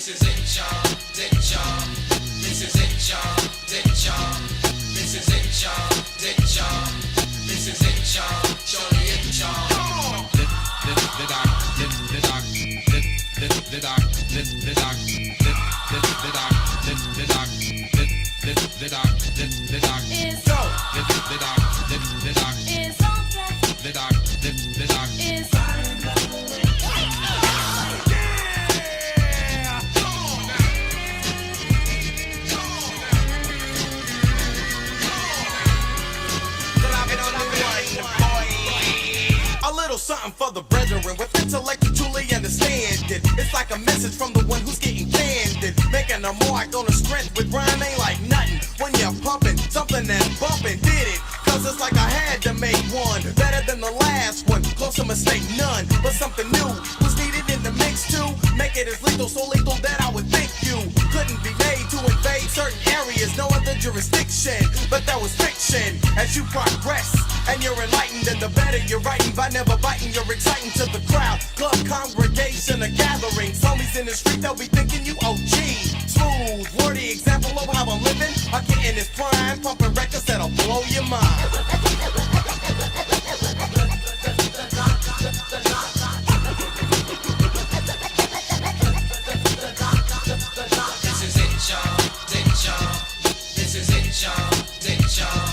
This is it, y'all. It, y'all. This is it, y'all. It, y'all. This is it, y'all. It, y'all. This is it, y'all. Surely it, y'all. Something for the brethren with intellect to truly understand it. It's like a message from the one who's getting candid, making a mark on the strength with rhyme ain't like nothing. When you're pumping something that's bumping, did it? Cause it's like I had to make one better than the last one. Close to mistake none, but something new was needed in the mix too. Make it as lethal, so lethal that I would think you couldn't be made to invade certain areas, no other jurisdiction. But that was fiction. As you progress and you're enlightened, and the better you're writing by never biting, you're exciting to the crowd. Club, congregation, a gathering. Homies in the street, they'll be thinking you OG. Smooth, wordy example of how I'm living. I get in this prime, pumping records that'll blow your mind. This is it, y'all. It, y'all. This is it, y'all. It, y'all.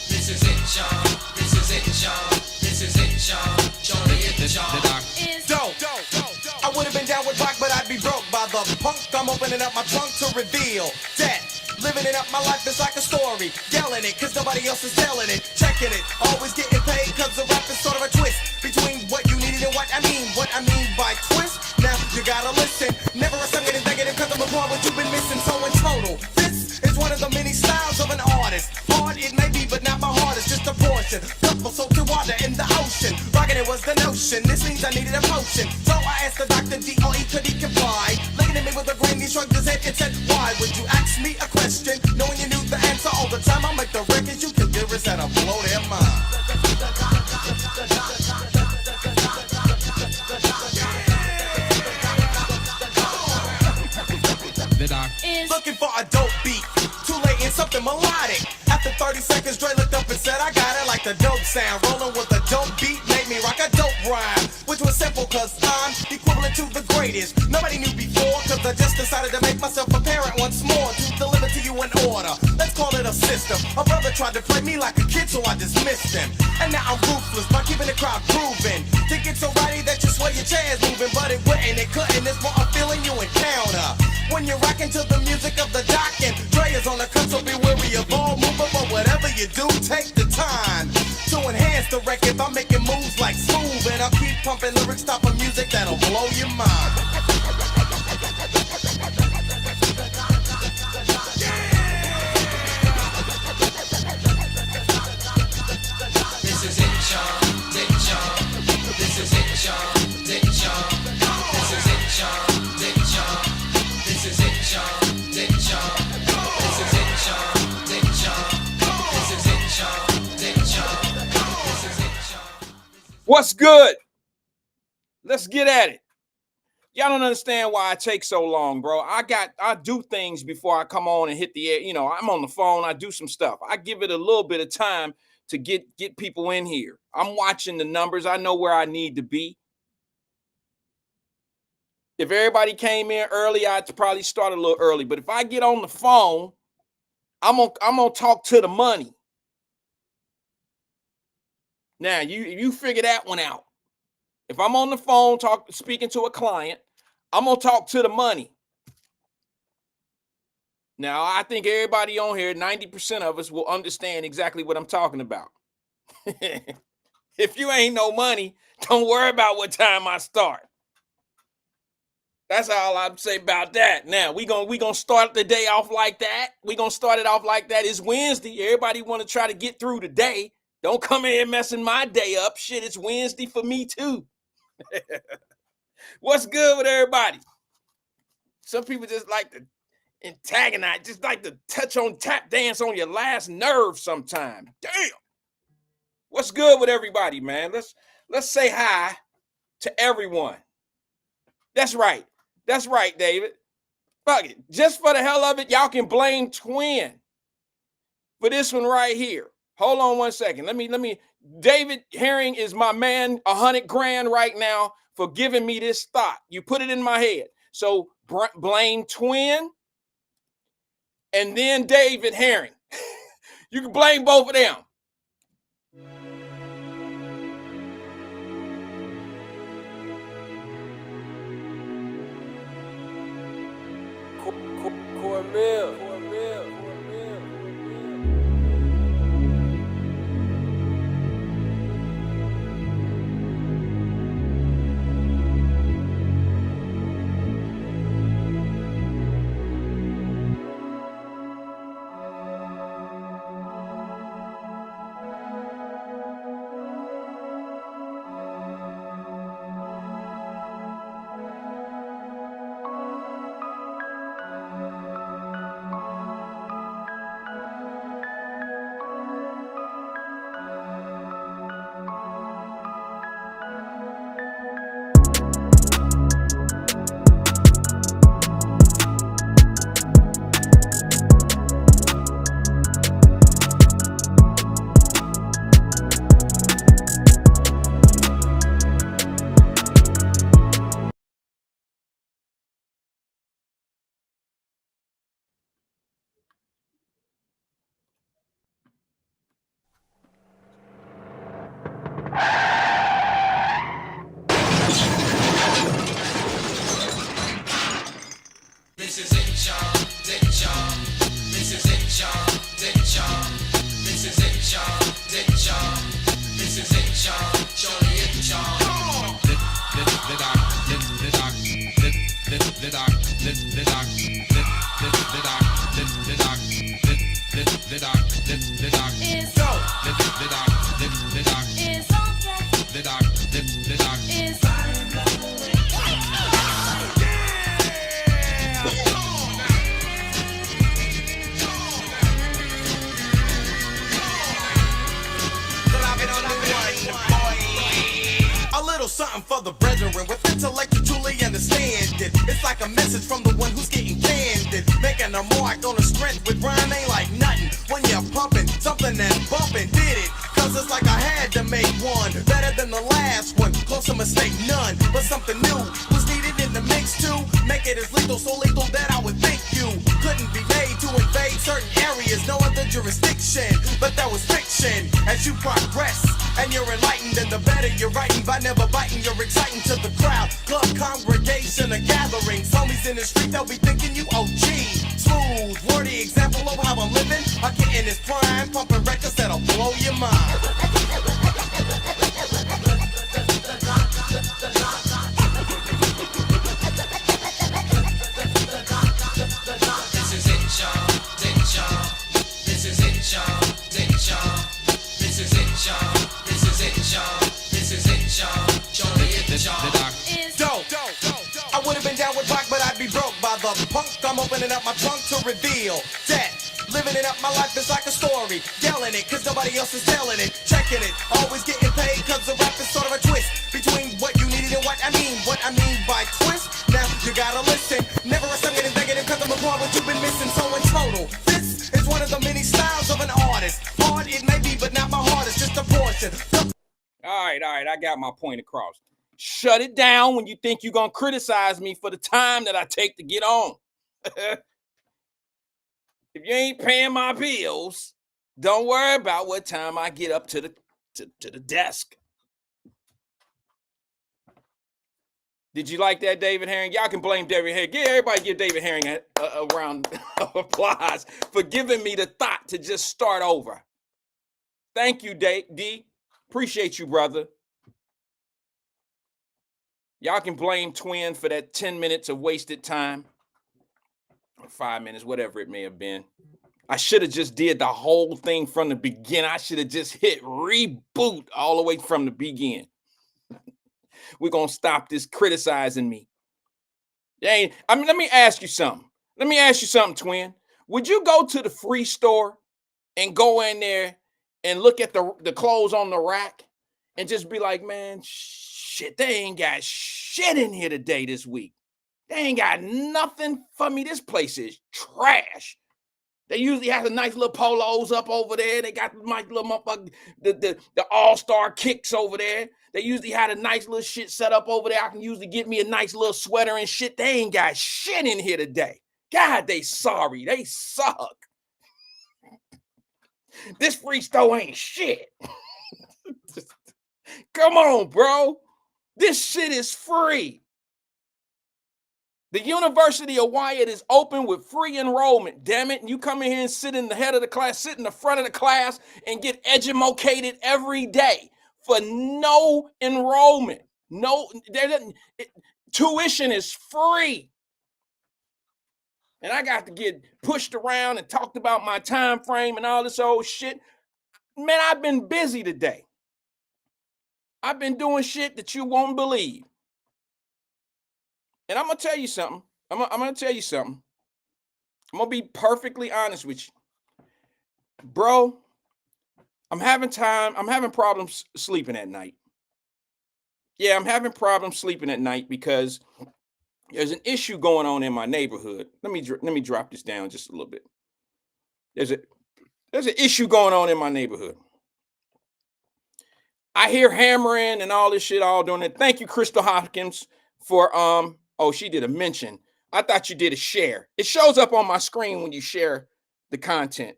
This is it, y'all. This is it, y'all. This is it, y'all. Surely it, y'all. Dope. I would have been down with rock, but I'd be broke by the punk. I'm opening up my trunk to reveal that living it up, my life is like a story. Yelling it, cause nobody else is telling it. Checking it, always getting paid, cause the rap is sort of a twist between what you needed and what I mean. What I mean by twist, now you gotta listen. Never assume it is negative, cause I'm upon what you've been missing. So in total, this is one of the many styles of an artist. Hard it may be, but not my heart, it's just a portion. Couple salty water in the ocean. Rocking it was the notion, this means I needed a potion. So I asked the doctor, D.O.E. could he comply? Looking at me with a grin, he shrugged his head and said, why would you ask me a question? Knowing you knew the answer all the time, I'll make the records you can give us that'll blow their mind. Looking for a dope beat, too late in something melodic. After 30 seconds, Dre looked up and said, I got it like the dope sound. Rolling with a dope beat made me rock a dope rhyme, which was simple cause I'm equivalent to the greatest. Nobody knew before cause I just decided to make myself apparent once more to deliver to you in order. Let's call it a system. A brother tried to play me like a kid, so I dismissed him. And now I'm ruthless by keeping the crowd grooving. To get so righty that you swear your chair's moving, but it wouldn't, it couldn't. It's more a feeling you encounter when you're rocking to the music of the doc, and Dre is on the cut, so be wary of all movement. But whatever you do, take the time to enhance the record by making moves like smooth. And I'll keep pumping lyrics, top of music that'll blow your mind. This is it, y'all. It, y'all. This is it, y'all. It, y'all. This is it, y'all. It, y'all. This is it, y'all. It, y'all. This is it, y'all. It, y'all. This is it, y'all. It, y'all. This is it, y'all. What's good? Let's get at it. Y'all don't understand why I take so long, bro. I do things before I come on and hit the air. You know, I'm on the phone, I do some stuff. I give it a little bit of time to get people in here. I'm watching the numbers. I know where I need to be. If everybody came in early, I'd probably start a little early. But if I get on the phone, I'm gonna talk to the money. Now, you figure that one out. If I'm on the phone speaking to a client, I'm gonna talk to the money. Now, I think everybody on here, 90% of us will understand exactly what I'm talking about. If you ain't no money, don't worry about what time I start. That's all I'm saying about that. Now, we gonna start the day off like that. We gonna start it off like that. It's Wednesday. Everybody want to try to get through the day. Don't come in here messing my day up. Shit, it's Wednesday for me too. What's good with everybody? Some people just like to antagonize, just like to tap dance on your last nerve sometime. Damn. What's good with everybody, man? Let's say hi to everyone. That's right, David. Fuck it. Just for the hell of it, y'all can blame Twin for this one right here. Hold on 1 second. Let me. David Herring is my man. 100 grand right now for giving me this thought. You put it in my head. So blame Twin and then David Herring. You can blame both of them. Cornmeal. This is it, y'all. This is it, y'all. This is it, y'all. This is it, y'all. Surely it, y'all. Something for the brethren with intellect to truly understand it. It's like a message from the one who's getting candid, making a mark on the strength with rhyme ain't like nothing. When you're pumping something that's bumping, did it? Cause it's like I had to make one better than the last one. Close to mistake none, but something new was needed in the mix too. Make it as lethal, so lethal that I would think you couldn't be made to invade certain areas, no other jurisdiction. But that was fiction. As you progress and you're enlightened, and the better you're writing by never biting, you're exciting to the crowd. Club, congregation, or gatherings. Homies in the street, they'll be thinking you OG. Smooth, wordy example of how I'm living. I get in this prime, pumping records that'll blow your mind. This is it, y'all. This is it, y'all. This is it, y'all. This is it, y'all. This is it, y'all. Surely it, y'all. Dope. I would have been down with Pac, but I'd be broke by the punk. I'm opening up my trunk to reveal that living it up, my life is like a story. Yelling it, cause nobody else is telling it. Checking it, always getting paid, cause the rap is sort of a twist between what you needed and what I mean. What I mean by twist, now you gotta listen. Never assume it negative, cause I'm apart what you've been missing. So in total, this is one of the many styles of an artist. Hard it may be, but not my heart, it's just a portion. All right, I got my point across. Shut it down when you think you're going to criticize me for the time that I take to get on. If you ain't paying my bills, don't worry about what time I get up to the desk. Did you like that, David Herring? Y'all can blame David Herring. Everybody give David Herring a round of applause for giving me the thought to just start over. Thank you, D. Appreciate you, brother. Y'all can blame Twin for that 10 minutes of wasted time. Or 5 minutes, whatever it may have been. I should have just did the whole thing from the beginning. I should have just hit reboot all the way from the beginning. We're going to stop this criticizing me. Let me ask you something. Twin. Would you go to the free store and go in there and look at the clothes on the rack and just be like, man, shit, they ain't got shit in here today this week. They ain't got nothing for me. This place is trash. They usually have the nice little polos up over there. They got the nice little motherfucker, the all-star kicks over there. They usually had a nice little shit set up over there. I can usually get me a nice little sweater and shit. They ain't got shit in here today. God, they sorry. They suck. This free store ain't shit. Come on, bro. This shit is free. The University of Wyatt is open with free enrollment. Damn it. And you come in here and sit in the head of the class, sit in the front of the class, and get educated every day for no enrollment. No, tuition is free. And I got to get pushed around and talked about my time frame and all this old shit. Man, I've been busy today. I've been doing shit that you won't believe. And I'm going to tell you something. I'm going to tell you something. I'm going to be perfectly honest with you. Bro, I'm having problems sleeping at night. Yeah, I'm having problems sleeping at night because there's an issue going on in my neighborhood. Let me drop this down just a little bit. There's an issue going on in my neighborhood. I hear hammering and all this shit all doing it. Thank you, Crystal Hopkins, for oh, she did a mention. I thought you did a share. It shows up on my screen when you share the content.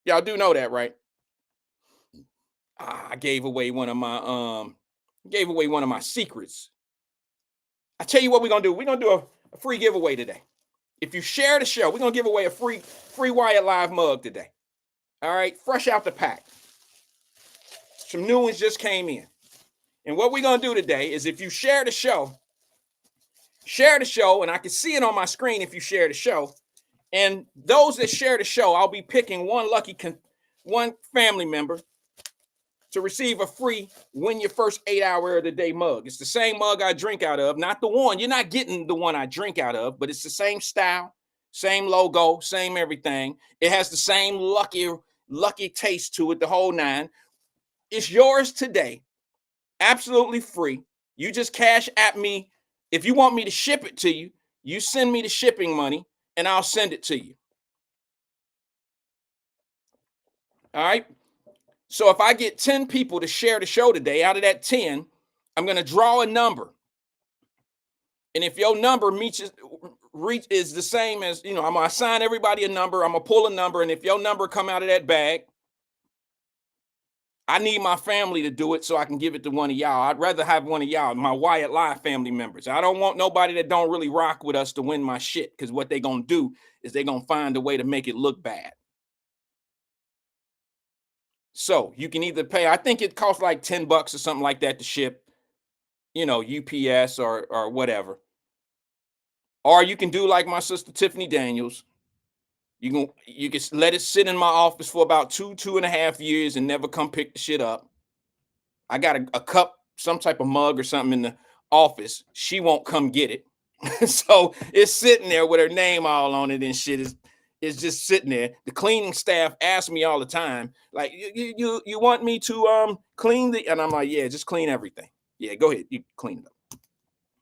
Y'all do know that, right? I gave away one of my secrets. I tell you what we're gonna do. We're gonna do a free giveaway today. If you share the show, we're gonna give away a free Wyatt Live mug today. All right, fresh out the pack. Some new ones just came in. And what we're gonna do today is if you share the show, and I can see it on my screen if you share the show. And those that share the show, I'll be picking one family member to receive a free Win Your First 8 Hour of the Day mug. It's the same mug I drink out of, not the one. You're not getting the one I drink out of, but it's the same style, same logo, same everything. It has the same lucky taste to it, the whole nine. It's yours today, absolutely free. You just cash at me. If you want me to ship it to you, you send me the shipping money and I'll send it to you. All right. So if I get 10 people to share the show today, out of that 10, I'm going to draw a number. And if your number is the same as, I'm going to assign everybody a number. I'm going to pull a number. And if your number come out of that bag, I need my family to do it so I can give it to one of y'all. I'd rather have one of y'all, my Wyatt Live family members. I don't want nobody that don't really rock with us to win my shit, because what they're going to do is they're going to find a way to make it look bad. So you can either pay, I think it costs like $10 or something like that to ship, UPS or whatever. Or you can do like my sister Tiffany Daniels. You can let it sit in my office for about 2.5 years and never come pick the shit up. I got a cup, some type of mug or something in the office. She won't come get it. So it's sitting there with her name all on it and shit. Is just sitting there. The cleaning staff asks me all the time, like, you want me to clean and I'm like, yeah, just clean everything. Yeah, go ahead, you clean it up.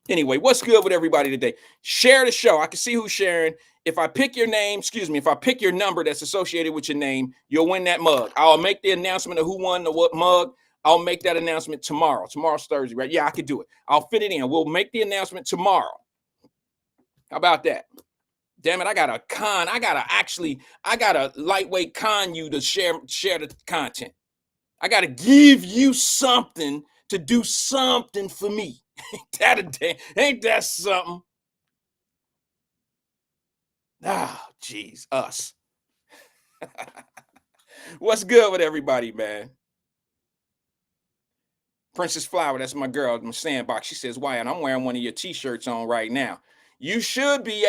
Anyway, what's good with everybody today? Share the show. I can see who's sharing. If I pick your name, if I pick your number that's associated with your name, you'll win that mug. I'll make the announcement of who won the what mug. I'll make that announcement tomorrow. Tomorrow's Thursday, right? Yeah, I could do it. I'll fit it in. We'll make the announcement tomorrow. How about that? Damn it, I gotta lightweight con you to share the content. I gotta give you something to do something for me. Ain't that something? Ah, geez, us. What's good with everybody, man? Princess Flower, that's my girl, my sandbox. She says, Wyatt, I'm wearing one of your t-shirts on right now. You should be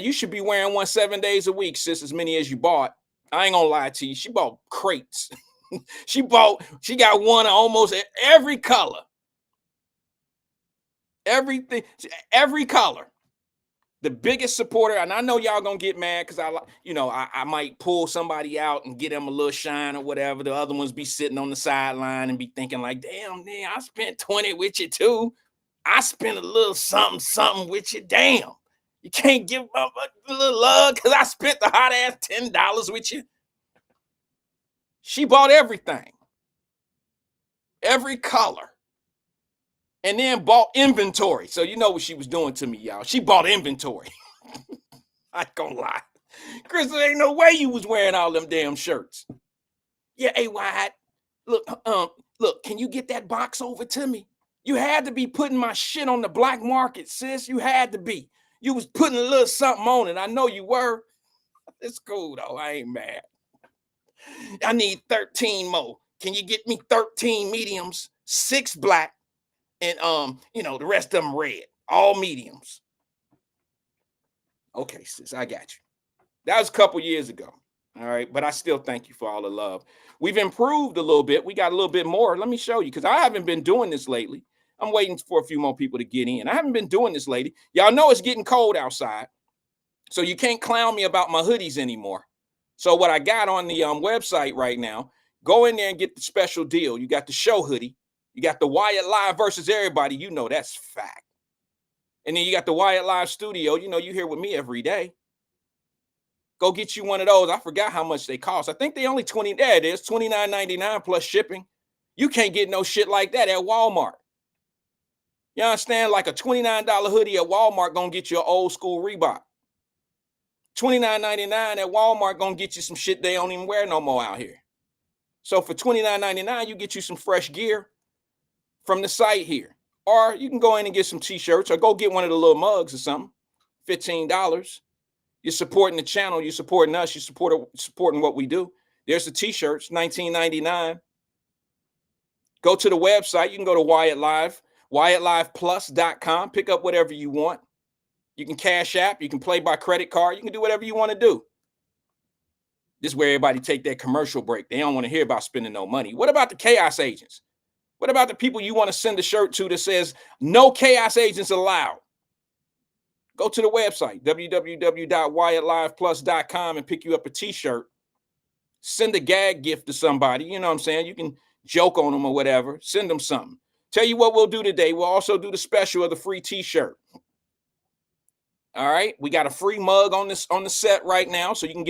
you should be wearing one 7 days a week, sis, as many as you bought. I ain't gonna lie to you. She bought crates. She got one of almost every color. Everything, every color. The biggest supporter, and I know y'all gonna get mad because I might pull somebody out and get them a little shine or whatever. The other ones be sitting on the sideline and be thinking like, damn, man, I spent 20 with you too. I spent a little something with you. Damn. You can't give up a little love because I spent the hot ass $10 with you. She bought everything, every color, and then bought inventory. So you know what she was doing to me, y'all. She bought inventory. I ain't gonna lie. Chris, there ain't no way you was wearing all them damn shirts. Yeah, hey, Wyatt, look, can you get that box over to me? You had to be putting my shit on the black market, sis. You had to be. You was putting a little something on it. I know you were. It's cool, though. I ain't mad. I need 13 more. Can you get me 13 mediums, 6 black, and the rest of them red? All mediums. Okay, sis, I got you. That was a couple years ago. All right, but I still thank you for all the love. We've improved a little bit. We got a little bit more. Let me show you, because I haven't been doing this lately. I'm waiting for a few more people to get in. I haven't been doing this lately. Y'all know it's getting cold outside, so you can't clown me about my hoodies anymore. So what I got on the website right now, go in there and get the special deal. You got the show hoodie. You got the Wyatt Live versus everybody. You know that's fact. And then you got the Wyatt Live studio. You know you here with me every day. Go get you one of those. I forgot how much they cost. I think they only there it is, $29.99 plus shipping. You can't get no shit like that at Walmart. You understand? Like a $29 hoodie at Walmart gonna get you an old school Reebok. $29.99 at Walmart gonna get you some shit they don't even wear no more out here. So for $29.99, you get you some fresh gear from the site here. Or you can go in and get some t-shirts or go get one of the little mugs or something. $15. You're supporting the channel. You're supporting us. You're supporting what we do. There's the t-shirts, $19.99. Go to the website. You can go to Wyatt Live, WyattLivePlus.com. Pick up whatever you want. You can cash app. You can play by credit card. You can do whatever you want to do. This is where everybody take their commercial break. They don't want to hear about spending no money. What about the chaos agents? What about the people you want to send a shirt to that says no chaos agents allowed? Go to the website, www.WyattLivePlus.com, and pick you up a t-shirt. Send a gag gift to somebody. You know what I'm saying? You can joke on them or whatever. Send them something. Tell you what we'll do today. We'll also do the special of the free t-shirt. All right. We got a free mug on the set right now. So you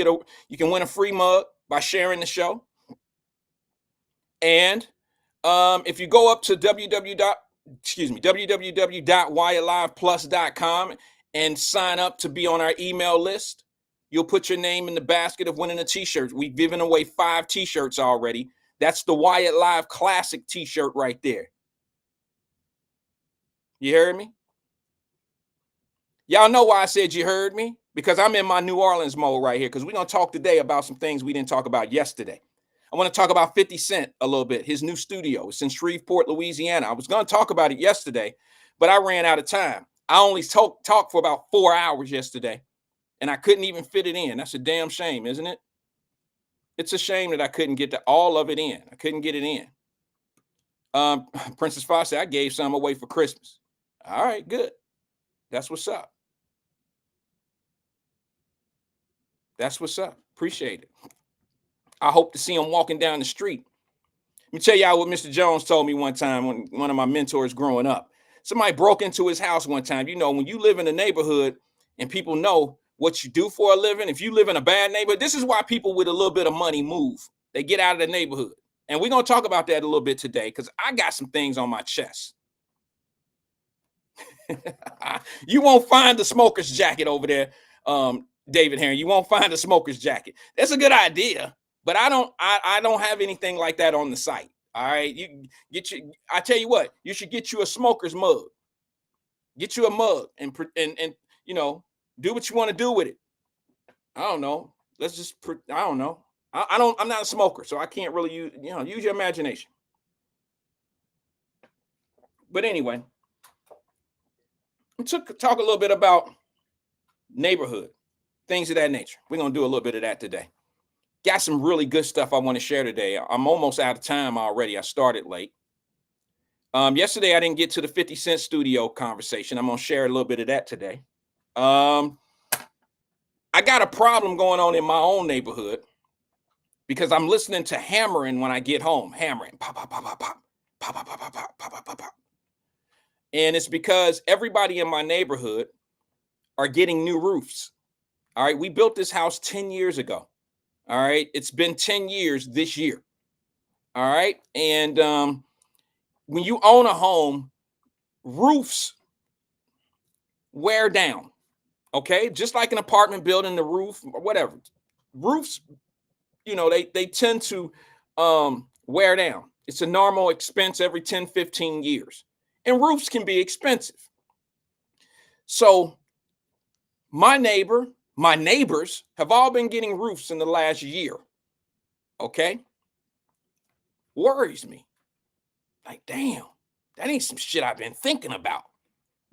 can win a free mug by sharing the show. And if you go up to www.WyattLivePlus.com and sign up to be on our email list, you'll put your name in the basket of winning a t-shirt. We've given away 5 t-shirts already. That's the Wyatt Live Classic t-shirt right there. You heard me? Y'all know why I said you heard me? Because I'm in my New Orleans mode right here, because we're going to talk today about some things we didn't talk about yesterday. I want to talk about 50 Cent a little bit, his new studio. It's in Shreveport, Louisiana. I was going to talk about it yesterday, but I ran out of time. I only talked for about 4 hours yesterday, and I couldn't even fit it in. That's a damn shame, isn't it? It's a shame that I couldn't get all of it in. I couldn't get it in. Princess Fox said, I gave some away for Christmas. All right, good. That's what's up. That's what's up. Appreciate it. I hope to see him walking down the street. Let me tell y'all what Mr. Jones told me one time, when one of my mentors growing up. Somebody broke into his house one time. You know, when you live in a neighborhood and people know what you do for a living, if you live in a bad neighborhood, this is why people with a little bit of money move. They get out of the neighborhood. And we're going to talk about that a little bit today, because I got some things on my chest. You won't find the smoker's jacket over there, David Herring. You won't find a smoker's jacket. That's a good idea, but I don't have anything like that on the site. All right, I tell you what, you should get you a smoker's mug. Get you a mug and you know, do what you want to do with it. I don't know. I don't know. I'm not a smoker, so I can't really use your imagination. But anyway, talk a little bit about neighborhood, things of that nature. We're going to do a little bit of that today. Got some really good stuff I want to share today. I'm almost out of time already. I started late. Yesterday, I didn't get to the 50 Cent studio conversation. I'm going to share a little bit of that today. I got a problem going on in my own neighborhood because I'm listening to hammering when I get home. Hammering. Pop, pop, pop, pop, pop, pop, pop, pop, pop, pop, pop, pop, pop. And it's because everybody in my neighborhood are getting new roofs. All right. We built this house 10 years ago. All right. It's been 10 years this year. All right. And when you own a home, roofs wear down. Okay. Just like an apartment building, the roof or whatever. Roofs, they tend to wear down. It's a normal expense every 10, 15 years. And roofs can be expensive. So my neighbors have all been getting roofs in the last year. Okay. Worries me. Like, damn, that ain't some shit I've been thinking about.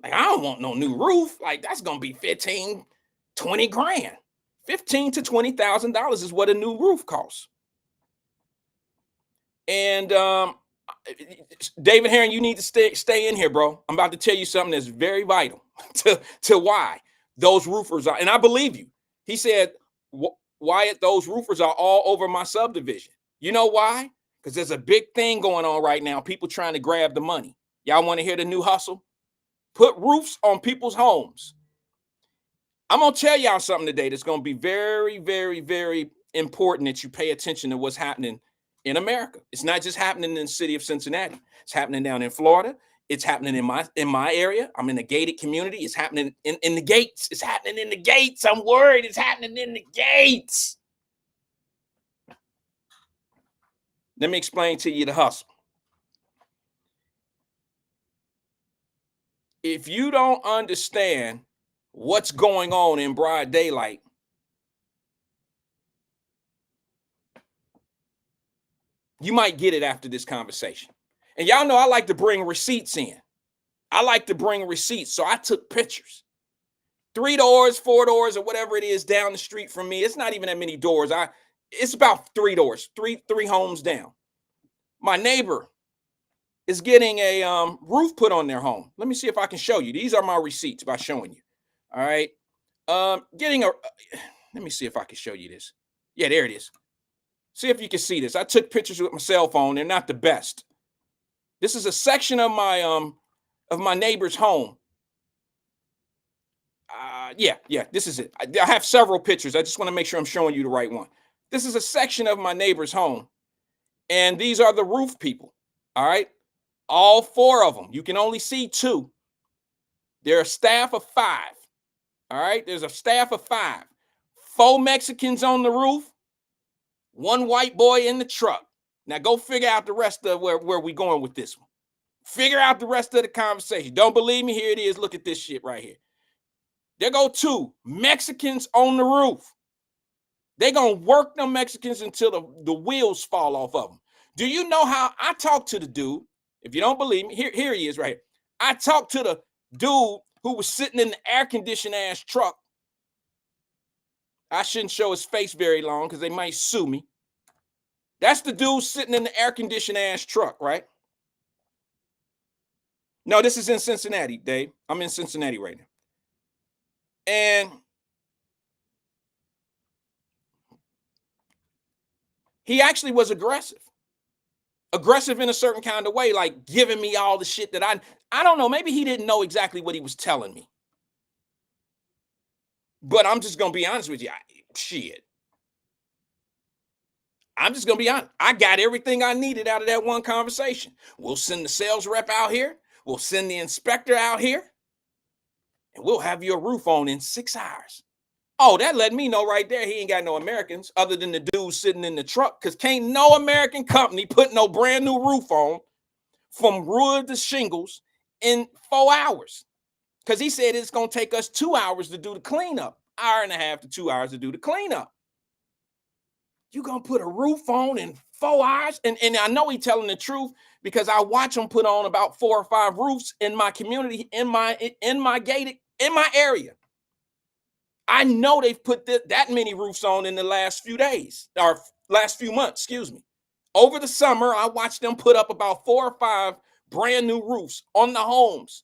Like, I don't want no new roof. Like, that's gonna be 15, 20 grand. 15 to $20,000 is what a new roof costs. And David Herring, you need to stay in here, bro. I'm about to tell you something that's very vital to why those roofers are. And I believe you. He said, Wyatt, those roofers are all over my subdivision. You know why? Because there's a big thing going on right now. People trying to grab the money. Y'all want to hear the new hustle? Put roofs on people's homes. I'm going to tell y'all something today that's going to be very, very, very important that you pay attention to what's happening in America. It's not just happening in the city of Cincinnati. It's happening down in Florida. It's happening in my area. I'm in a gated community. It's happening in the gates. It's happening in the gates. I'm worried it's happening in the gates. Let me explain to you the hustle. If you don't understand what's going on in broad daylight, you might get it after this conversation. And y'all know I like to bring receipts in. I like to bring receipts. So I took pictures. 3 doors, 4 doors, or whatever it is down the street from me. It's not even that many doors. It's about 3 doors, three homes down. My neighbor is getting a roof put on their home. Let me see if I can show you. These are my receipts by showing you. All right. Let me see if I can show you this. Yeah, there it is. See if you can see this. I took pictures with my cell phone. They're not the best. This is a section of my neighbor's home. Yeah, this is it. I have several pictures. I just want to make sure I'm showing you the right one. This is a section of my neighbor's home. And these are the roof people. All right. All 4 of them. You can only see 2. They're a staff of 5. All right. There's a staff of 5. 4 Mexicans on the roof. 1 white boy in the truck. Now go figure out the rest of where we going with this one. Figure out the rest of the conversation. Don't believe me? Here it is. Look at this shit right here. There go 2 Mexicans on the roof. They gonna work them Mexicans until the wheels fall off of them. Do you know how I talked to the dude? If you don't believe me, here he is right here. I talked to the dude who was sitting in the air-conditioned ass truck. I shouldn't show his face very long because they might sue me. That's the dude sitting in the air-conditioned ass truck, right? No, this is in Cincinnati, Dave. I'm in Cincinnati right now. And he actually was aggressive in a certain kind of way, like giving me all the shit that I don't know. Maybe he didn't know exactly what he was telling me. But I'm just going to be honest with you. Shit. I'm just going to be honest. I got everything I needed out of that one conversation. We'll send the sales rep out here. We'll send the inspector out here. And we'll have your roof on in 6 hours. Oh, that let me know right there he ain't got no Americans other than the dude sitting in the truck, because can't no American company put no brand new roof on from wood to shingles in 4 hours. Because he said it's going to take us 2 hours to do the cleanup, 1.5 hours to 2 hours to do the cleanup. You going to put a roof on in 4 hours? And I know he's telling the truth because I watch him put on about 4 or 5 roofs in my community, in my area. I know they've put that many roofs on in the last few days, or last few months, excuse me. Over the summer, I watched them put up about 4 or 5 brand new roofs on the homes.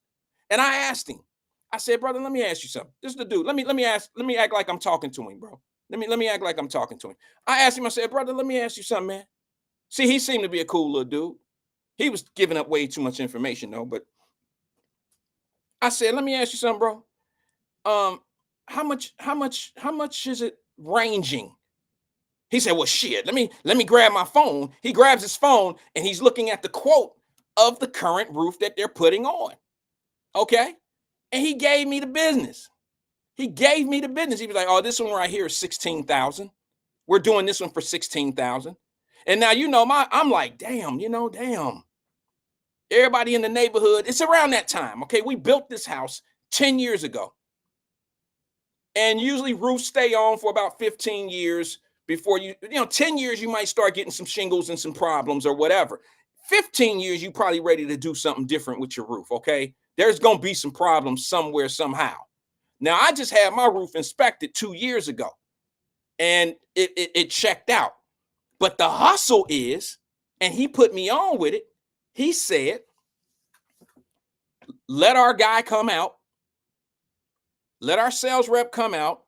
And I asked him, I said, brother, let me ask you something. This is the dude. Let me act like I'm talking to him, bro. Let me act like I'm talking to him. I asked him, I said, brother, let me ask you something, man. See, he seemed to be a cool little dude. He was giving up way too much information, though, but I said, let me ask you something, bro. How much is it ranging? He said, well, shit, let me grab my phone. He grabs his phone and he's looking at the quote of the current roof that they're putting on. Okay. And he gave me the business. He gave me the business. He was like, oh, this one right here is 16,000. We're doing this one for 16,000. And now, I'm like, damn. Everybody in the neighborhood, it's around that time. Okay. We built this house 10 years ago. And usually roofs stay on for about 15 years before 10 years, you might start getting some shingles and some problems or whatever. 15 years, you probably ready to do something different with your roof. Okay. There's going to be some problems somewhere, somehow. Now, I just had my roof inspected 2 years ago and it checked out. But the hustle is, and he put me on with it. He said, let our guy come out. Let our sales rep come out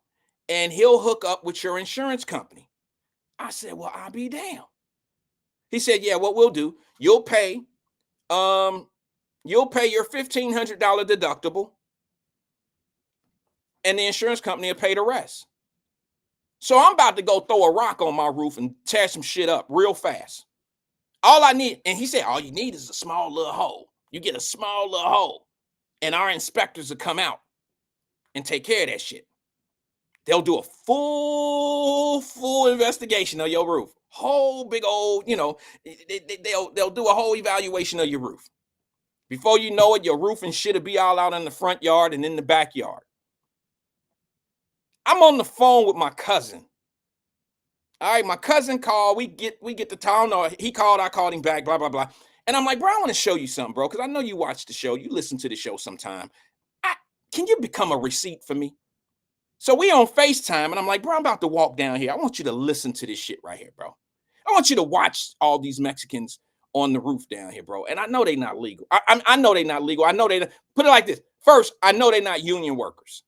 and he'll hook up with your insurance company. I said, well, I'll be damned. He said, yeah, what we'll do, you'll pay your $1,500 deductible and the insurance company will pay the rest. So I'm about to go throw a rock on my roof and tear some shit up real fast. All I need, and he said, all you need is a small little hole. You get a small little hole and our inspectors will come out and take care of that shit. They'll do a full investigation of your roof. Whole big old, they'll do a whole evaluation of your roof. Before you know it, your roof and shit will be all out in the front yard and in the backyard. I'm on the phone with my cousin. All right, my cousin called. We get the town. No, he called. I called him back. Blah blah blah. And I'm like, bro, I want to show you something, bro, because I know you watch the show. You listen to the show sometime. Can you become a receipt for me? So we on FaceTime, and I'm like, bro, I'm about to walk down here. I want you to listen to this shit right here, bro. I want you to watch all these Mexicans on the roof down here, bro. And I know they're not legal. I know they're not legal. I know they put it like this. First, I know they're not union workers.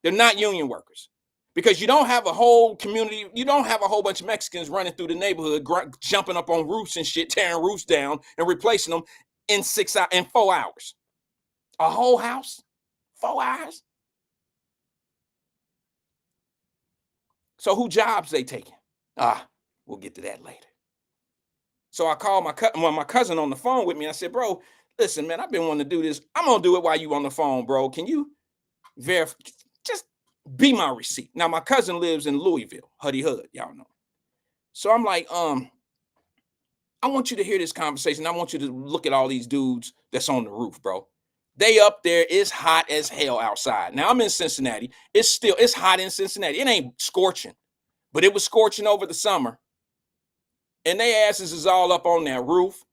They're not union workers because you don't have a whole community. You don't have a whole bunch of Mexicans running through the neighborhood, jumping up on roofs and shit, tearing roofs down and replacing them in 4 hours. A whole house, 4 hours. So who jobs they taking? We'll get to that later. So I called my cousin on the phone with me. I said, bro, listen, man, I've been wanting to do this. I'm going to do it while you on the phone, bro. Can you verify? Just be my receipt. Now, my cousin lives in Louisville, Huddy Hood. Y'all know. So I'm like, I want you to hear this conversation. I want you to look at all these dudes that's on the roof, bro. They up there. It's hot as hell outside. Now I'm in Cincinnati. It's hot in Cincinnati. It ain't scorching, but it was scorching over the summer. And they asses is all up on that roof.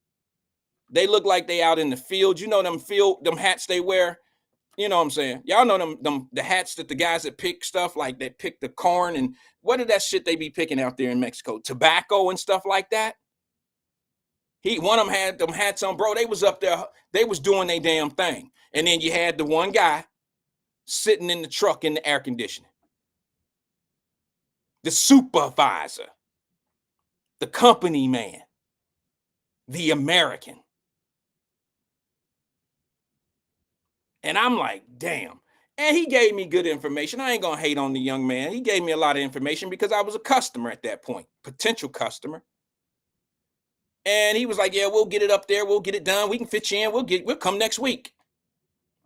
They look like they out in the field. You know them hats they wear. You know what I'm saying? Y'all know the hats that the guys that pick stuff like that pick the corn and what did that shit they be picking out there in Mexico? Tobacco and stuff like that. One of them had them hats on, bro. They was up there. They was doing their damn thing. And then you had the one guy sitting in the truck in the air conditioning. The supervisor. The company man. The American. And I'm like, damn. And he gave me good information. I ain't going to hate on the young man. He gave me a lot of information because I was a customer at that point. Potential customer. And he was like, yeah, we'll get it up there. We'll get it done. We can fit you in. We'll come next week.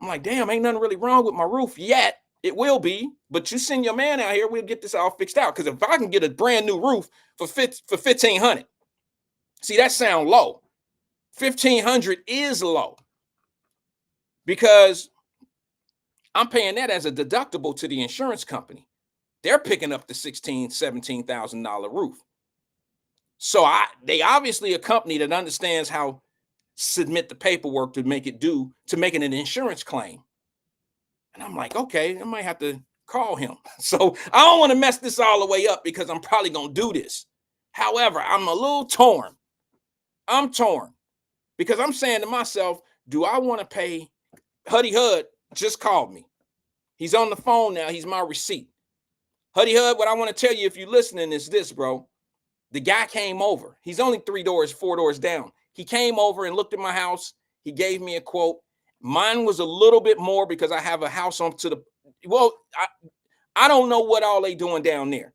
I'm like, damn, ain't nothing really wrong with my roof yet. It will be, but you send your man out here. We'll get this all fixed out. Because if I can get a brand new roof for $1,500, see, that sound low. $1,500 is low because I'm paying that as a deductible to the insurance company. They're picking up the $16,000, $17,000 roof. So they obviously a company that understands how submit the paperwork to make it an insurance claim. And I'm like, okay, I might have to call him. So I don't want to mess this all the way up because I'm probably going to do this. However, I'm a little torn. I'm torn because I'm saying to myself, do I want to pay? Huddy Hud just called me. He's on the phone now. He's my receipt. Huddy Hud, what I want to tell you if you're listening is this, bro. The guy came over. He's only 4 doors down. He came over and looked at my house. He gave me a quote. Mine was a little bit more because I have a house on to the, well, I don't know what all they doing down there.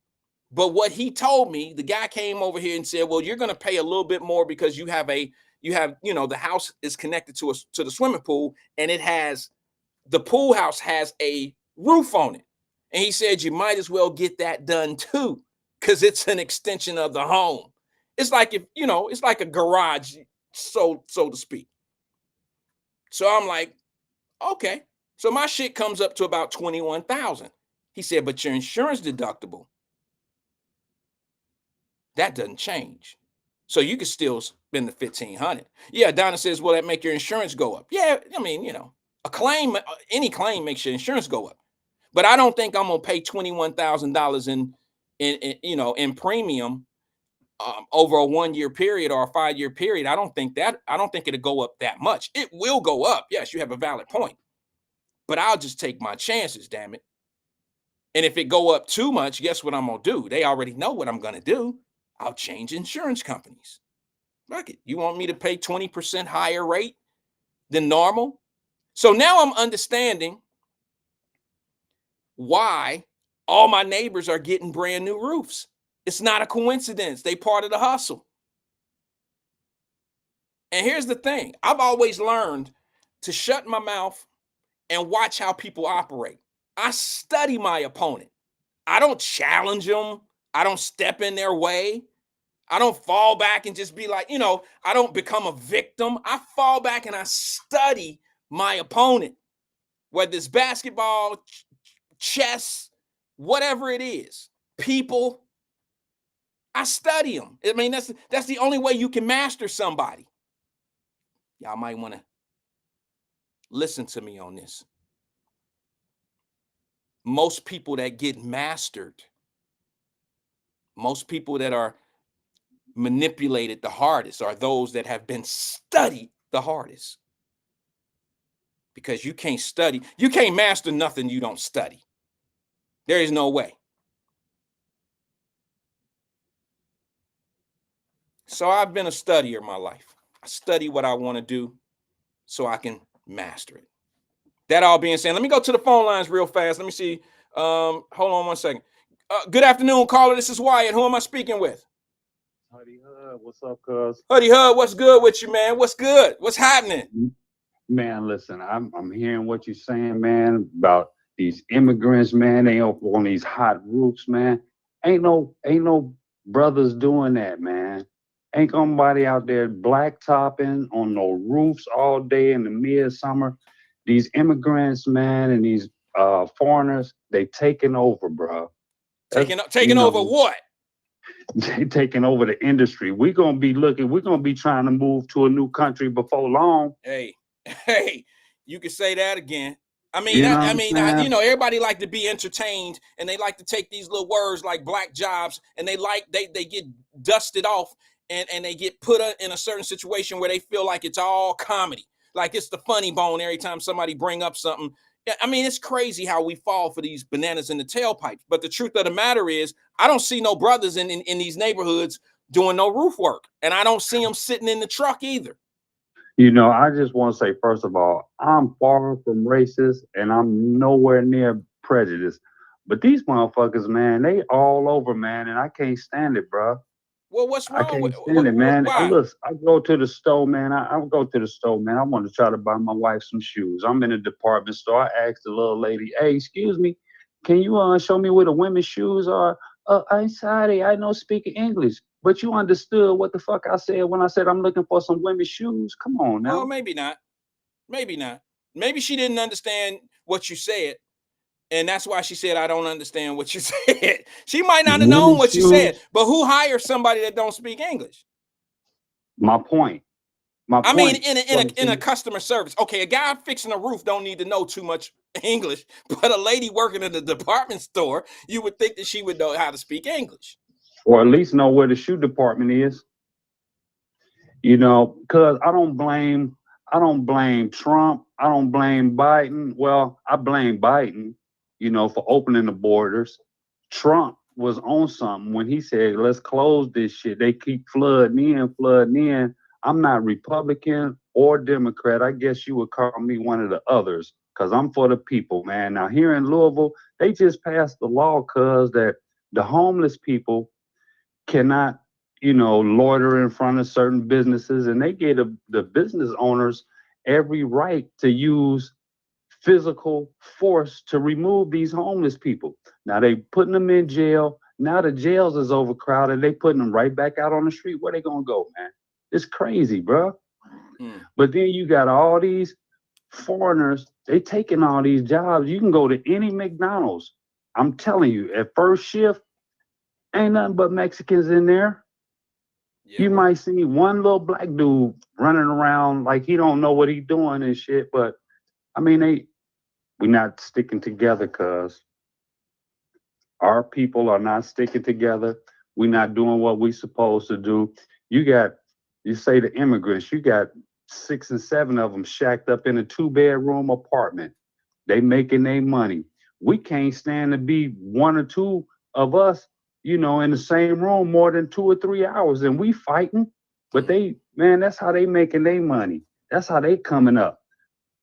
But what he told me, the guy came over here and said, "Well, you're going to pay a little bit more because you have, the house is connected to the swimming pool, and the pool house has a roof on it." And he said, "You might as well get that done too, because it's an extension of the home. It's like, it's like a garage, so to speak." So I'm like, okay. So my shit comes up to about 21,000. He said, "But your insurance deductible, that doesn't change. So you can still spend the 1,500. Yeah, Donna says, "Will that make your insurance go up?" Yeah, I mean, a claim, any claim makes your insurance go up. But I don't think I'm gonna pay $21,000 in premium over a 1 year period or a 5 year period. I don't think it'll go up that much. It will go up. Yes, you have a valid point. But I'll just take my chances, damn it. And if it go up too much, guess what I'm gonna do? They already know what I'm gonna do. I'll change insurance companies. Fuck it. You want me to pay 20% higher rate than normal? So now I'm understanding why all my neighbors are getting brand new roofs. It's not a coincidence. They part of the hustle. And here's the thing. I've always learned to shut my mouth and watch how people operate. I study my opponent. I don't challenge them. I don't step in their way. I don't fall back and just be like, I don't become a victim. I fall back and I study my opponent, whether it's basketball, chess, whatever it is, people. I study them. I mean, that's the only way you can master somebody. Y'all might want to listen to me on this. Most people that get mastered, most people that are manipulated the hardest are those that have been studied the hardest. Because you can't master nothing you don't study. There is no way. So I've been a studier my life. I study what I want to do so I can master it. That all being said, let me go to the phone lines real fast. Let me see. Hold on one second. Good afternoon, caller. This is Wyatt. Who am I speaking with? Huddy Hud, what's up, cuz? Huddy Hud, what's good with you, man? What's good? What's happening? Man, listen, I'm hearing what you're saying, man, about these immigrants, man. They up on these hot roofs, man. Ain't no brothers doing that, man. Ain't nobody out there blacktopping on no roofs all day in the midsummer. These immigrants, man, and these foreigners, they taking over, bro. Taking over what? They taking over the industry. We're gonna be trying to move to a new country before long. Hey, you can say that again. I mean, You know what I'm saying? everybody like to be entertained, and they like to take these little words like black jobs, and they get dusted off, and they get put in a certain situation where they feel like it's all comedy, like it's the funny bone every time somebody bring up something. Yeah, I mean, it's crazy how we fall for these bananas in the tailpipes. But the truth of the matter is, I don't see no brothers in these neighborhoods doing no roof work, and I don't see them sitting in the truck either. I just want to say, first of all, I'm far from racist and I'm nowhere near prejudiced. But these motherfuckers, man, they all over, man, and I can't stand it, bro. Well, what's I wrong with can't stand it, man. why? I go to the store, man. I go to the store, man. I want to try to buy my wife some shoes. I'm in a department store. I asked the little lady, "Hey, excuse me, can you show me where the women's shoes are?" I'm sorry, I don't speak English. But you understood what the fuck I said when I said I'm looking for some women's shoes. Come on Well, now. maybe not. Maybe not. Maybe she didn't understand what you said, and that's why she said, "I don't understand what you said." She might not have known Women's what you said, shoes. but who hires somebody that don't speak English? My point. My I mean, point. in a customer service, okay, a guy fixing a roof don't need to know too much English, but a lady working in the department store, you would think that she would know how to speak English. Or at least know where the shoe department is. Because I don't blame Trump. I don't blame Biden. Well, I blame Biden, for opening the borders. Trump was on something when he said, let's close this shit. They keep flooding in. I'm not Republican or Democrat. I guess you would call me one of the others because I'm for the people, man. Now, here in Louisville, they just passed the law because that the homeless people cannot, loiter in front of certain businesses, and they gave the business owners every right to use physical force to remove these homeless people. Now they putting them in jail. Now the jails is overcrowded. They putting them right back out on the street. Where they gonna go, man? It's crazy, bro. But then you got all these foreigners. They taking all these jobs. You can go to any McDonald's. I'm telling you, at first shift, ain't nothing but Mexicans in there. Yeah, you might see one little black dude running around like he don't know what he's doing and shit. But I mean, we're not sticking together because our people are not sticking together. We're not doing what we supposed to do. You say the immigrants, you got 6 and 7 of them shacked up in a 2-bedroom apartment. They making their money. We can't stand to be 1 or 2 of us, in the same room more than 2 or 3 hours, and we fighting. But that's how they making their money. That's how they coming up.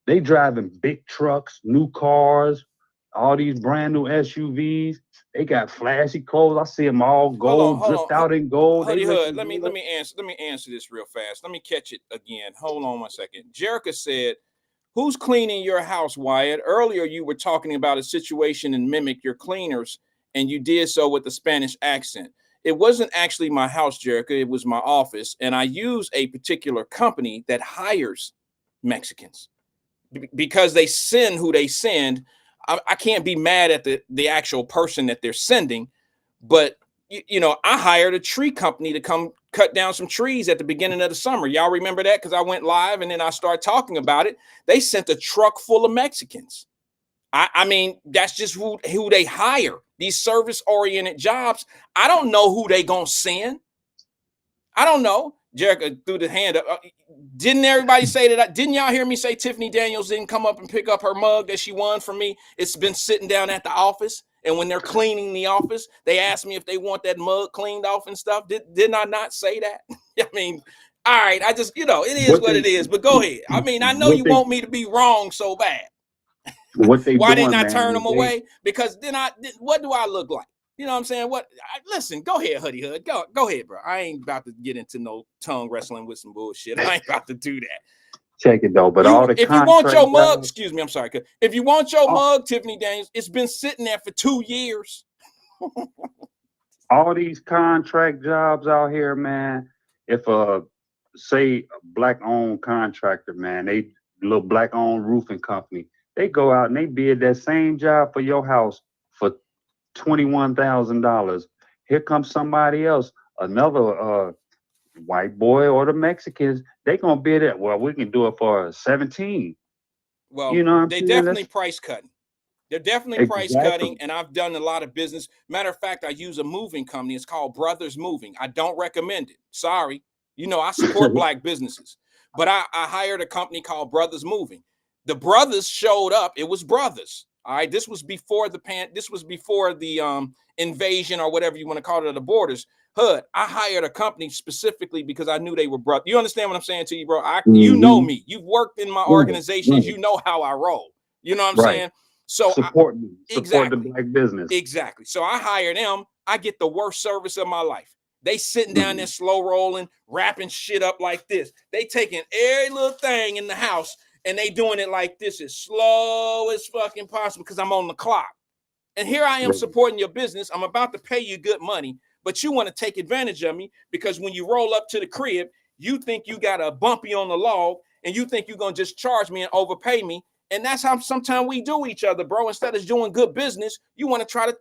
They driving big trucks, new cars, all these brand new SUVs. They got flashy clothes. I see them all gold, dripped out in gold. Hoodie Hood, let me answer this real fast. Let me catch it again. Hold on 1 second. Jerica said, "Who's cleaning your house, Wyatt? Earlier you were talking about a situation and mimic your cleaners, and you did so with a Spanish accent. It wasn't actually my house, Jerica. It was my office, and I use a particular company that hires Mexicans because they send who they send. I can't be mad at the actual person that they're sending, but I hired a tree company to come cut down some trees at the beginning of the summer. Y'all remember that? Because I went live and then I started talking about it. They sent a truck full of Mexicans. I mean, that's just who they hire. These service-oriented jobs. I don't know who they gonna send. I don't know. Jerica threw the hand up. Didn't everybody say that? Didn't y'all hear me say Tiffany Daniels didn't come up and pick up her mug that she won from me? It's been sitting down at the office. And when they're cleaning the office, they ask me if they want that mug cleaned off and stuff. Didn't I not say that? I mean, all right. I just, it is what it is. But go ahead. I mean, I know you want me to be wrong so bad. Why didn't I turn them away? Because what do I look like? You know what I'm saying? Listen, go ahead, Hoodie Hood. Go ahead, bro. I ain't about to get into no tongue wrestling with some bullshit. I ain't about to do that. Check it though, but if you want your mug, excuse me, I'm sorry. If you want your mug, Tiffany Daniels, it's been sitting there for 2 years. All these contract jobs out here, man. If say a black-owned contractor, man, they little black-owned roofing company, they go out and they bid that same job for your house for $21,000. Here comes somebody else, another white boy or the Mexicans. They gonna bid it. Well, we can do it for 17. Well, they definitely price cutting. They're definitely price cutting, and I've done a lot of business. Matter of fact, I use a moving company. It's called Brothers Moving. I don't recommend it. Sorry. I support black businesses, but I hired a company called Brothers Moving. The brothers showed up. It was brothers. All right. This was before the invasion or whatever you want to call it of the borders. Hood, I hired a company specifically because I knew they were brothers. You understand what I'm saying to you, bro? You know me. You've worked in my organizations. You know how I roll. You know what I'm saying? So support the black business. Exactly. So I hire them. I get the worst service of my life. They sitting down there slow rolling, wrapping shit up like this. They taking every little thing in the house and they doing it like this as slow as fucking possible because I'm on the clock. And here I am supporting your business. I'm about to pay you good money, but you want to take advantage of me because when you roll up to the crib, you think you got a bumpy on the log and you think you're going to just charge me and overpay me. And that's how sometimes we do each other, bro. Instead of doing good business, you want to try to,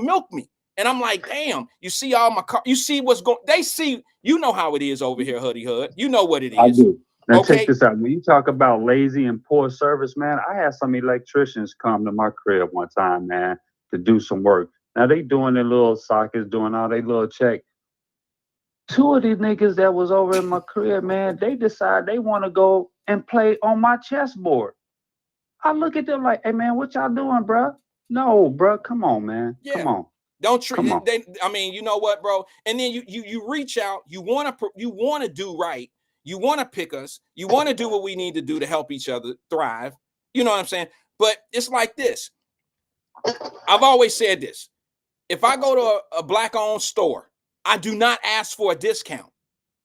milk me. And I'm like, damn, you see all my car, you see what's going, they see, how it is over here, Hoodie Hood. You know what it is. I do. Now check this out. When you talk about lazy and poor service, man, I had some electricians come to my crib one time, man, to do some work. Now they doing their little sockets, doing all their little check. 2 of these niggas that was over in my crib, man, they decide they want to go and play on my chessboard. I look at them like, hey, man, what y'all doing, bro? No, bro, come on, man. Yeah. Come on. Don't treat you know what, bro? And then you reach out, you want to do right. You want to pick us. You want to do what we need to do to help each other thrive. You know what I'm saying? But it's like this. I've always said this. If I go to a black-owned store, I do not ask for a discount.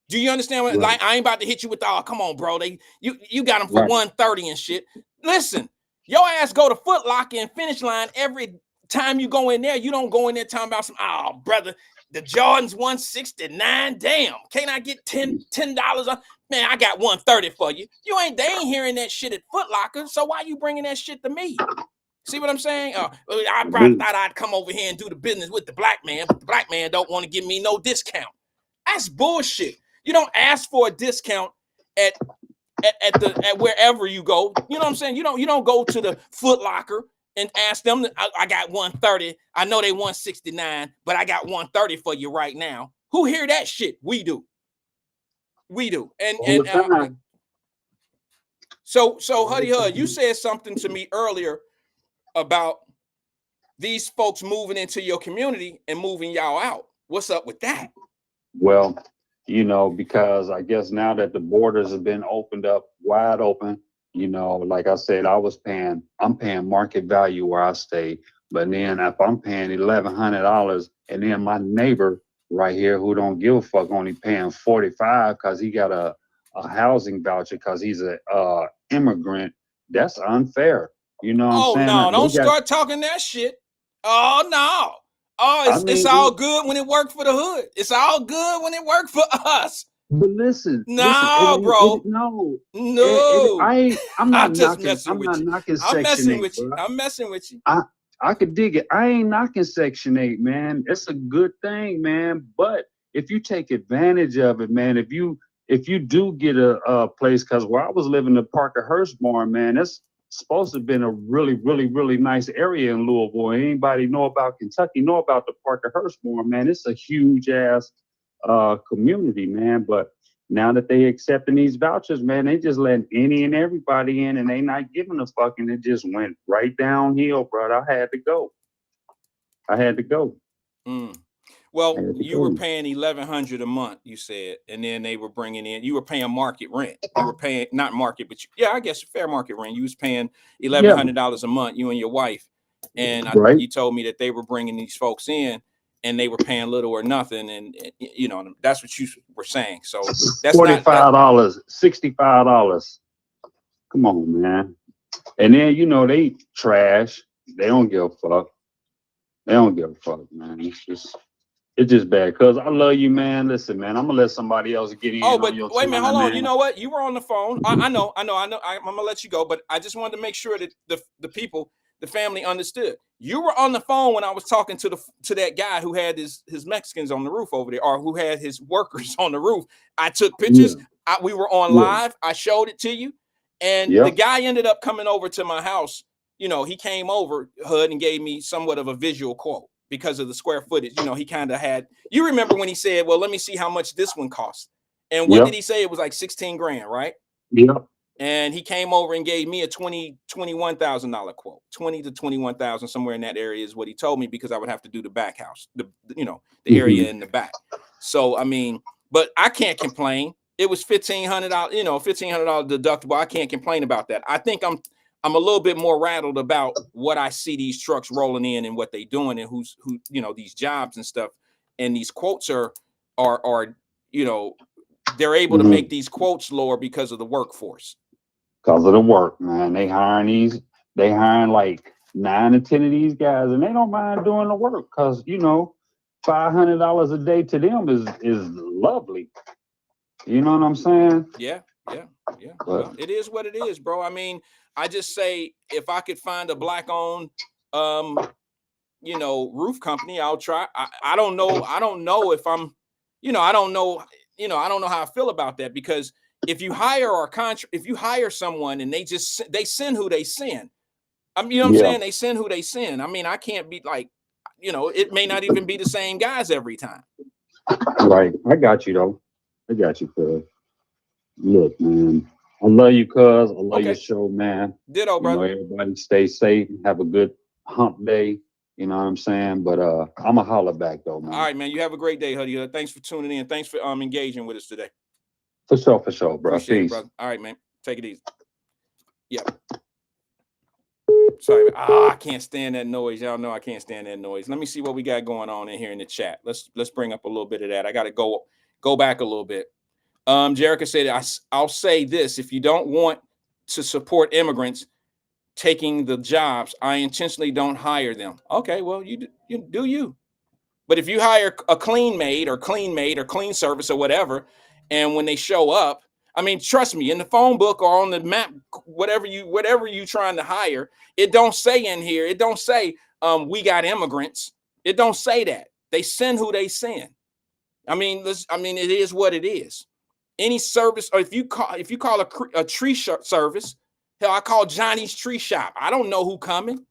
Do you understand what? Right. Like, I ain't about to hit you with the, oh, come on, bro. You got them for Right. 130 and shit. Listen, your ass go to Foot Locker and Finish Line every time you go in there. You don't go in there talking about some, oh, brother, the Jordan's 169. Damn, can't I get $10? Man, I got 130 for you. They ain't hearing that shit at Foot Locker. So why you bringing that shit to me? See what I'm saying? I thought I'd come over here and do the business with the black man, but the black man don't want to give me no discount. That's bullshit. You don't ask for a discount at wherever you go. You know what I'm saying? You don't go to the Foot Locker and ask them. I got 130. I know they 169, but I got 130 for you right now. Who hear that shit? We do. And so Huddy Hud, you said something to me earlier about these folks moving into your community and moving y'all out. What's up with that? Well, because I guess now that the borders have been opened up wide open, like I said, I'm paying market value where I stay. But then if I'm paying $1,100 and then my neighbor right here who don't give a fuck only paying $45 because he got a housing voucher because he's a immigrant, that's unfair. You know what I'm saying? No, don't start talking that shit. Oh, no. Oh, it's all good when it worked for the hood. It's all good when it worked for us. But listen, bro. I'm not knocking I'm Section 8. Messing with you. I'm messing with you. I could dig it. I ain't knocking Section 8, man. It's a good thing, man. But if you take advantage of it, man, if you do get a place, because where I was living in Parker Hurstbourne, man, it's supposed to have been a really, really, really nice area in Louisville. Anybody know about Kentucky, know about the Parker Hurstbourne, man. It's a huge ass community, man. But now that they accepting these vouchers, man, they just letting any and everybody in and they not giving a fuck, and it just went right downhill, bro. I had to go. Well, you were paying $1,100 a month, you said, and then they were bringing in. You were paying market rent. You were paying not market, but I guess fair market rent. You was paying $1,100 a month, you and your wife, and you told me that they were bringing these folks in, and they were paying little or nothing, and that's what you were saying. So that's $45, $65. Come on, man. And then they trash. They don't give a fuck. Man. It's just bad. Because I love you, man. Listen, man, I'm gonna let somebody else get in. Oh, but wait a minute, hold on. Man. You know what? You were on the phone. I know. I'm gonna let you go, but I just wanted to make sure that the people, the family, understood. You were on the phone when I was talking to that guy who had his Mexicans on the roof over there, or who had his workers on the roof. I took pictures. Yeah. We were on live. I showed it to you, and the guy ended up coming over to my house. He came over, Hud, and gave me somewhat of a visual quote. Because of the square footage, he kind of had. You remember when he said, "Well, let me see how much this one costs," and what did he say? It was like 16 grand, right? Yeah. And he came over and gave me a $21,000 quote, 20 to 21,000, somewhere in that area is what he told me, because I would have to do the back house, the area in the back. So I mean, but I can't complain. It was $1,500, $1,500 deductible. I can't complain about that. I think I'm a little bit more rattled about what I see these trucks rolling in and what they doing and who these jobs and stuff. And these quotes are they're able to make these quotes lower because of the workforce. Because of the work, man. They hiring like 9 to 10 of these guys, and they don't mind doing the work because $500 a day to them is lovely. You know what I'm saying? Yeah. Well, it is what it is, bro. I mean, I just say if I could find a black-owned, roof company, I'll try. I don't know. I don't know if I'm, I don't know how I feel about that, because if you hire if you hire someone and they send who they send, I'm saying? They send who they send. I mean, I can't be like, it may not even be the same guys every time. Right. I got you though. I got you, cuz. Look, man. I love you, cuz. I love your show, man. Ditto, brother. Everybody stay safe. Have a good hump day. You know what I'm saying? But I'm a holler back though, man. All right, man. You have a great day, Huddy. Thanks for tuning in. Thanks for engaging with us today. For sure, bro. Appreciate it, Peace. brother. All right, man. Take it easy. Yep. Sorry. I can't stand that noise. Y'all know I can't stand that noise. Let me see what we got going on in here in the chat. Let's bring up a little bit of that. I got to go back a little bit. Jerica said, I'll say this. If you don't want to support immigrants taking the jobs, I intentionally don't hire them. Okay, well, you do you. But if you hire a clean maid or clean service or whatever, and when they show up, I mean, trust me, in the phone book or on the map, whatever you trying to hire, it don't say in here, it don't say we got immigrants. It don't say that. They send who they send. I mean, it is what it is. Any service, or if you call a tree service, hell, I call Johnny's Tree Shop. I don't know who coming.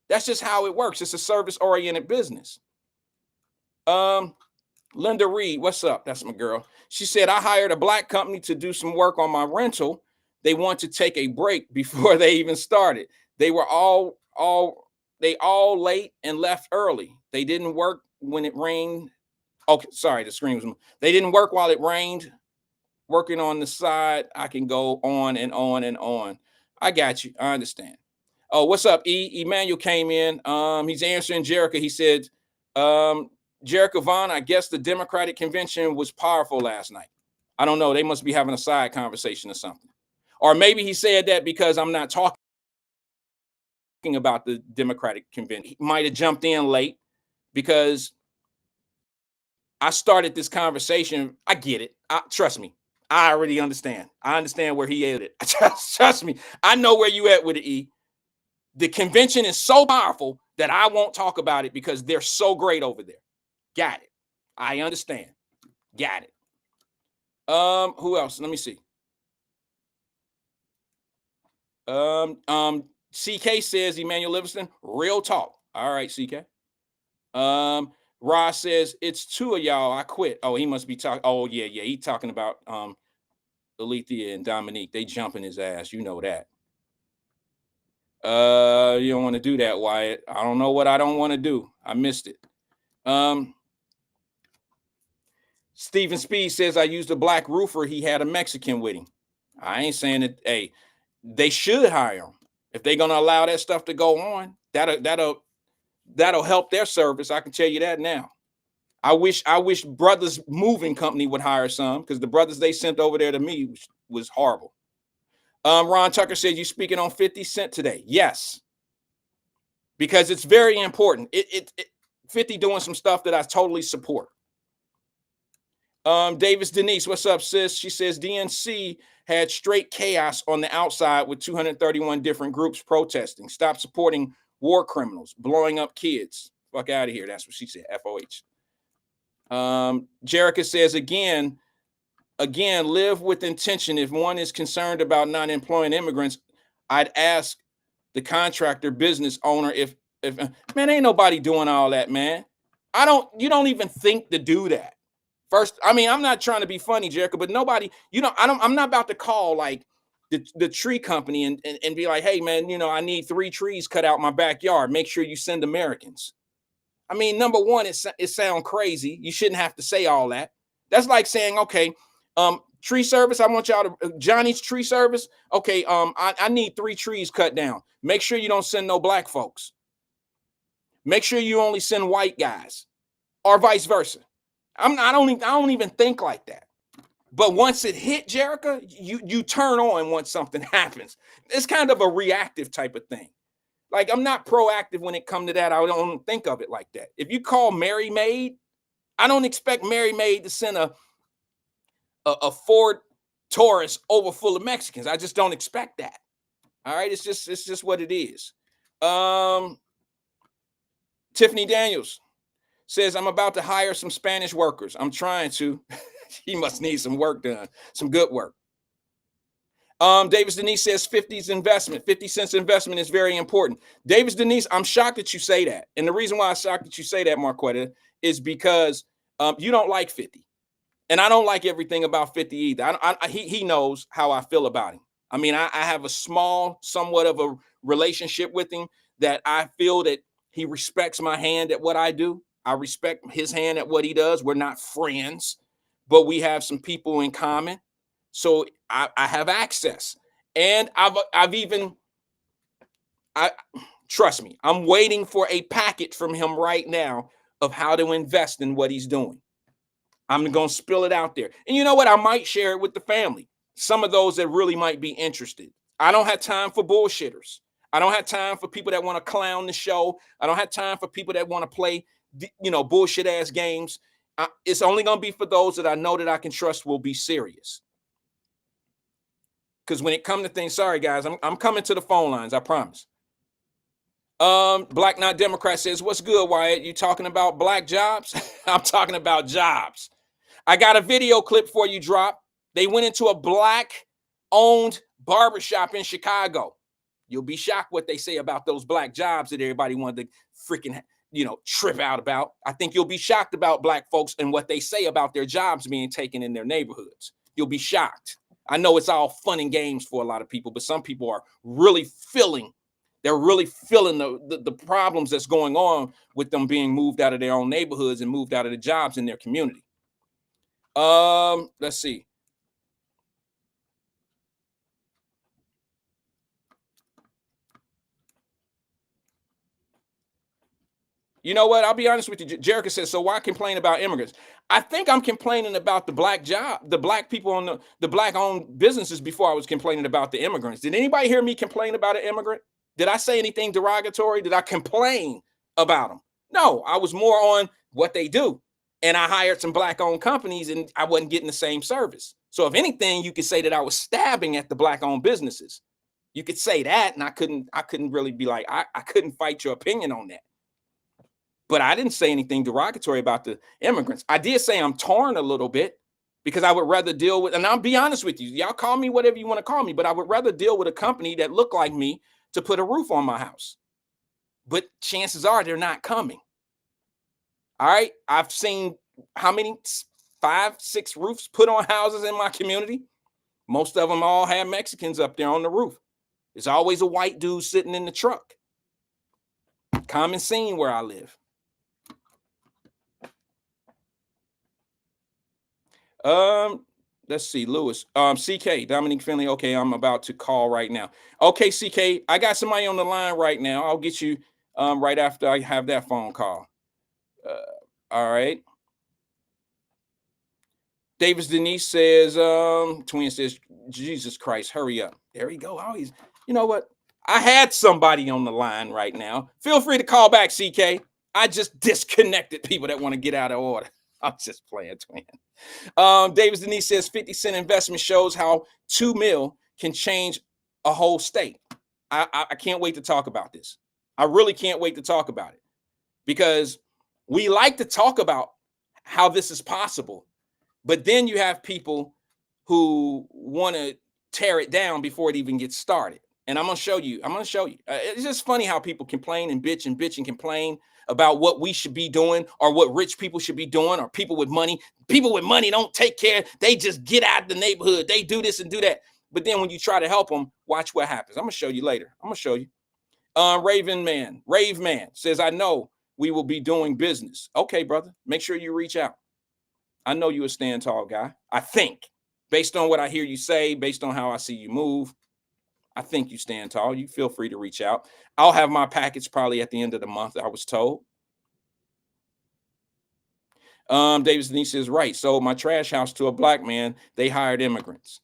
That's just how it works. It's a service-oriented business. Linda Reed, what's up? That's my girl. She said, I hired a black company to do some work on my rental. They want to take a break before they even started. They were all late and left early. They didn't work when it rained. Okay, sorry, the screen was. They didn't work while it rained. Working on the side, I can go on and on and on. I got you. I understand. Oh, what's up, E? Emmanuel came in. He's answering Jerica. He said, Jerica Vaughn, I guess the Democratic convention was powerful last night. I don't know. They must be having a side conversation or something. Or maybe he said that because I'm not talking about the Democratic convention. He might have jumped in late because I started this conversation. I get it. Trust me. I already understand. I understand where he is. Trust me. I know where you at with it, E. The convention is so powerful that I won't talk about it because they're so great over there. Got it. I understand. Got it. Who else? Let me see. CK says Emmanuel Livingston, real talk. All right, CK. Ross says it's two of y'all. I quit. Oh, he must be talking. Oh, yeah. He talking about Alethea and Dominique. They jumping his ass. You know that. You don't want to do that, Wyatt. I don't know what I don't want to do. I missed it. Stephen Speed says I used a black roofer. He had a Mexican with him. I ain't saying that. Hey, they should hire him if they're gonna allow that stuff to go on. That'll help their service. I can tell you that now. I wish Brothers Moving Company would hire some because the brothers they sent over there to me was horrible. Ron Tucker said you speaking on 50 Cent today. Yes, because it's very important. 50 doing some stuff that I totally support. Davis Denise, what's up, sis? She says DNC had straight chaos on the outside with 231 different groups protesting. Stop supporting war criminals, blowing up kids. Fuck out of here. That's what she said. FOH. Jerica says again, live with intention. If one is concerned about not employing immigrants, I'd ask the contractor business owner if man, ain't nobody doing all that, man. You don't even think to do that. First, I mean, I'm not trying to be funny, Jerica, but nobody, I'm not about to call like the tree company and be like, hey man, I need 3 trees cut out my backyard. Make sure you send Americans. I mean, number one, it sounds crazy. You shouldn't have to say all that. That's like saying, okay, tree service, I want y'all to Johnny's Tree Service. Okay, I need 3 trees cut down. Make sure you don't send no black folks. Make sure you only send white guys, or vice versa. I don't even think like that. But once it hit Jerica, you turn on once something happens. It's kind of a reactive type of thing. Like I'm not proactive when it comes to that. I don't think of it like that. If you call Mary Maid, I don't expect Mary Maid to send a Ford Taurus over full of Mexicans. I just don't expect that. All right, it's just what it is. Tiffany Daniels says I'm about to hire some Spanish workers. I'm trying to. He must need some work done, some good work. Davis Denise says 50 cents investment is very important. Davis Denise, I'm shocked that you say that. And the reason why I'm shocked that you say that, Marquetta, is because you don't like 50. And I don't like everything about 50 either. He knows how I feel about him. I mean, I have a somewhat of a relationship with him that I feel that he respects my hand at what I do. I respect his hand at what he does. We're not friends, but we have some people in common. So I have access. And trust me, I'm waiting for a packet from him right now of how to invest in what he's doing. I'm going to spill it out there. And you know what? I might share it with the family. Some of those that really might be interested. I don't have time for bullshitters. I don't have time for people that want to clown the show. I don't have time for people that want to play, bullshit ass games. It's only going to be for those that I know that I can trust will be serious. Because when it comes to things, sorry guys, I'm coming to the phone lines. I promise. Black Not Democrat says, "What's good, Wyatt? You talking about black jobs?" I'm talking about jobs. I got a video clip for you, drop. They went into a black-owned barbershop in Chicago. You'll be shocked what they say about those black jobs that everybody wanted to freaking, trip out about. I think you'll be shocked about black folks and what they say about their jobs being taken in their neighborhoods. You'll be shocked. I know it's all fun and games for a lot of people, but some people are really feeling the problems that's going on with them being moved out of their own neighborhoods and moved out of the jobs in their community. Let's see. You know what? I'll be honest with you. Jerica says, "So why complain about immigrants?" I think I'm complaining about the black people on the black-owned businesses before I was complaining about the immigrants. Did anybody hear me complain about an immigrant? Did I say anything derogatory? Did I complain about them? No, I was more on what they do. And I hired some black-owned companies and I wasn't getting the same service. So if anything, you could say that I was stabbing at the black-owned businesses. You could say that, and I couldn't really be like, I couldn't fight your opinion on that. But I didn't say anything derogatory about the immigrants. I did say I'm torn a little bit because I would rather deal with, and I'll be honest with you, y'all call me whatever you want to call me, but I would rather deal with a company that looked like me to put a roof on my house. But chances are they're not coming. All right. I've seen how many 5, 6 roofs put on houses in my community. Most of them all have Mexicans up there on the roof. There's always a white dude sitting in the truck. Common scene where I live. Let's see, Lewis. CK, Dominique Finley. Okay, I'm about to call right now. Okay, CK, I got somebody on the line right now. I'll get you right after I have that phone call. All right. Davis Denise says, Twin says, "Jesus Christ, hurry up." There you go. Always, you know what? I had somebody on the line right now. Feel free to call back, CK. I just disconnected people that want to get out of order. I'm just playing, Twin. Davis Denise says 50-cent investment shows how $2 million can change a whole state. I can't wait to talk about this. I really can't wait to talk about it because we like to talk about how this is possible, but then you have people who want to tear it down before it even gets started. And I'm going to show you. It's just funny how people complain and bitch and complain about what we should be doing or what rich people should be doing or people with money. People with money don't take care. They just get out of the neighborhood. They do this and do that. But then when you try to help them, watch what happens. I'm going to show you later. I'm going to show you. Rave Man says, "I know we will be doing business." Okay, brother. Make sure you reach out. I know you a stand tall guy. I think, based on what I hear you say, based on how I see you move, I think you stand tall. You feel free to reach out. I'll have my package probably at the end of the month, I was told. Davis Denise is right. Sold my trash house to a black man. They hired immigrants.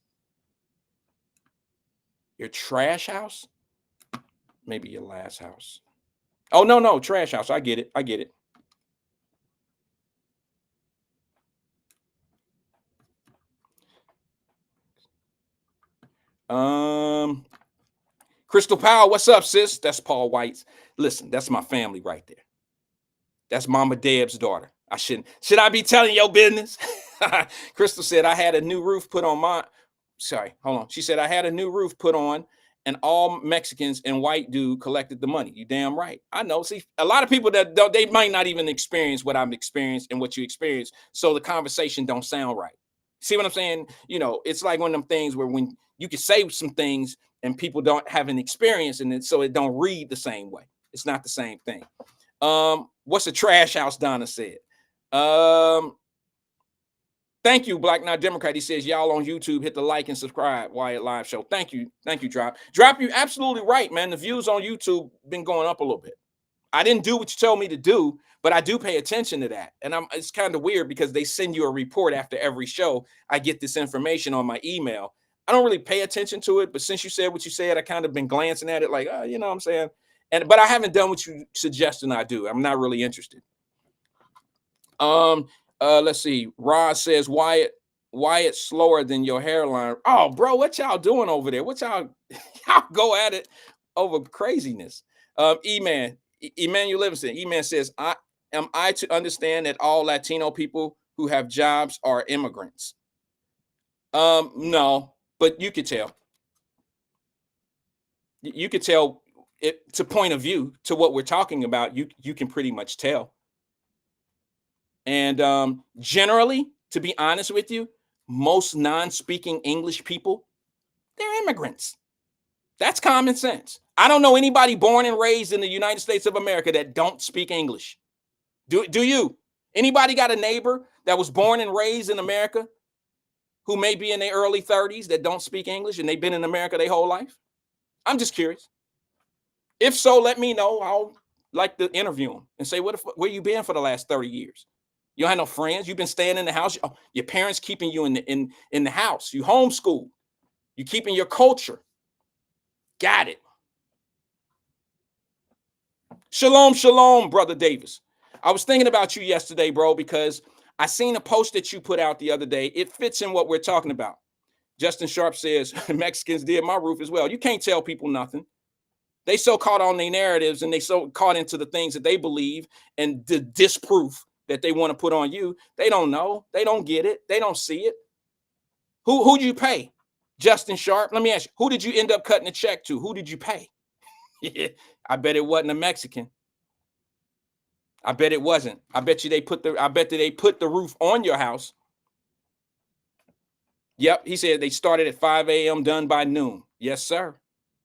Your trash house? Maybe your last house. Oh, no, trash house. I get it. Crystal Powell, what's up, sis? That's Paul White's. Listen, that's my family right there. That's Mama Deb's daughter. Should I be telling your business? Crystal said, "I had a new roof put on my," sorry, hold on. She said, "I had a new roof put on and all Mexicans and white dude collected the money." You damn right. I know. See, a lot of people that don't, they might not even experience what I've experienced and what you experienced. So the conversation don't sound right. See what I'm saying? It's like one of them things where when you can say some things and people don't have an experience in it, so it don't read the same way. It's not the same thing. What's a trash house? Donna said. Thank you, Black Not Democrat. He says, y'all on YouTube, hit the like and subscribe. Wyatt Live Show. Thank you. Thank you, Drop. Drop, you absolutely right, man. The views on YouTube been going up a little bit. I didn't do what you told me to do, but I do pay attention to that. And it's kind of weird because they send you a report after every show. I get this information on my email. I don't really pay attention to it, but since you said what you said, I kind of been glancing at it like, oh, you know what I'm saying? But I haven't done what you suggesting I do. I'm not really interested. Let's see. Rod says, Wyatt slower than your hairline. Oh, bro, what y'all doing over there? What y'all go at it over craziness? Emmanuel Livingston. E-Man says, am I to understand that all Latino people who have jobs are immigrants? No, but you could tell. You could tell it to point of view to what we're talking about. You can pretty much tell. And generally, to be honest with you, most non-speaking English people, they're immigrants. That's common sense. I don't know anybody born and raised in the United States of America that don't speak English. Do you? Anybody got a neighbor that was born and raised in America who may be in their early 30s that don't speak English and they've been in America their whole life? I'm just curious. If so, let me know. I'll like to interview them and say, where you been for the last 30 years? You don't have no friends. You've been staying in the house. Your parents keeping you in the house. You homeschool. You keeping your culture. Got it. Shalom, shalom, Brother Davis. I was thinking about you yesterday, bro, because I seen a post that you put out the other day. It fits in what we're talking about. Justin Sharp says, Mexicans did my roof as well. You can't tell people nothing. They so caught on their narratives and they so caught into the things that they believe and the disproof that they want to put on you. They don't know. They don't get it. They don't see it. Who did you pay? Justin Sharp. Let me ask you, who did you end up cutting a check to? Who did you pay? I bet it wasn't a Mexican. I bet it wasn't. I bet they put the roof on your house. Yep, he said they started at 5 a.m., done by noon. Yes, sir.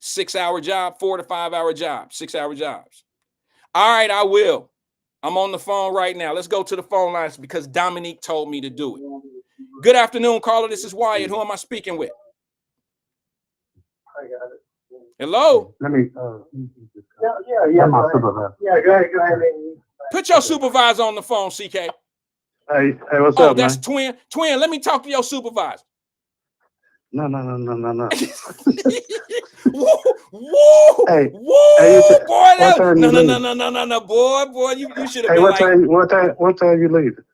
6-hour job, 4 to 5 hour job, 6-hour jobs. All right, I will. I'm on the phone right now. Let's go to the phone lines because Dominique told me to do it. Good afternoon, caller. This is Wyatt. Who am I speaking with? I got it. Hello? Let me, yeah. My supervisor. Yeah, go ahead. Put your supervisor on the phone, CK. Hey, what's up, Oh, that's man? Twin. Twin, let me talk to your supervisor. No. Woo, Hey, boy. No, boy. You should have been like. What time you leaving?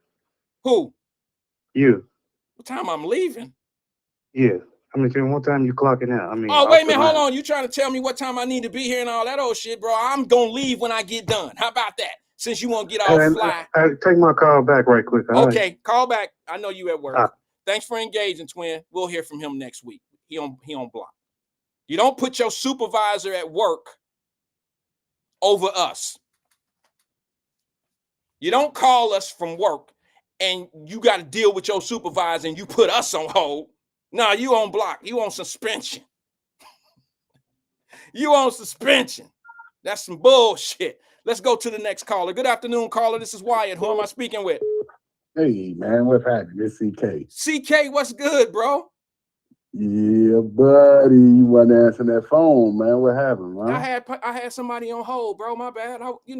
Who? You. What time I'm leaving? Yeah. What time you clocking out? Oh, wait a minute. Hold on. You trying to tell me what time I need to be here and all that old shit, bro? I'm going to leave when I get done. How about that? Since you want to get all fly. Take my call back right quick. Okay. Right? Call back. I know you at work. Thanks for engaging, Twin. We'll hear from him next week. He on block. You don't put your supervisor at work over us. You don't call us from work and you got to deal with your supervisor and you put us on hold. No, you on block. You on suspension. You on suspension. That's some bullshit. Let's go to the next caller. Good afternoon, caller. This is Wyatt. Who am I speaking with? Hey, man, what's happening? It's CK. CK, what's good, bro? Yeah, buddy. You wasn't answering that phone, man. What happened, man? I had somebody on hold, bro. My bad. You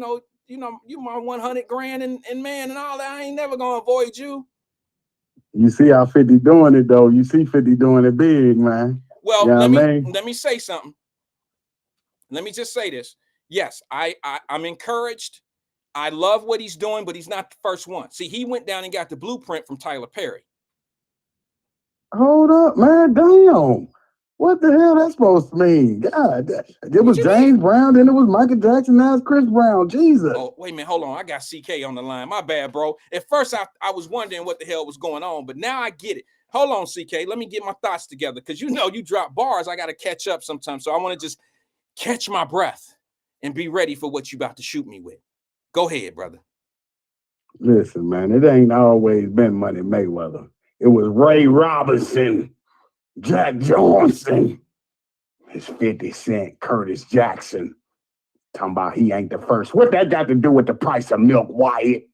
my 100 grand and man and all that. I ain't never gonna avoid you. You see how 50 doing it though. You see 50 doing it big, man. Well, you know let me say something. Let me just say this. Yes, I'm encouraged. I love what he's doing, but he's not the first one. See, he went down and got the blueprint from Tyler Perry. Hold up, man. Damn. What the hell that's supposed to mean? God, it was James Brown, then it was Michael Jackson, now it's Chris Brown. Jesus. Oh, wait a minute. Hold on. I got CK on the line. My bad, bro. At first, I was wondering what the hell was going on, but now I get it. Hold on, CK. Let me get my thoughts together because you drop bars. I got to catch up sometimes. So I want to just catch my breath and be ready for what you about to shoot me with. Go ahead, brother. Listen, man, it ain't always been Money Mayweather. It was Ray Robinson, Jack Johnson, it's 50 Cent, Curtis Jackson. Talking about he ain't the first. What that got to do with the price of milk, Wyatt?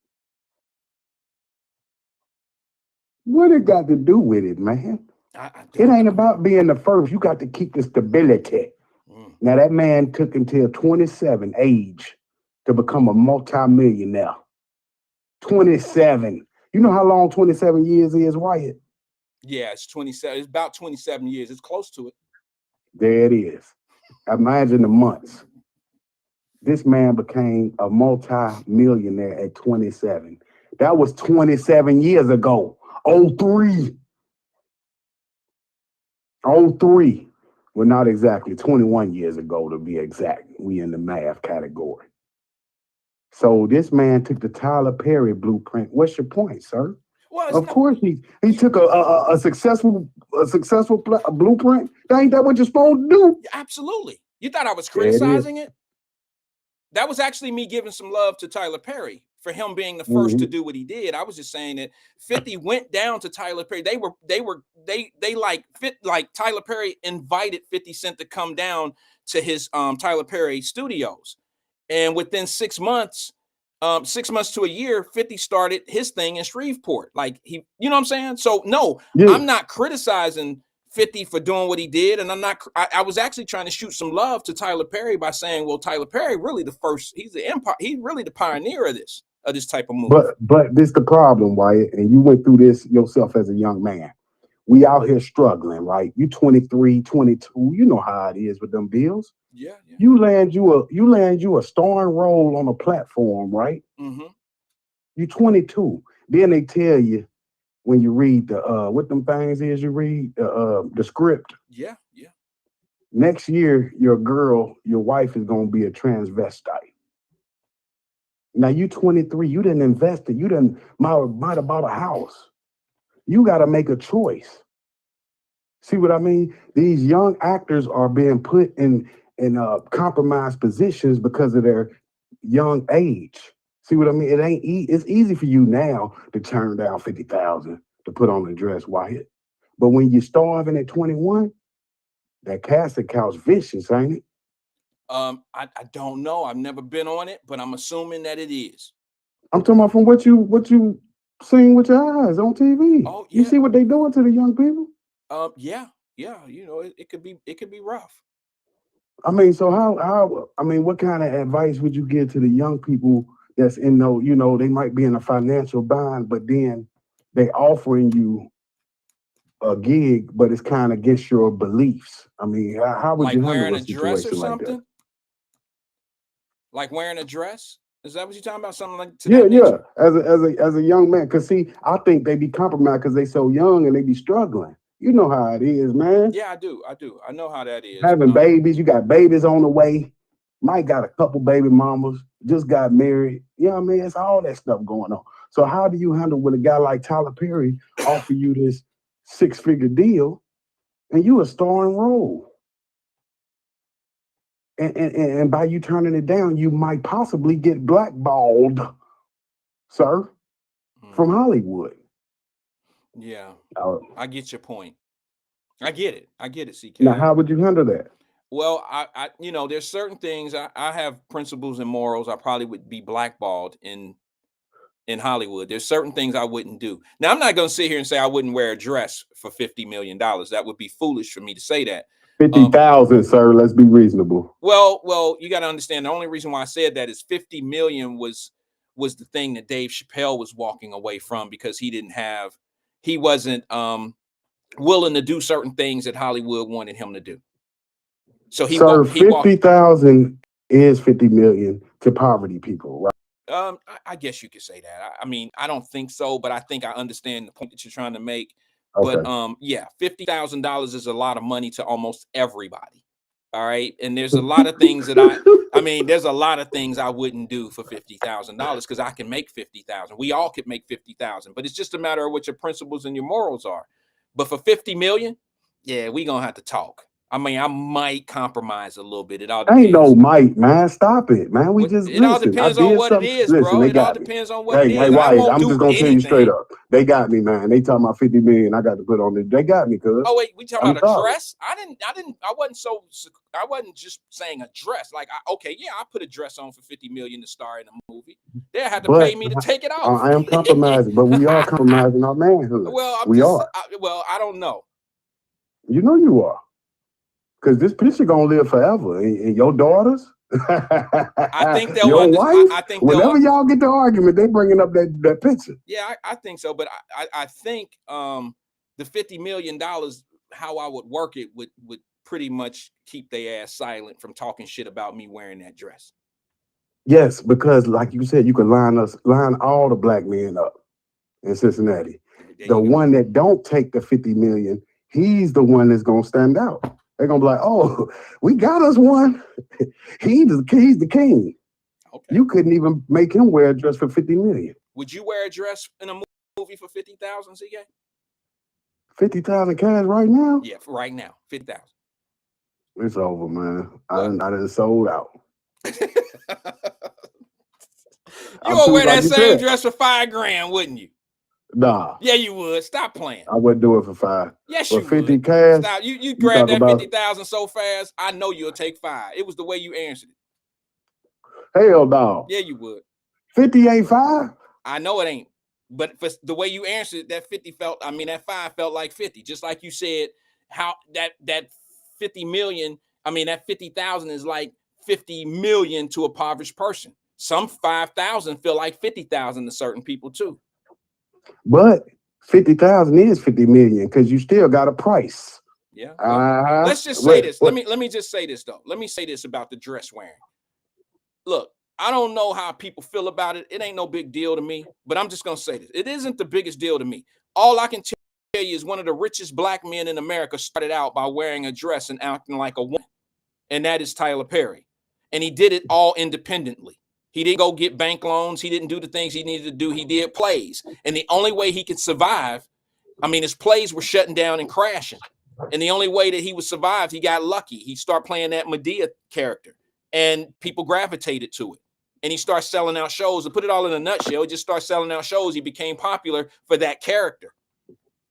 What it got to do with it, man? I It don't ain't know. about being the first. You got to keep the stability. Mm. Now that man took until 27 age to become a multimillionaire. 27. You know how long 27 years is, Wyatt? Yeah, it's 27. It's about 27 years. It's close to it. There it is. Imagine the months. This man became a multi-millionaire at 27. That was 27 years ago. Oh 03. Oh 03. Well, not exactly. 21 years ago to be exact. We in the math category. So this man took the Tyler Perry blueprint. What's your point, sir? Well, it's Of not. course he took a successful blueprint. That ain't that what you're supposed to do? Absolutely. You thought I was There it is. criticizing it? That was actually me giving some love to Tyler Perry for him being the first to Mhm. do what he did. I was just saying that 50 went down to Tyler Perry. They like fit like Tyler Perry invited 50 Cent to come down to his Tyler Perry studios. And within 6 months, 6 months to a year, 50 started his thing in Shreveport. Like he, you know what I'm saying? So no, Yeah, I'm not criticizing 50 for doing what he did. And I was actually trying to shoot some love to Tyler Perry by saying, well, Tyler Perry really the first, he's the empire, he's really the pioneer of this type of move. but this the problem, Wyatt, and you went through this yourself as a young man. We out here struggling, right? You 23, 22. You know how it is with them bills. Yeah, yeah. You land you a starring role on a platform, right? Mm-hmm. You 22. Then they tell you when you read the what them things is you read the script. Yeah, yeah. Next year, your wife is gonna be a transvestite. Now you 23, you didn't invest it, you didn't might have bought a house. You gotta make a choice. See what I mean? These young actors are being put in compromised positions because of their young age. See what I mean? It ain't it's easy for you now to turn down 50,000 to put on a dress, Wyatt. But when you're starving at 21, that casting couch vicious, ain't it? I don't know. I've never been on it, but I'm assuming that it is. I'm talking about from what you seen with your eyes on TV. Oh You yeah. see what they doing to the young people? Yeah, yeah. You know, it could be rough. I mean, so how I mean, what kind of advice would you give to the young people that's in no, they might be in a financial bind, but then they offering you a gig, but it's kind of against your beliefs. I mean, how would Like you wearing handle a a dress or situation like that? something. Like wearing a dress. Is that what you're talking about? Something like to Yeah, that yeah. nature? As a young man, cause see, I think they be compromised because they so young and they be struggling. You know how it is, man. Yeah, I do. I do. I know how that is. Having babies, you got babies on the way. Mike got a couple baby mamas, just got married. You know what I mean? It's all that stuff going on. So how do you handle when a guy like Tyler Perry offer you this six-figure deal and you a starring role? And by you turning it down, you might possibly get blackballed, sir, from Mhm. Hollywood. Yeah, Uh, I get your point. I get it. I get it, now, CK. how would you handle that? Well, there's certain things I have principles and morals. I probably would be blackballed in Hollywood. There's certain things I wouldn't do. Now, I'm not going to sit here and say I wouldn't wear a dress for $50 million. That would be foolish for me to say that. Fifty Um, thousand, sir. Let's be reasonable. well, you got to understand. The only reason why I said that is 50 million was the thing that Dave Chappelle was walking away from because he wasn't willing to do certain things that Hollywood wanted him to do. So Sir, he walked. 50,000 is 50 million to poverty people, right? I guess you could say that. I mean, I don't think so, but I think I understand the point that you're trying to make. But Okay. yeah, $50,000 is a lot of money to almost everybody. All right, and there's a lot of things that I mean, there's a lot of things I wouldn't do for $50,000 because I can make 50,000. We all could make 50,000, but it's just a matter of what your principles and your morals are. But for 50 million, yeah, we gonna have to talk. I mean, I might compromise a little bit. It all depends. Ain't no might, man. Stop it, man. We just it all listen. depends I did on what something. it is, Listen, bro. they It all got me. depends on what it is. Hey, I Wyatt, won't I'm do just gonna tell you straight anything. up. They got me, man. They talking about 50 million. I got to put on it. They got me, cuz. Oh wait, we talking I'm about a sorry. dress? I wasn't just saying a dress. Like, okay, yeah, I put a dress on for 50 million to star in a movie. They'll have to But pay me to take it off. I am compromising, but we are compromising our manhood. Well, we are. I don't know. You know you are. Because this picture gonna live forever. And your daughters, I think they'll your wife. I think whenever y'all get the argument, they bringing up that picture. Yeah, I think so. But I think the $50 million, how I would work it would pretty much keep their ass silent from talking shit about me wearing that dress. Yes, because like you said, you could line all the black men up in Cincinnati. The one that don't take the 50 million, he's the one that's gonna stand out. They're gonna be like, oh, we got us one. he's the king. Okay. You couldn't even make him wear a dress for 50 million. Would you wear a dress in a movie for 50,000, CK? 50,000 cash right now? Yeah, for right now, 50,000. It's over, man. I done sold out. You would wear that same dress for $5,000, wouldn't you? Nah. Yeah, you would. Stop playing. I wouldn't do it for 5. Yes, for you 50 would. cash. Stop. You grabbed that 50,000 so fast. I know you'll take 5. It was the way you answered it. Hell no. Yeah, you would. 50 ain't 5. I know it ain't. But for the way you answered it, that 50 felt. I mean, that 5 felt like 50. Just like you said, how that 50 million. I mean, that 50,000 is like 50 million to a impoverished person. Some 5,000 feel like 50,000 to certain people too. But 50,000 is 50 million because you still got a price. Yeah. Well, let's just say this. Let me just say this though. Let me say this about the dress wearing. Look, I don't know how people feel about it. It ain't no big deal to me, but I'm just gonna say this. It isn't the biggest deal to me. All I can tell you is one of the richest black men in America started out by wearing a dress and acting like a woman, and that is Tyler Perry. And he did it all independently. He didn't go get bank loans. He didn't do the things he needed to do. He did plays. And the only way he could survive, I mean, his plays were shutting down and crashing. And the only way that he would survive, he got lucky. He started playing that Medea character and people gravitated to it. And he started selling out shows. To put it all in a nutshell, he just started selling out shows. He became popular for that character.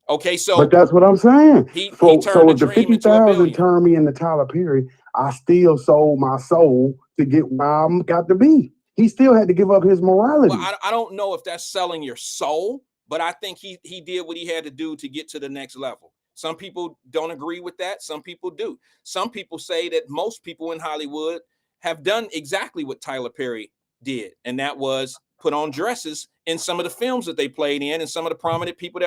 Okay, so. But that's what I'm saying. He turned if the 50,000 turned me into Tyler Perry, I still sold my soul to get where I'm got to be. He still had to give up his morality. Well, I don't know if that's selling your soul, but I think he did what he had to do to get to the next level. Some people don't agree with that. Some people do. Some people say that most people in Hollywood have done exactly what Tyler Perry did, and that was put on dresses in some of the films that they played in, and some of the prominent people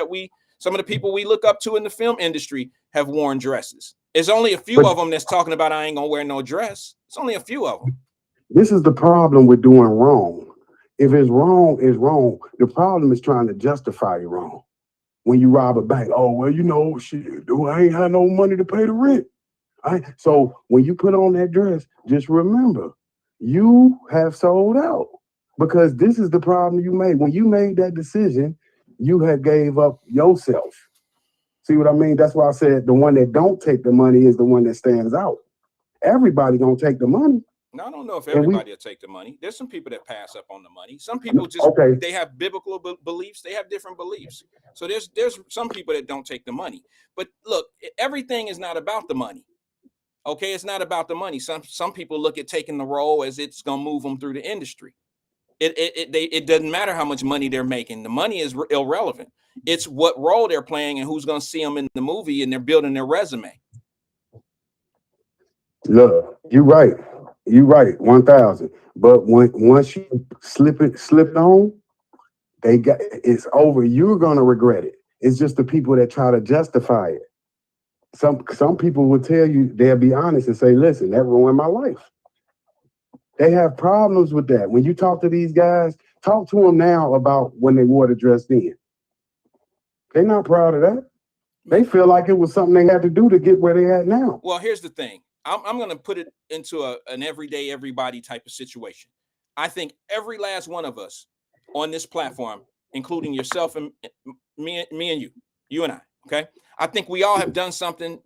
some of the people we look up to in the film industry have worn dresses. There's only a few of them that's talking about I ain't gonna wear no dress. It's only a few of them. This is the problem with doing wrong. If it's wrong, it's wrong. The problem is trying to justify it wrong. When you rob a bank, oh, well, you know, shit, I ain't had no money to pay the rent. So when you put on that dress, just remember, you have sold out because this is the problem you made. When you made that decision, you had gave up yourself. See what I mean? That's why I said the one that don't take the money is the one that stands out. Everybody gonna take the money. No, I don't know if everybody will take the money. There's some people that pass up on the money. Some people just they have biblical beliefs. They have different beliefs. So there's some people that don't take the money. But look, everything is not about the money. Okay, it's not about the money. Some people look at taking the role as it's gonna move them through the industry. It doesn't matter how much money they're making. The money is irrelevant. It's what role they're playing and who's gonna see them in the movie, and they're building their resume. Look, you're right. You're right, 1,000. But once you slip on, it's over. You're gonna regret it. It's just the people that try to justify it. Some people will tell you, they'll be honest and say, listen, that ruined my life. They have problems with that. When you talk to these guys, talk to them now about when they wore the dress then. They're not proud of that. They feel like it was something they had to do to get where they at now. Well, here's the thing. I'm going to put it into an everyday, everybody type of situation. I think every last one of us on this platform, including yourself and me and you and I, okay? I think we all have done something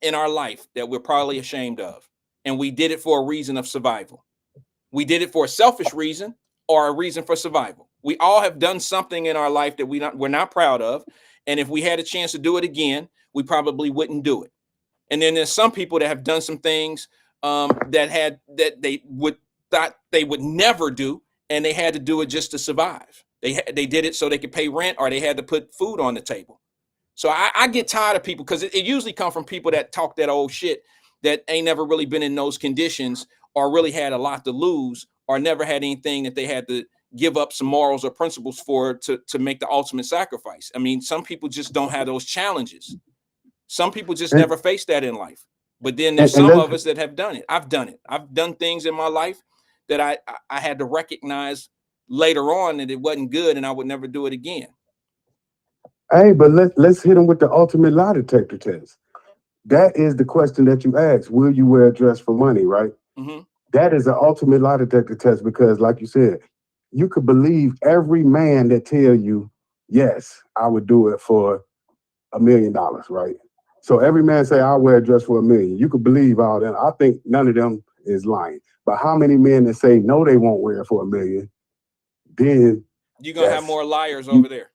in our life that we're probably ashamed of, and we did it for a reason of survival. We did it for a selfish reason or a reason for survival. We all have done something in our life that we're not proud of, and if we had a chance to do it again, we probably wouldn't do it. And then there's some people that have done some things that they thought they would never do, and they had to do it just to survive. They did it so they could pay rent, or they had to put food on the table. So I get tired of people, because it usually comes from people that talk that old shit, that ain't never really been in those conditions, or really had a lot to lose, or never had anything that they had to give up some morals or principles for to make the ultimate sacrifice. I mean, some people just don't have those challenges. Some people just never face that in life. But then there's some of us that have done it. I've done it. I've done things in my life that I had to recognize later on that it wasn't good, and I would never do it again. Hey, but let's hit them with the ultimate lie detector test. That is the question that you ask. Will you wear a dress for money, right? Mm-hmm. That is an ultimate lie detector test, because like you said, you could believe every man that tell you, yes, I would do it for $1 million, right? So every man say, I'll wear a dress for $1 million. You could believe all that. I think none of them is lying. But how many men that say, no, they won't wear it for $1 million? Then you're going to have more liars over there.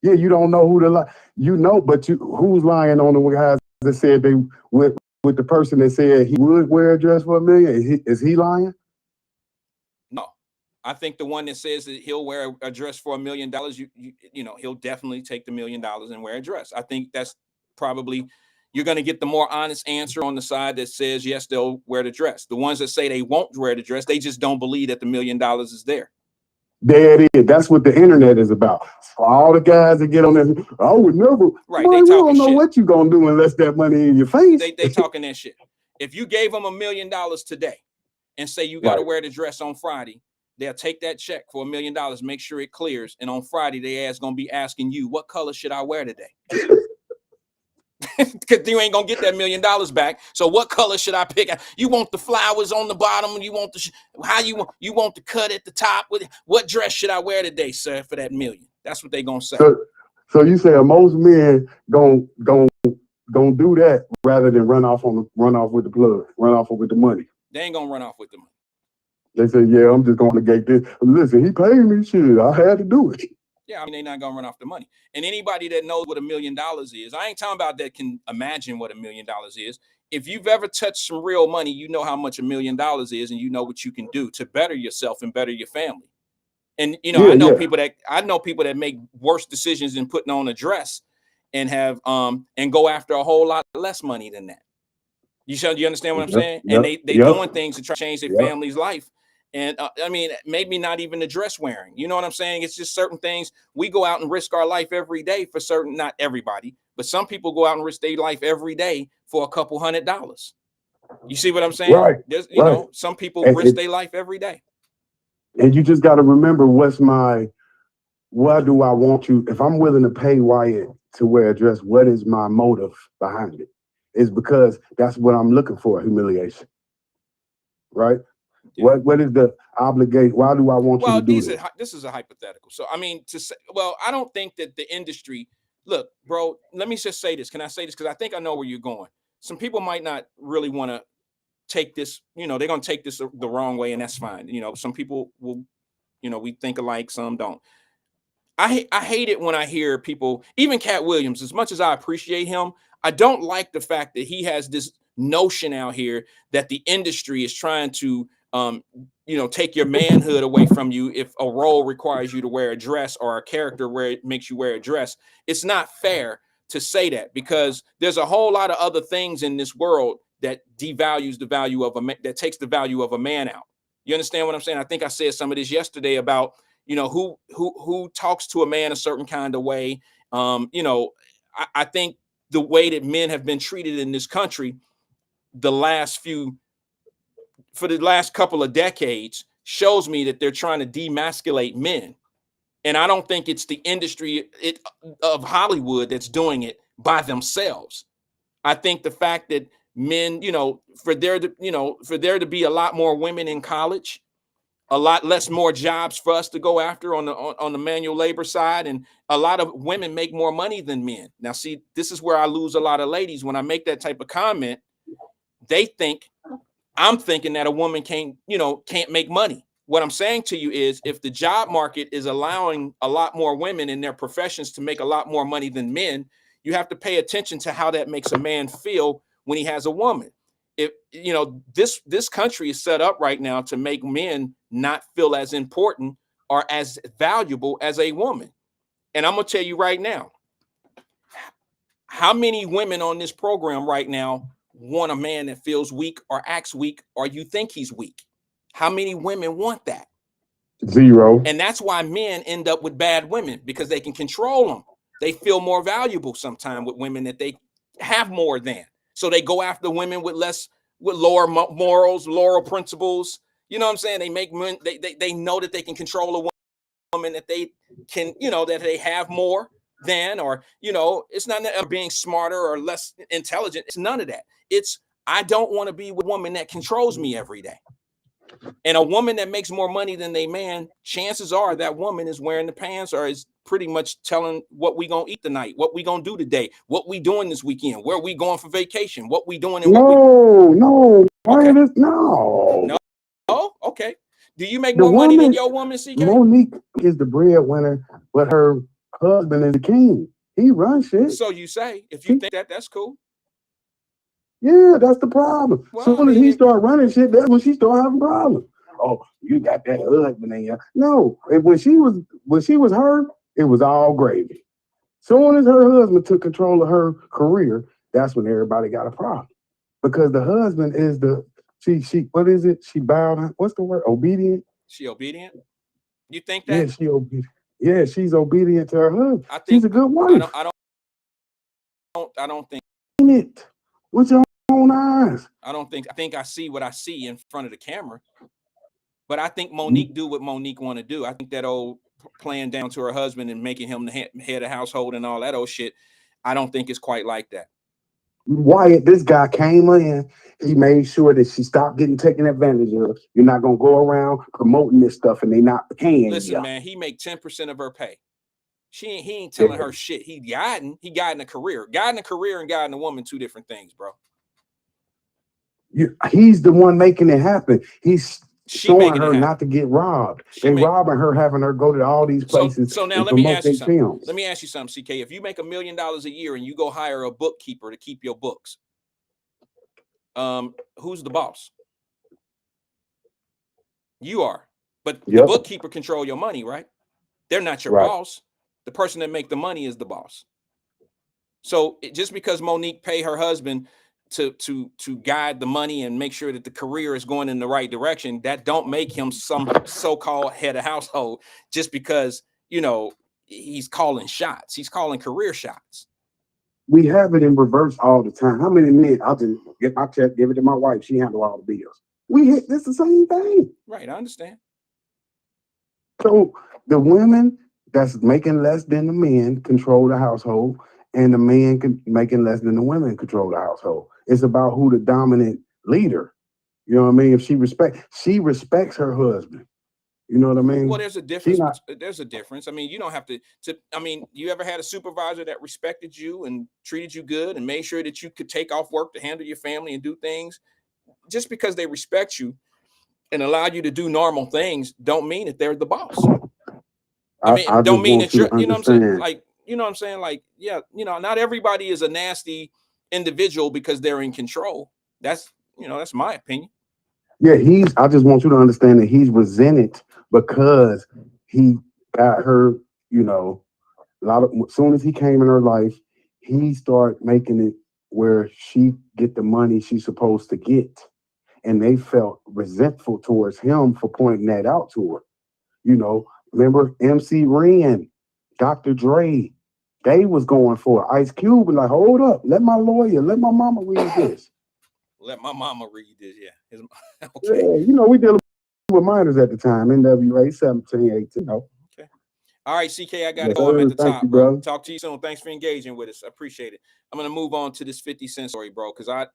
Yeah, you don't know who to lie. You know, but who's lying on the guys that said they with the person that said he would wear a dress for $1 million? Is he lying? No, I think the one that says that he'll wear a dress for $1 million, you know, he'll definitely take the $1 million and wear a dress. I think that's probably, you're going to get the more honest answer on the side that says, yes, they'll wear the dress. The ones that say they won't wear the dress, they just don't believe that the $1 million is there. There it is. That's what the internet is about. For all the guys that get on there, I would never. Right? Boy, They we talking don't know shit. what you gonna do unless that money in your face. They talking that shit. If you gave them $1 million today and say you got to wear the dress on Friday, they'll take that check for $1 million, make sure it clears, and on Friday they ass gonna be asking you, what color should I wear today? Because you ain't gonna get that $1 million back. So what color should I pick? You want the flowers on the bottom? You want you want the cut at the top? What dress should I wear today, sir, for that $1 million? That's what they gonna say. So you say most men gonna do that rather than run off with the plug, run off with the money. They ain't gonna run off with the money. They say, yeah, I'm just gonna negate this. Listen, he paid me shit. I had to do it. Yeah, I mean, they're not gonna run off the money. And anybody that knows what $1 million is, I ain't talking about that can imagine what $1 million is. If you've ever touched some real money, you know how much $1 million is, and you know what you can do to better yourself and better your family. And you know, I know people that make worse decisions than putting on a dress and have and go after a whole lot less money than that. You understand what I'm saying? And they doing things to try to change their family's life. And I mean, maybe not even the dress wearing. You know what I'm saying? It's just certain things. We go out and risk our life every day for certain, not everybody, but some people go out and risk their life every day for a couple $100. You see what I'm saying? Right. There's, you know, some people risk their life every day. And you just got to remember, why do I want you? If I'm willing to pay Wyatt to wear a dress, what is my motive behind it? It's because that's what I'm looking for, humiliation. Right? Yeah. What is the obligation? Why do I want you to do this? This is a hypothetical. So, I mean, I don't think that the industry, look, bro, let me just say this. Can I say this? Because I think I know where you're going. Some people might not really want to take this, you know, they're going to take this the wrong way, and that's fine. You know, some people will, you know, we think alike, some don't. I hate it when I hear people, even Cat Williams, as much as I appreciate him, I don't like the fact that he has this notion out here that the industry is trying to you know, take your manhood away from you if a role requires you to wear a dress, or a character where it makes you wear a dress. It's not fair to say that, because there's a whole lot of other things in this world that devalues the value of a man, that takes the value of a man out. You understand what I'm saying? I think I said some of this yesterday about, you know, who talks to a man a certain kind of way. You know, I think the way that men have been treated in this country for the last couple of decades shows me that they're trying to demasculate men. And I don't think it's the industry of Hollywood that's doing it by themselves. I think the fact that men, you know, for there to be a lot more women in college, a lot less more jobs for us to go after on the manual labor side, and a lot of women make more money than men. Now, see, this is where I lose a lot of ladies when I make that type of comment. They think I'm thinking that a woman can't make money. What I'm saying to you is, if the job market is allowing a lot more women in their professions to make a lot more money than men, you have to pay attention to how that makes a man feel when he has a woman. If this country is set up right now to make men not feel as important or as valuable as a woman. And I'm gonna tell you right now, how many women on this program right now want a man that feels weak or acts weak or you think he's weak? How many women want that? Zero. And that's why men end up with bad women, because they can control them. They feel more valuable sometimes with women that they have more than. So they go after women with lower morals, lower principles. You know what I'm saying? They make men, they know that they can control a woman, that they can, that they have more than, or, it's not being smarter or less intelligent. It's none of that. It's, I don't want to be with a woman that controls me every day. And a woman that makes more money than they man, chances are that woman is wearing the pants or is pretty much telling what we gonna eat tonight, what we gonna do today, what we doing this weekend, where we going for vacation, what we doing. And No. Okay. No. Oh, okay. Do you make The more money than woman, your woman, CK? Monique is the breadwinner, but her husband is the king. He runs shit. So you say, if you think that, that's cool. Yeah, that's the problem. Well, Soon as he start running shit, that's when she start having problems. Oh, you got that husband in you. No, when she was her, it was all gravy. Soon as her husband took control of her career, that's when everybody got a problem. Because the husband is she what is it? She bowed. What's the word? Obedient. She obedient. You think that? Yeah, she obedient. Yeah, she's obedient to her husband. I think She's a good wife. I don't think it with your own eyes. I think I see what I see in front of the camera. But I think Monique do what Monique want to do. I think that old playing down to her husband and making him the head of household and all that old shit, I don't think it's quite like that. Wyatt, this guy came in. He made sure that she stopped getting taken advantage of. You're not gonna go around promoting this stuff and they not paying. Listen, man, he make 10% of her pay. He ain't telling her shit. He guiding a career. Guiding a career and guiding a woman, two different things, bro. He's the one making it happen. He's showing her not to get robbed. They robbing her, having her go to all these places. So now let me ask you something. Let me ask you something, CK. If you make $1 million a year and you go hire a bookkeeper to keep your books, who's the boss? You are. But the bookkeeper control your money, right? They're not your boss. The person that make the money is the boss. So just because Monique pay her husband to guide the money and make sure that the career is going in the right direction, that don't make him some so-called head of household just because, he's calling shots. He's calling career shots. We have it in reverse all the time. How many men? I'll just get my check, give it to my wife. She handle all the bills. We hit this the same thing. Right, I understand. So the women that's making less than the men control the household, and the men making less than the women control the household. It's about who the dominant leader. You know what I mean? If she respects her husband. You know what I mean? Well, there's a difference. There's a difference. I mean, you don't have to. I mean, you ever had a supervisor that respected you and treated you good and made sure that you could take off work to handle your family and do things? Just because they respect you and allow you to do normal things, don't mean that they're the boss. I mean, don't mean that you're. You know what I'm saying? Like, you know what I'm saying? Like, yeah, not everybody is a nasty individual because they're in control. That's my opinion. Yeah, I just want you to understand that he's resented because he got her, as soon as he came in her life, he started making it where she get the money she's supposed to get. And they felt resentful towards him for pointing that out to her. Remember MC Ren, Dr. Dre, they was going for it. Ice Cube was like, hold up, let my mama read this. Let my mama read this, yeah. Okay. Yeah, we dealing with minors at the time, NWA 17, 18. Okay. All right, CK, I got to go. I'm at the top, you, bro. Talk to you soon. Thanks for engaging with us. I appreciate it. I'm going to move on to this 50 Cent story, bro, because I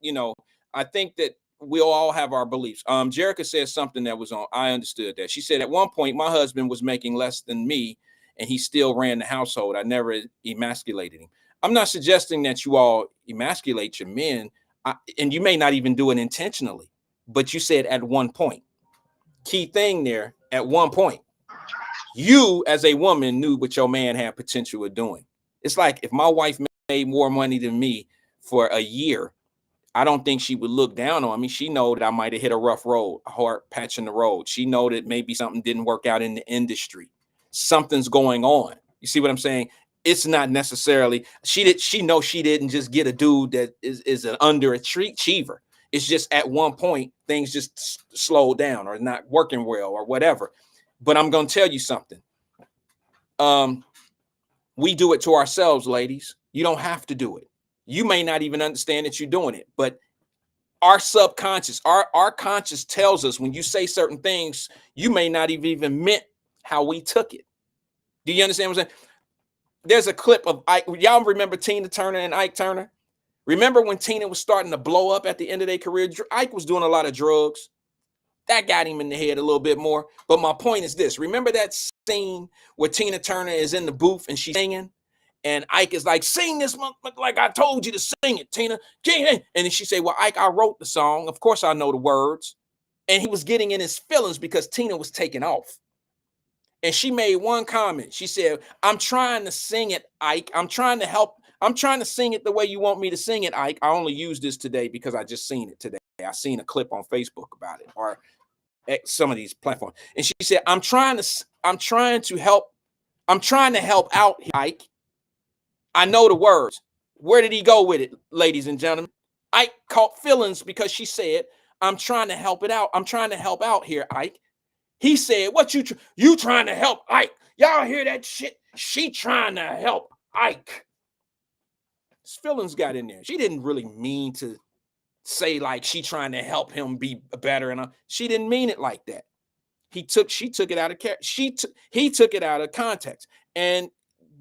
think that we'll all have our beliefs. Jerica said something that was on. I understood that. She said at one point my husband was making less than me, and he still ran the household. I never emasculated him. I'm not suggesting that you all emasculate your men, and you may not even do it intentionally. But you said at one point. Key thing there. At one point, you as a woman knew what your man had potential of doing. It's like if my wife made more money than me for a year, I don't think she would look down on me. She know that I might have hit a rough road, a hard patch in the road. She know that maybe something didn't work out in the industry. Something's going on. You see what I'm saying? It's not necessarily she know she didn't just get a dude that is an underachiever. It's just at one point things just slowed down or not working well or whatever. But I'm going to tell you something. We do it to ourselves, ladies. You don't have to do it. You may not even understand that you're doing it, but our subconscious, our conscious tells us when you say certain things, you may not even meant how we took it. Do you understand what I'm saying? There's a clip of Ike. Y'all remember Tina Turner and Ike Turner? Remember when Tina was starting to blow up at the end of their career? Ike was doing a lot of drugs. That got him in the head a little bit more. But my point is this. Remember that scene where Tina Turner is in the booth and she's singing? And Ike is like, sing this like I told you to sing it, Tina. And then she said, well, Ike, I wrote the song. Of course I know the words. And he was getting in his feelings because Tina was taking off. And she made one comment. She said, I'm trying to sing it, Ike. I'm trying to help. I'm trying to sing it the way you want me to sing it, Ike. I only use this today because I just seen it today. I seen a clip on Facebook about it or at some of these platforms. And she said, I'm trying to help out, Ike. I know the words. Where did he go with it, ladies and gentlemen? Ike caught feelings because she said, I'm trying to help it out. I'm trying to help out here, Ike. He said, what you trying to help Ike? Y'all hear that shit? She trying to help Ike. His feelings got in there. She didn't really mean to say like she trying to help him be better. And she didn't mean it like that. She took it out of he took it out of context. And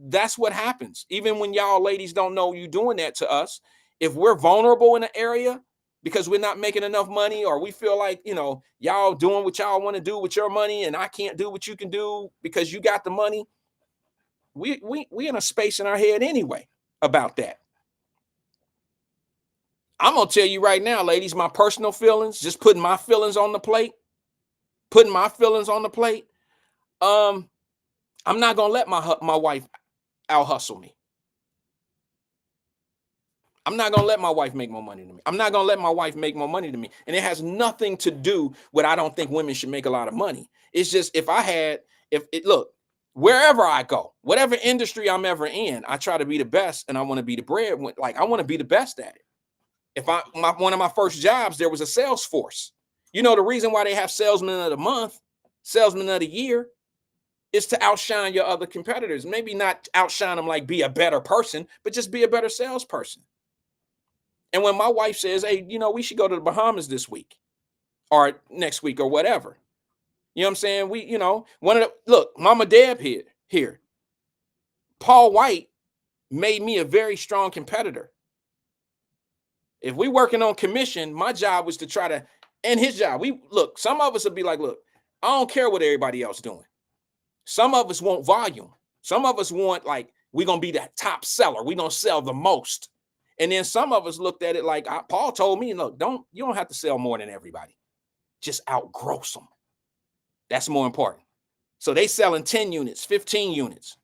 that's what happens. Even when y'all ladies don't know you doing that to us, if we're vulnerable in an area because we're not making enough money or we feel like, y'all doing what y'all want to do with your money and I can't do what you can do because you got the money, we in a space in our head anyway about that. I'm going to tell you right now, ladies, my personal feelings, just putting my feelings on the plate, I'm not going to let my wife out hustle me. I'm not going to let my wife make more money than me. I'm not going to let my wife make more money than me. And it has nothing to do with I don't think women should make a lot of money. It's just look, wherever I go, whatever industry I'm ever in, I try to be the best and I want to be the bread. Like I want to be the best at it. If one of my first jobs, there was a sales force. The reason why they have salesman of the month, salesman of the year, is to outshine your other competitors. Maybe not outshine them like be a better person, but just be a better salesperson. And when my wife says, hey, we should go to the Bahamas this week or next week or whatever. You know what I'm saying? Look, Mama Deb here. Paul Wyatt made me a very strong competitor. If we working on commission, my job was to try to, and his job, some of us would be like, look, I don't care what everybody else doing. Some of us want volume. Some of us want like, we're going to be the top seller. We're going to sell the most. And then some of us looked at it like Paul told me, look, you don't have to sell more than everybody. Just outgross them. That's more important. So they selling 10 units, 15 units.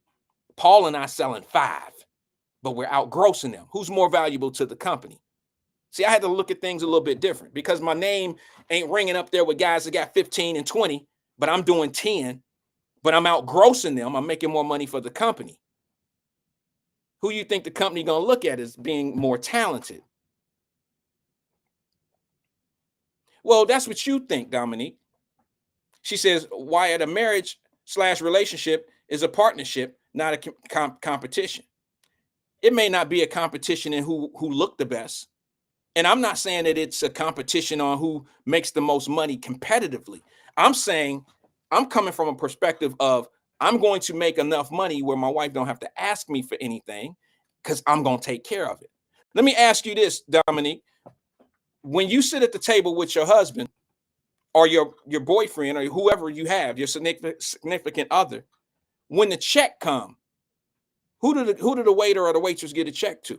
Paul and I selling 5, but we're outgrossing them. Who's more valuable to the company? See, I had to look at things a little bit different because my name ain't ringing up there with guys that got 15 and 20, but I'm doing 10, but I'm outgrossing them. I'm making more money for the company. Who you think the company going to look at as being more talented? Well, that's what you think, Dominique. She says, Wyatt, a marriage/relationship is a partnership, not a competition. It may not be a competition in who look the best. And I'm not saying that it's a competition on who makes the most money competitively. I'm saying I'm coming from a perspective of I'm going to make enough money where my wife don't have to ask me for anything because I'm going to take care of it. Let me ask you this, Dominique. when you sit at the table with your husband or your boyfriend or whoever you have, your significant other, when the check come, who do the waiter or the waitress get a check to?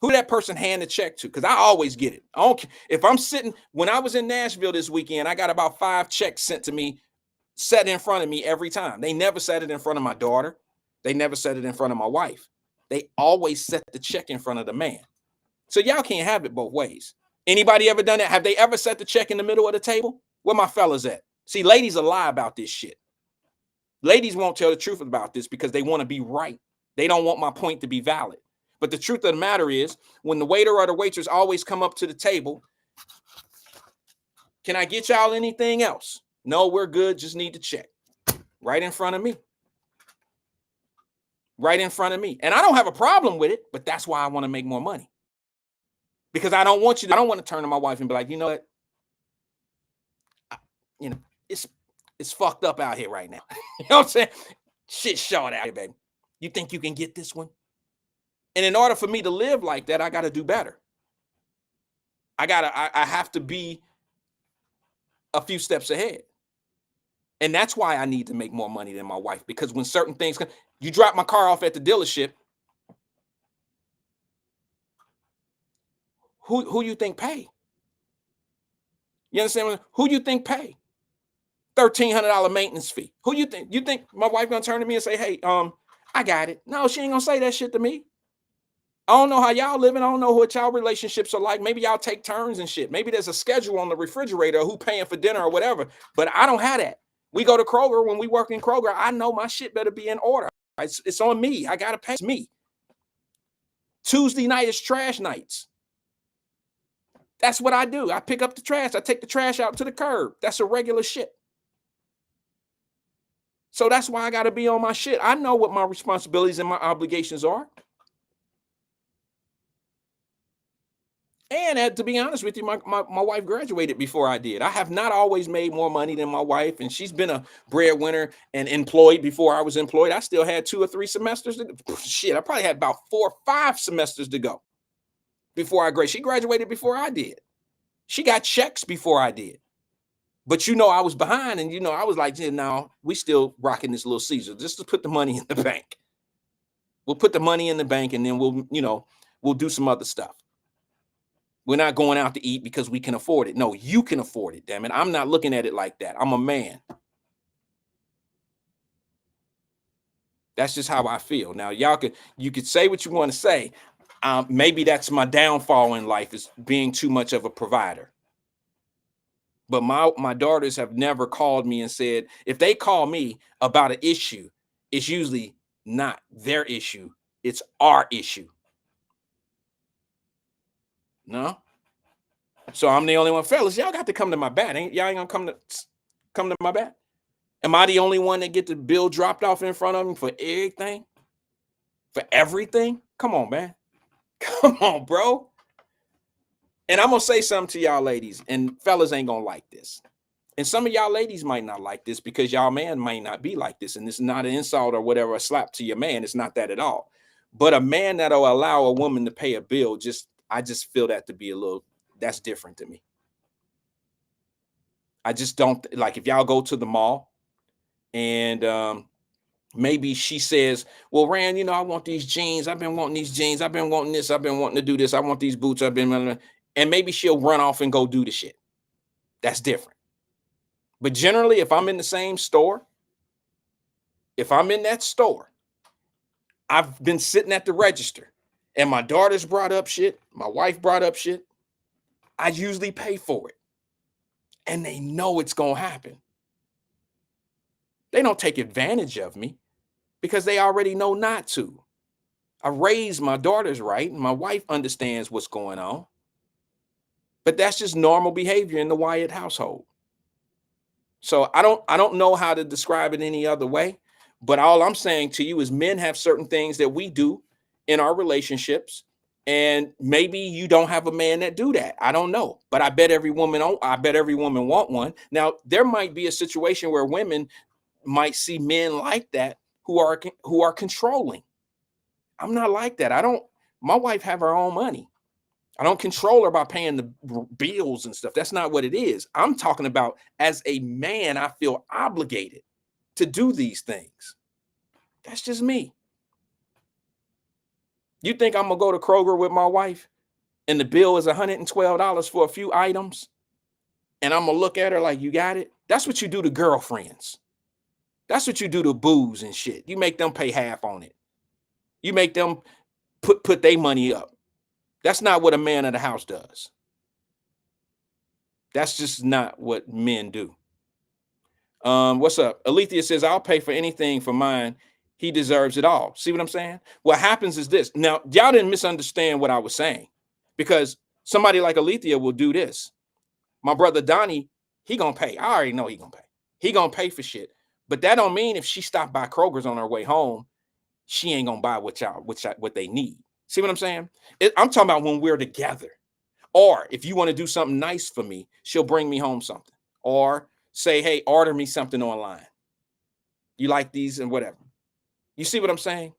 Who that person hand the check to? Because I always get it. I don't, if I'm sitting, when I was in Nashville this weekend, I got about 5 checks sent to me, set in front of me every time. They never set it in front of my daughter. They never set it in front of my wife. They always set the check in front of the man. So y'all can't have it both ways. Anybody ever done that? Have they ever set the check in the middle of the table? Where my fellas at? See, ladies will lie about this shit. Ladies won't tell the truth about this because they want to be right. They don't want my point to be valid. But the truth of the matter is, when the waiter or the waitress always come up to the table, can I get y'all anything else? No, we're good. Just need to check. Right in front of me. Right in front of me. And I don't have a problem with it, but that's why I want to make more money. Because I don't want to turn to my wife and be like, you know what? It's fucked up out here right now. You know what I'm saying? Shit short out here, baby. You think you can get this one? And in order for me to live like that, I got to do better. I have to be a few steps ahead. And that's why I need to make more money than my wife. Because when certain things come, you drop my car off at the dealership, who you think pay? You understand? Who you think pay? $1,300 maintenance fee. Who you think? You think my wife gonna turn to me and say, hey, I got it? No, she ain't gonna say that shit to me. I don't know how y'all living. I don't know what y'all relationships are like. Maybe y'all take turns and shit. Maybe there's a schedule on the refrigerator, who paying for dinner or whatever. But I don't have that. We go to Kroger. When we work in Kroger, I know my shit better be in order. It's on me. I gotta pay me. Tuesday night is trash nights. That's what I do. I pick up the trash. I take the trash out to the curb. That's a regular shit. So that's why I got to be on my shit. I know what my responsibilities and my obligations are. And to be honest with you, my wife graduated before I did. I have not always made more money than my wife, and she's been a breadwinner and employed before I was employed. I still had 2 or 3 semesters. Shit, I probably had about 4 or 5 semesters to go before I graduated. She graduated before I did. She got checks before I did. But I was behind, and I was like, yeah, no, we still rocking this little Caesar. Just to put the money in the bank. We'll put the money in the bank, and then we'll do some other stuff. We're not going out to eat because we can afford it. No, you can afford it, damn it. I'm not looking at it like that. I'm a man. That's just how I feel. Now, you could say what you want to say. Maybe that's my downfall in life, is being too much of a provider. But my daughters have never called me and said, if they call me about an issue, it's usually not their issue. It's our issue. No. So I'm the only one. Fellas, y'all got to come to my bat. Y'all ain't gonna come to my bat? Am I the only one that get the bill dropped off in front of me for everything? For everything? Come on, man. Come on, bro. And I'm going to say something to y'all ladies, and fellas ain't going to like this. And some of y'all ladies might not like this because y'all man might not be like this. And it's not an insult or whatever, a slap to your man. It's not that at all. But a man that'll allow a woman to pay a bill, I just feel that to be that's different to me. I just don't, like, if y'all go to the mall and maybe she says, well, Rand, I want these jeans. I've been wanting these jeans. I've been wanting this. I've been wanting to do this. I want these boots. And maybe she'll run off and go do the shit. That's different. But generally, if I'm in the same store, if I'm in that store, I've been sitting at the register and my daughters brought up shit, my wife brought up shit, I usually pay for it. And they know it's going to happen. They don't take advantage of me because they already know not to. I raised my daughters right, and my wife understands what's going on. But that's just normal behavior in the Wyatt household. So I don't know how to describe it any other way. But all I'm saying to you is men have certain things that we do in our relationships. And maybe you don't have a man that do that. I don't know. But I bet every woman want one. Now, there might be a situation where women might see men like that who are controlling. I'm not like that. My wife have her own money. I don't control her by paying the bills and stuff. That's not what it is. I'm talking about as a man, I feel obligated to do these things. That's just me. You think I'm going to go to Kroger with my wife and the bill is $112 for a few items and I'm going to look at her like, you got it? That's what you do to girlfriends. That's what you do to booze and shit. You make them pay half on it. You make them put their money up. That's not what a man of the house does. That's just not what men do. What's up? Alethea says, I'll pay for anything for mine. He deserves it all. See what I'm saying? What happens is this. Now, y'all didn't misunderstand what I was saying, because somebody like Alethea will do this. My brother Donnie, he gonna pay. I already know he gonna pay. He gonna pay for shit. But that don't mean if she stopped by Kroger's on her way home, she ain't gonna buy what they need. See what I'm saying? I'm talking about when we're together. Or if you want to do something nice for me, she'll bring me home something. Or say, hey, order me something online. You like these and whatever. You see what I'm saying?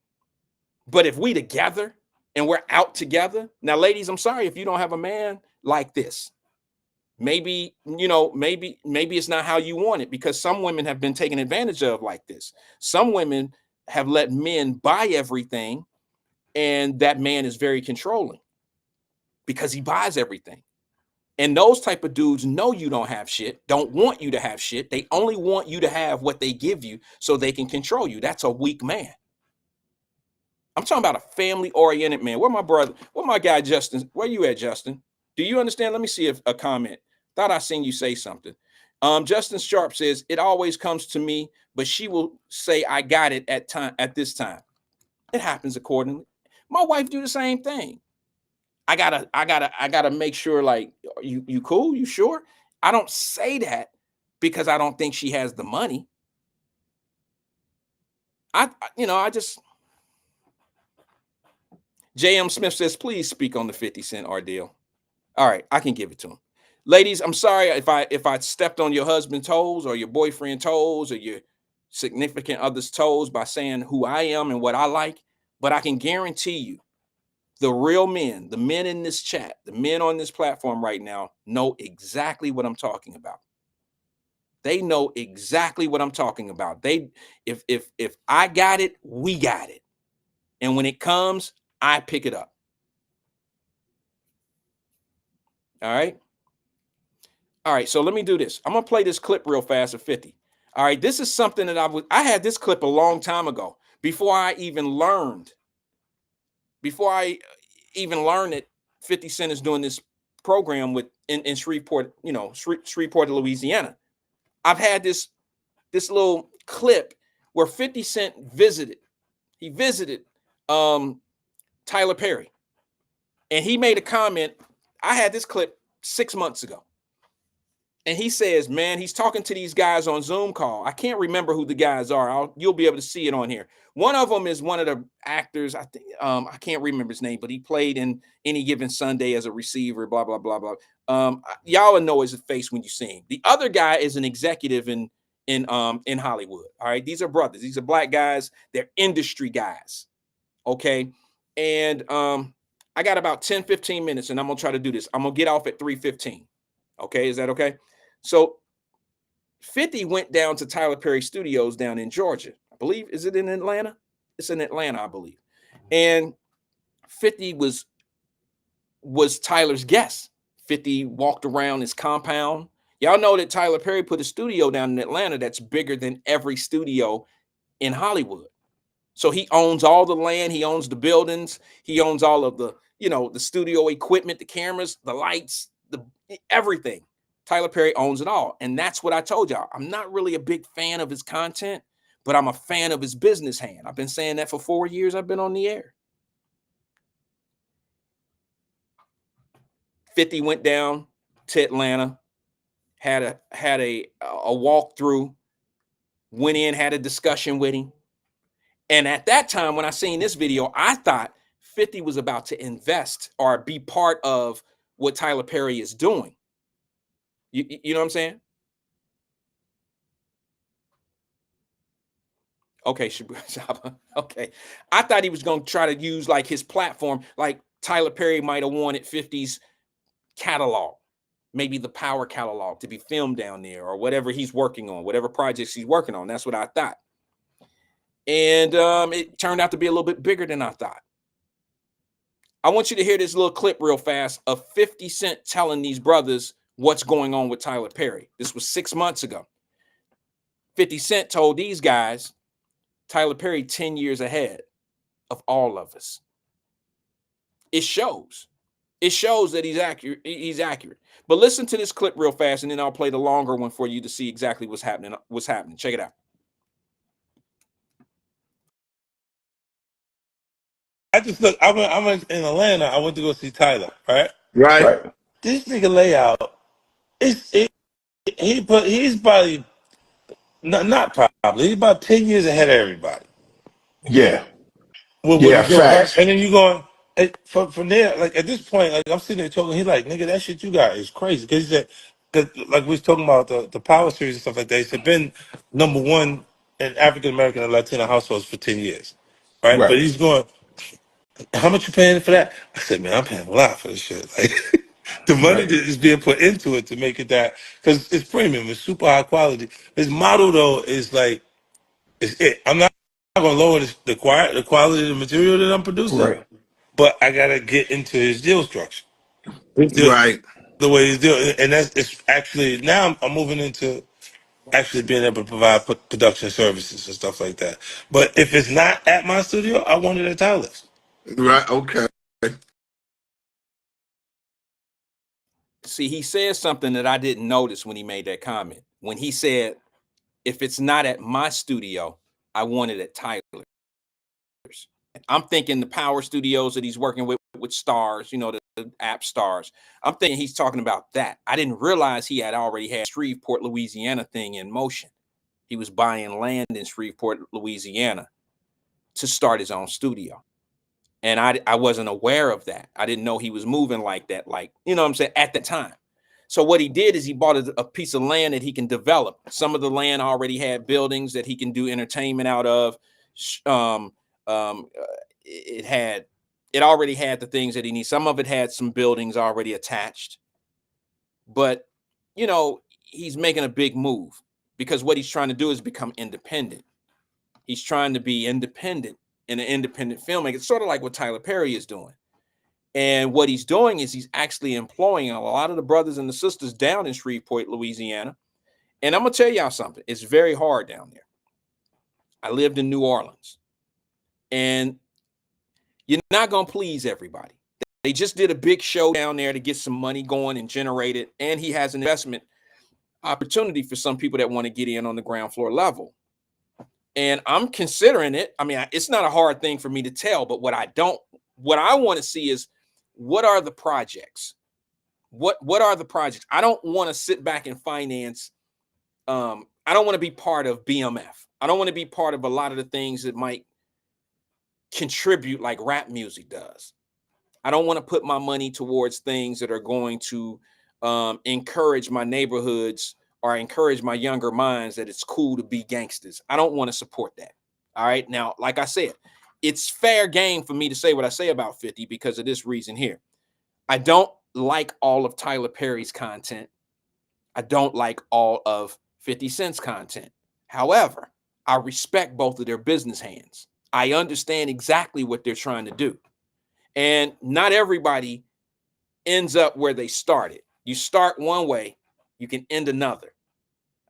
But if we together and we're out together, now, ladies, I'm sorry if you don't have a man like this. Maybe, maybe it's not how you want it, because some women have been taken advantage of like this. Some women have let men buy everything, and that man is very controlling because he buys everything. And those type of dudes know you don't have shit, don't want you to have shit. They only want you to have what they give you so they can control you. That's a weak man. I'm talking about a family-oriented man. Where my brother, where my guy Justin? Where you at, Justin? Do you understand? Let me see if a comment. Thought I seen you say something. Justin Sharp says, it always comes to me, but she will say, I got it at this time. It happens accordingly. My wife do the same thing. I gotta make sure, like, you cool? You sure? I don't say that because I don't think she has the money. I just. J.M. Smith says, please speak on the 50 Cent ordeal. All right, I can give it to him. Ladies, I'm sorry if I stepped on your husband's toes or your boyfriend's toes or your significant other's toes by saying who I am and what I like, but I can guarantee you, the real men, the men in this chat, the men on this platform right now know exactly what I'm talking about. They know exactly what I'm talking about. If I got it, we got it. And when it comes, I pick it up. All right. All right. So let me do this. I'm going to play this clip real fast of 50. All right. This is something that I had this clip a long time ago before I even learned that 50 Cent is doing this program in Shreveport, Shreveport, Louisiana. I've had this little clip where 50 Cent visited Tyler Perry, and he made a comment. I had this clip 6 months ago, and he says, man, he's talking to these guys on Zoom call. I can't remember who the guys are. You'll be able to see it on here. One of them is one of the actors. I think I can't remember his name, but he played in Any Given Sunday as a receiver. Blah blah blah blah. Y'all will know his face when you see him. The other guy is an executive in Hollywood. All right, these are brothers. These are black guys. They're industry guys. Okay, and I got about 10-15 minutes, and I'm gonna try to do this. I'm gonna get off at 3:15. Okay, is that okay? So 50 went down to Tyler Perry Studios down in Georgia. I believe, is it in Atlanta? It's in Atlanta, I believe. And 50 was Tyler's guest. 50 walked around his compound. Y'all know that Tyler Perry put a studio down in Atlanta that's bigger than every studio in Hollywood. So he owns all the land, he owns the buildings, he owns all of the, the studio equipment, the cameras, the lights, everything. Tyler Perry owns it all. And that's what I told y'all. I'm not really a big fan of his content, but I'm a fan of his business hand. I've been saying that for 4 years I've been on the air. 50 went down to Atlanta, had a walkthrough, went in, had a discussion with him. And at that time, when I seen this video, I thought 50 was about to invest or be part of what Tyler Perry is doing. You know what I'm saying? Okay, okay. I thought he was going to try to use like his platform. Like Tyler Perry might have wanted 50's catalog, maybe the Power catalog, to be filmed down there, or whatever he's working on, whatever projects he's working on. That's what I thought. And it turned out to be a little bit bigger than I thought. I want you to hear this little clip real fast of 50 Cent telling these brothers what's going on with Tyler Perry. This was 6 months ago. 50 Cent told these guys, Tyler Perry 10 years ahead of all of us. It shows. It shows that he's accurate. He's accurate. But listen to this clip real fast, and then I'll play the longer one for you to see exactly what's happening. Check it out. I just look. I went in Atlanta. I went to go see Tyler. Right. Right. This nigga layout. He's probably not probably. He's about 10 years ahead of everybody. Yeah. What Yeah. he's doing, right? Facts. And then you going from there. Like at this point, like I'm sitting there talking. He's like, nigga, that shit you got is crazy. Because he said, like we was talking about the Power series and stuff like that. He said been #1 in African American and Latino households for 10 years, right? But Right. he's going, how much you paying for that? I said, man, I'm paying a lot for this shit. Like the money Right. that is being put into it to make it that, because it's premium, it's super high quality. His model though is like, it's it. I'm not gonna lower the quality of the material that I'm producing, Right. but I gotta get into his deal structure. His deal, Right. the way he's dealing, and it's actually now I'm moving into actually being able to provide production services and stuff like that. But if it's not at my studio, I want it at Tyler's. Right. Okay. See, he said something that I didn't notice when he made that comment. When he said, if it's not at my studio, I want it at Tyler's. I'm thinking the Power Studios that he's working with stars, the app stars. I'm thinking he's talking about that. I didn't realize he had already had Shreveport, Louisiana thing in motion. He was buying land in Shreveport, Louisiana to start his own studio. And I wasn't aware of that. I didn't know he was moving like that, like, what I'm saying, at the time. So what he did is he bought a piece of land that he can develop. Some of the land already had buildings that he can do entertainment out of. It already had the things that he needs. Some of it had some buildings already attached. But, he's making a big move because what he's trying to do is become independent. He's trying to be independent and an independent filmmaker. It's sort of like what Tyler Perry is doing. And what he's doing is he's actually employing a lot of the brothers and the sisters down in Shreveport, Louisiana. And I'm going to tell y'all something. It's very hard down there. I lived in New Orleans. And you're not going to please everybody. They just did a big show down there to get some money going and generate it. And he has an investment opportunity for some people that want to get in on the ground floor level. And I'm considering it. I mean, it's not a hard thing for me to tell, but what I want to see is, what are the projects? What are the projects? I don't want to sit back and finance. I don't want to be part of BMF. I don't want to be part of a lot of the things that might contribute like rap music does. I don't want to put my money towards things that are going to encourage my neighborhoods or encourage my younger minds that it's cool to be gangsters. I don't want to support that. All right. Now, like I said, it's fair game for me to say what I say about 50 because of this reason here. I don't like all of Tyler Perry's content. I don't like all of 50 Cent's content. However, I respect both of their business hands. I understand exactly what they're trying to do. And not everybody ends up where they started. You start one way, you can end another.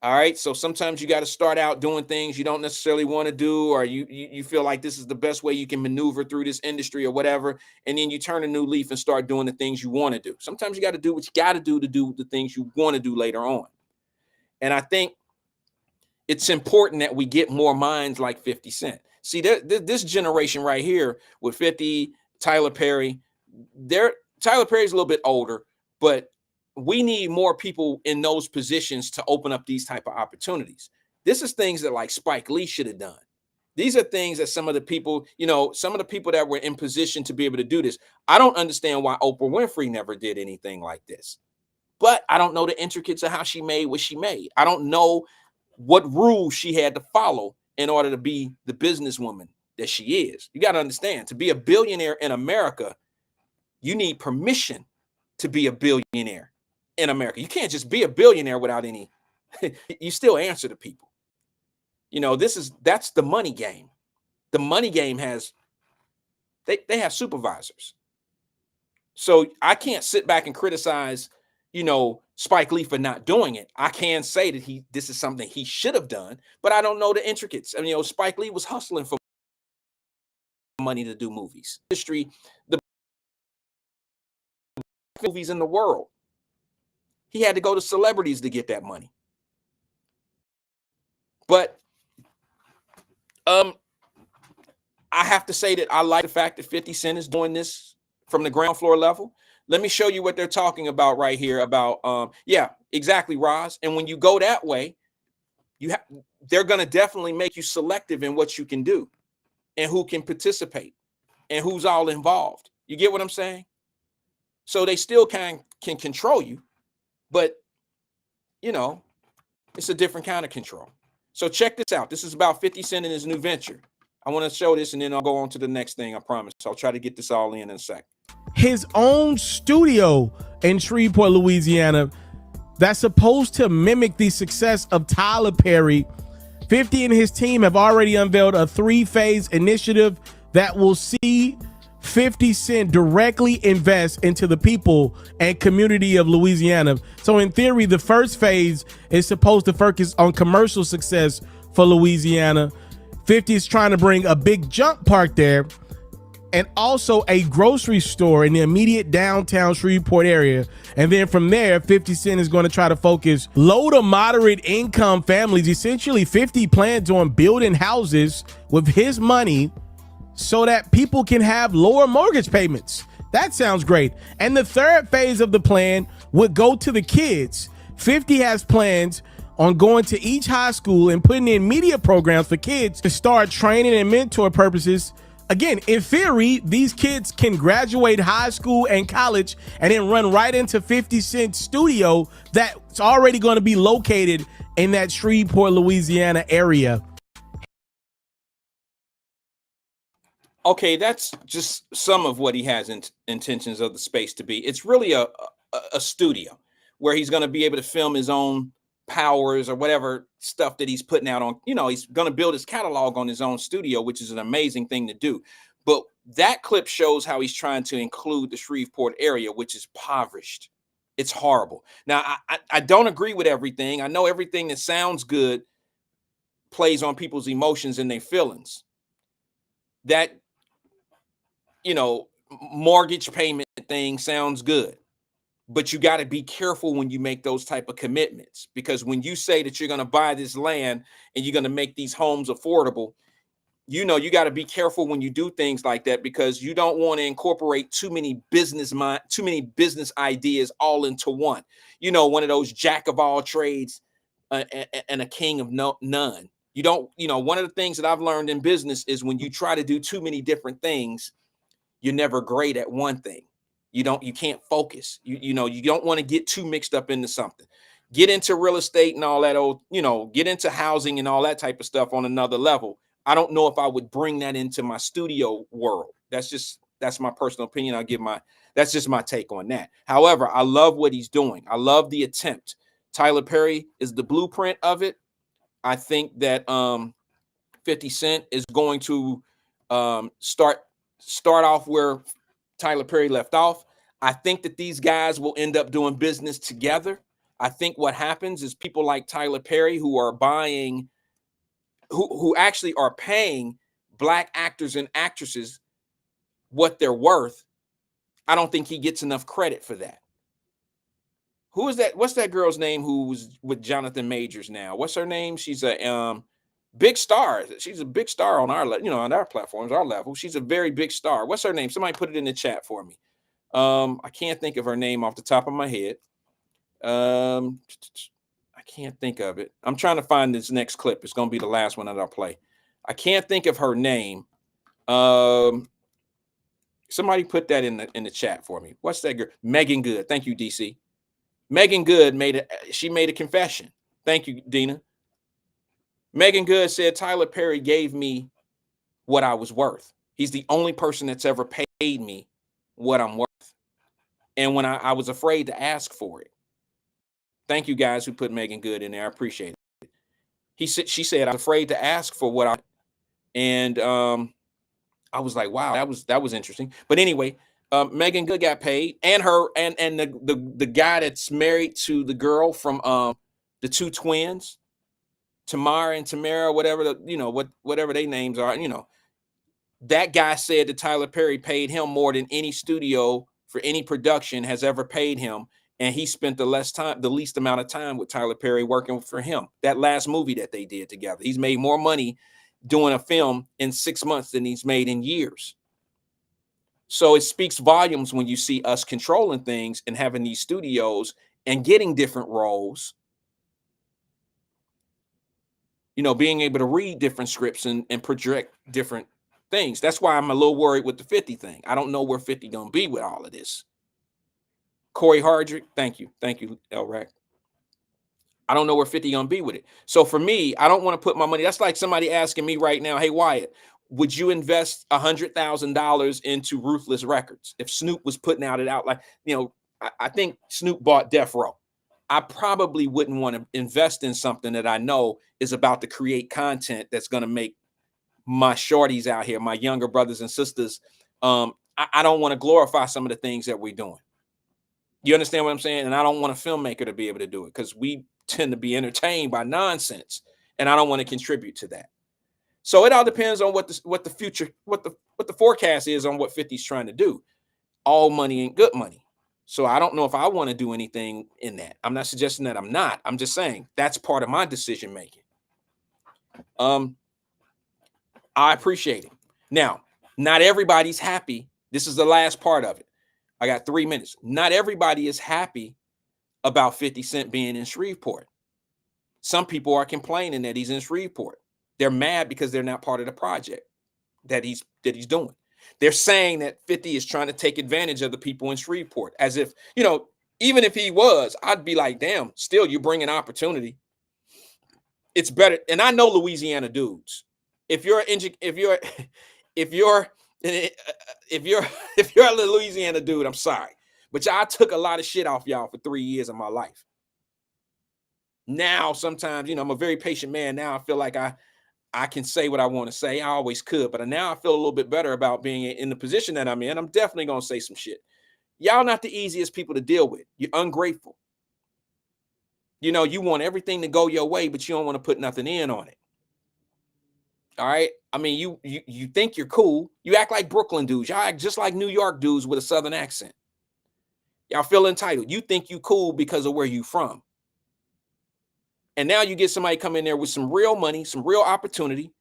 All right. So sometimes you got to start out doing things you don't necessarily want to do, or you feel like this is the best way you can maneuver through this industry or whatever. And then you turn a new leaf and start doing the things you want to do. Sometimes you got to do what you got to do the things you want to do later on. And I think it's important that we get more minds like 50 Cent. See, this generation right here with 50, Tyler Perry, Tyler Perry's a little bit older, but we need more people in those positions to open up these type of opportunities. This is things that like Spike Lee should have done. These are things that some of the people that were in position to be able to do this. I don't understand why Oprah Winfrey never did anything like this, but I don't know the intricacies of how she made what she made. I don't know what rules she had to follow in order to be the businesswoman that she is. You got to understand, to be a billionaire in America, You need permission to be a billionaire in America. You can't just be a billionaire without any, you still answer to people. You know, that's the money game. The money game has, they have supervisors. So I can't sit back and criticize, you know, Spike Lee for not doing it. I can say that this is something he should have done, but I don't know the intricacies. I mean, you know, Spike Lee was hustling for money to do movies. History, the movies in the world. He had to go to celebrities to get that money. But I have to say that I like the fact that 50 Cent is doing this from the ground floor level. Let me show you what they're talking about right here about, yeah, exactly, Roz. And when you go that way, they're going to definitely make you selective in what you can do and who can participate and who's all involved. You get what I'm saying? So they still can control you, but, you know, it's a different kind of control. So check this out. This is about 50 Cent and his new venture. I want to show this and then I'll go on to the next thing. I promise. I'll try to get this all in a sec. His own studio in Shreveport, Louisiana, that's supposed to mimic the success of Tyler Perry. 50 and his team have already unveiled a 3-phase initiative that will see 50 Cent directly invest into the people and community of Louisiana. So in theory, the first phase is supposed to focus on commercial success for Louisiana. 50 is trying to bring a big jump park there and also a grocery store in the immediate downtown Shreveport area. And then from there, 50 Cent is going to try to focus low to moderate income families. Essentially, 50 plans on building houses with his money so that people can have lower mortgage payments. That sounds great. And the third phase of the plan would go to the kids. 50 has plans on going to each high school and putting in media programs for kids to start training and mentor purposes. Again, in theory, these kids can graduate high school and college and then run right into 50 Cent's studio that's already going to be located in that Shreveport, Louisiana area. Okay, that's just some of what he has intentions of the space to be. It's really a studio where he's going to be able to film his own powers or whatever stuff that he's putting out on, you know, he's going to build his catalog on his own studio, which is an amazing thing to do. But that clip shows how he's trying to include the Shreveport area, which is impoverished. It's horrible. Now, I don't agree with everything. I know everything that sounds good plays on people's emotions and their feelings. That, you know, mortgage payment thing sounds good. But you got to be careful when you make those type of commitments, because when you say that you're going to buy this land and you're going to make these homes affordable, you know, you got to be careful when you do things like that, because you don't want to incorporate too many business ideas all into one. You know, one of those jack of all trades and a king of none. You don't, you know, one of the things that I've learned in business is when you try to do too many different things, you're never great at one thing. You can't focus. You know, you don't want to get too mixed up into something. Get into real estate and all that old, you know, get into housing and all that type of stuff on another level. I don't know if I would bring that into my studio world. That's my personal opinion. That's just my take on that. However, I love what he's doing. I love the attempt. Tyler Perry is the blueprint of it. I think that 50 Cent is going to start off where Tyler Perry left off. I think that these guys will end up doing business together. I think what happens is people like Tyler Perry who are buying, who actually are paying black actors and actresses what they're worth. I don't think he gets enough credit for that. Who is that? What's that girl's name who was with Jonathan Majors now? What's her name? She's a big star. She's a big star on our, you know, on our platforms, our level. She's a very big star. What's her name? Somebody put it in the chat for me. I can't think of her name off the top of my head. I can't think of it. I'm trying to find this next clip. It's going to be the last one that I'll play. I can't think of her name. Somebody put that in the chat for me. What's that girl? Megan Good. Thank you, DC. Megan Good made a confession. Thank you, Dina. Megan Good said Tyler Perry gave me what I was worth. He's the only person that's ever paid me what I'm worth. And when I was afraid to ask for it. Thank you guys who put Megan Good in there. I appreciate it. She said, I was afraid to ask for what I, and I was like, wow, that was interesting. But anyway, Megan Good got paid, and the guy that's married to the girl from the two twins, Tamara and Tamara, whatever whatever their names are, that guy said that Tyler Perry paid him more than any studio for any production has ever paid him. And he spent the least amount of time with Tyler Perry working for him. That last movie that they did together, he's made more money doing a film in 6 months than he's made in years. So it speaks volumes when you see us controlling things and having these studios and getting different roles, being able to read different scripts and project different things. That's why I'm a little worried with the 50 thing. I don't know where 50 gonna be with all of this. Corey Hardrick, thank you, Elrack. I don't know where 50 gonna be with it. So for me, I don't want to put my money. That's like somebody asking me right now, hey Wyatt, would you invest $100,000 into Ruthless Records if Snoop was putting it out? Like, I think Snoop bought Death Row. I probably wouldn't want to invest in something that I know is about to create content that's going to make my shorties out here, my younger brothers and sisters. I don't want to glorify some of the things that we're doing. You understand what I'm saying? And I don't want a filmmaker to be able to do it because we tend to be entertained by nonsense, and I don't want to contribute to that. So it all depends on what the future, what the forecast is on what 50's trying to do. All money ain't good money. So I don't know if I want to do anything in that. I'm not suggesting that I'm not. I'm just saying that's part of my decision making. I appreciate it. Now, not everybody's happy. This is the last part of it. I got 3 minutes. Not everybody is happy about 50 Cent being in Shreveport. Some people are complaining that he's in Shreveport. They're mad because they're not part of the project that he's doing. They're saying that 50 is trying to take advantage of the people in Shreveport, as if, even if he was, I'd be like, damn, still you bring an opportunity. It's better. And I know Louisiana dudes. If you're a Louisiana dude, I'm sorry, but I took a lot of shit off y'all for 3 years of my life. Now, sometimes, I'm a very patient man. Now I feel like I can say what I want to say. I always could, but now I feel a little bit better about being in the position that I'm in. I'm definitely going to say some shit. Y'all not the easiest people to deal with. You're ungrateful. You want everything to go your way, but you don't want to put nothing in on it. All right. I mean, you think you're cool. You act like Brooklyn dudes. Y'all act just like New York dudes with a Southern accent. Y'all feel entitled. You think you cool because of where you from. And now you get somebody come in there with some real money, some real opportunity.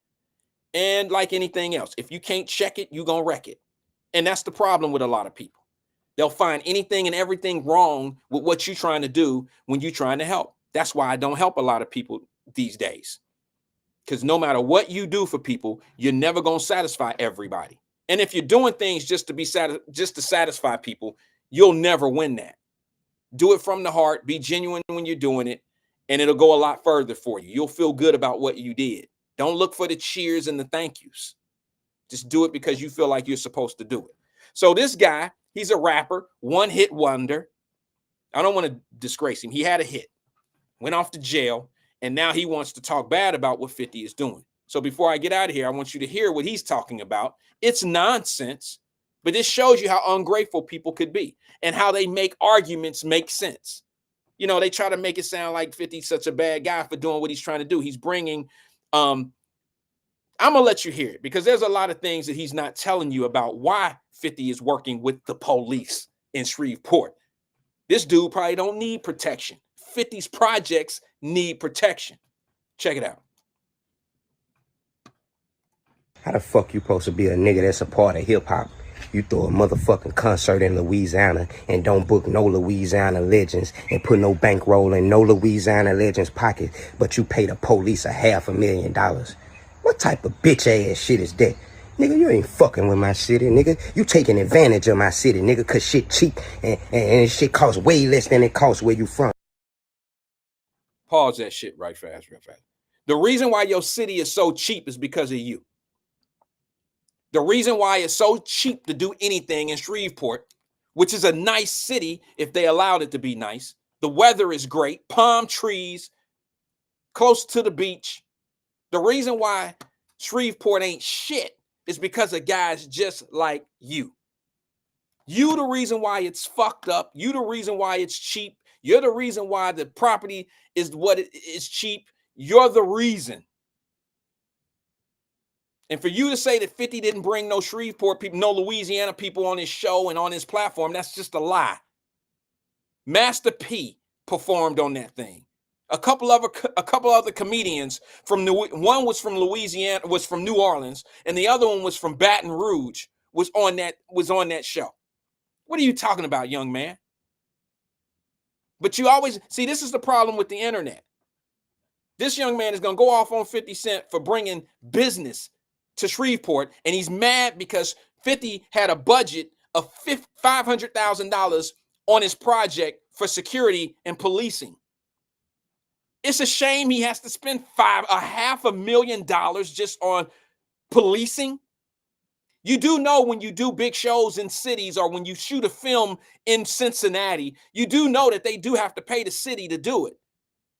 And like anything else, if you can't check it, you're going to wreck it. And that's the problem with a lot of people. They'll find anything and everything wrong with what you're trying to do when you're trying to help. That's why I don't help a lot of people these days. Because no matter what you do for people, you're never going to satisfy everybody. And if you're doing things just to satisfy people, you'll never win that. Do it from the heart. Be genuine when you're doing it, and it'll go a lot further for you. You'll feel good about what you did. Don't look for the cheers and the thank yous. Just do it because you feel like you're supposed to do it. So this guy, he's a rapper, one-hit wonder. I don't want to disgrace him. He had a hit, went off to jail, and now he wants to talk bad about what 50 is doing. So before I get out of here, I want you to hear what he's talking about. It's nonsense, but this shows you how ungrateful people could be and how they make arguments make sense. They try to make it sound like 50's such a bad guy for doing what he's trying to do. He's bringing, I'm going to let you hear it because there's a lot of things that he's not telling you about why 50 is working with the police in Shreveport. This dude probably don't need protection. 50's projects need protection. Check it out. How the fuck you supposed to be a nigga that's a part of hip-hop? You throw a motherfucking concert in Louisiana and don't book no Louisiana legends and put no bankroll in no Louisiana legends pocket, but you pay the police $500,000. What type of bitch ass shit is that? Nigga, you ain't fucking with my city, nigga. You taking advantage of my city, nigga, cause shit cheap and shit costs way less than it costs where you from. Pause that shit real fast. The reason why your city is so cheap is because of you. The reason why it's so cheap to do anything in Shreveport which is a nice city if they allowed it to be nice. The weather is great, palm trees, close to the beach. The reason why Shreveport ain't shit is because of guys just like you. You the reason why it's fucked up. You the reason why it's cheap. You're the reason why the property is what it is cheap. You're the reason. And for you to say that 50 didn't bring no Shreveport people, no Louisiana people on his show and on his platform, that's just a lie. Master P performed on that thing. A couple other comedians from one was from Louisiana, was from New Orleans, and the other one was from Baton Rouge, was on that show. What are you talking about, young man? But you always see, this is the problem with the internet. This young man is going to go off on 50 Cent for bringing business to Shreveport, and he's mad because 50 had a budget of $500,000 on his project for security and policing. It's a shame he has to spend $500,000 just on policing. You do know when you do big shows in cities or when you shoot a film in Cincinnati, you do know that they do have to pay the city to do it.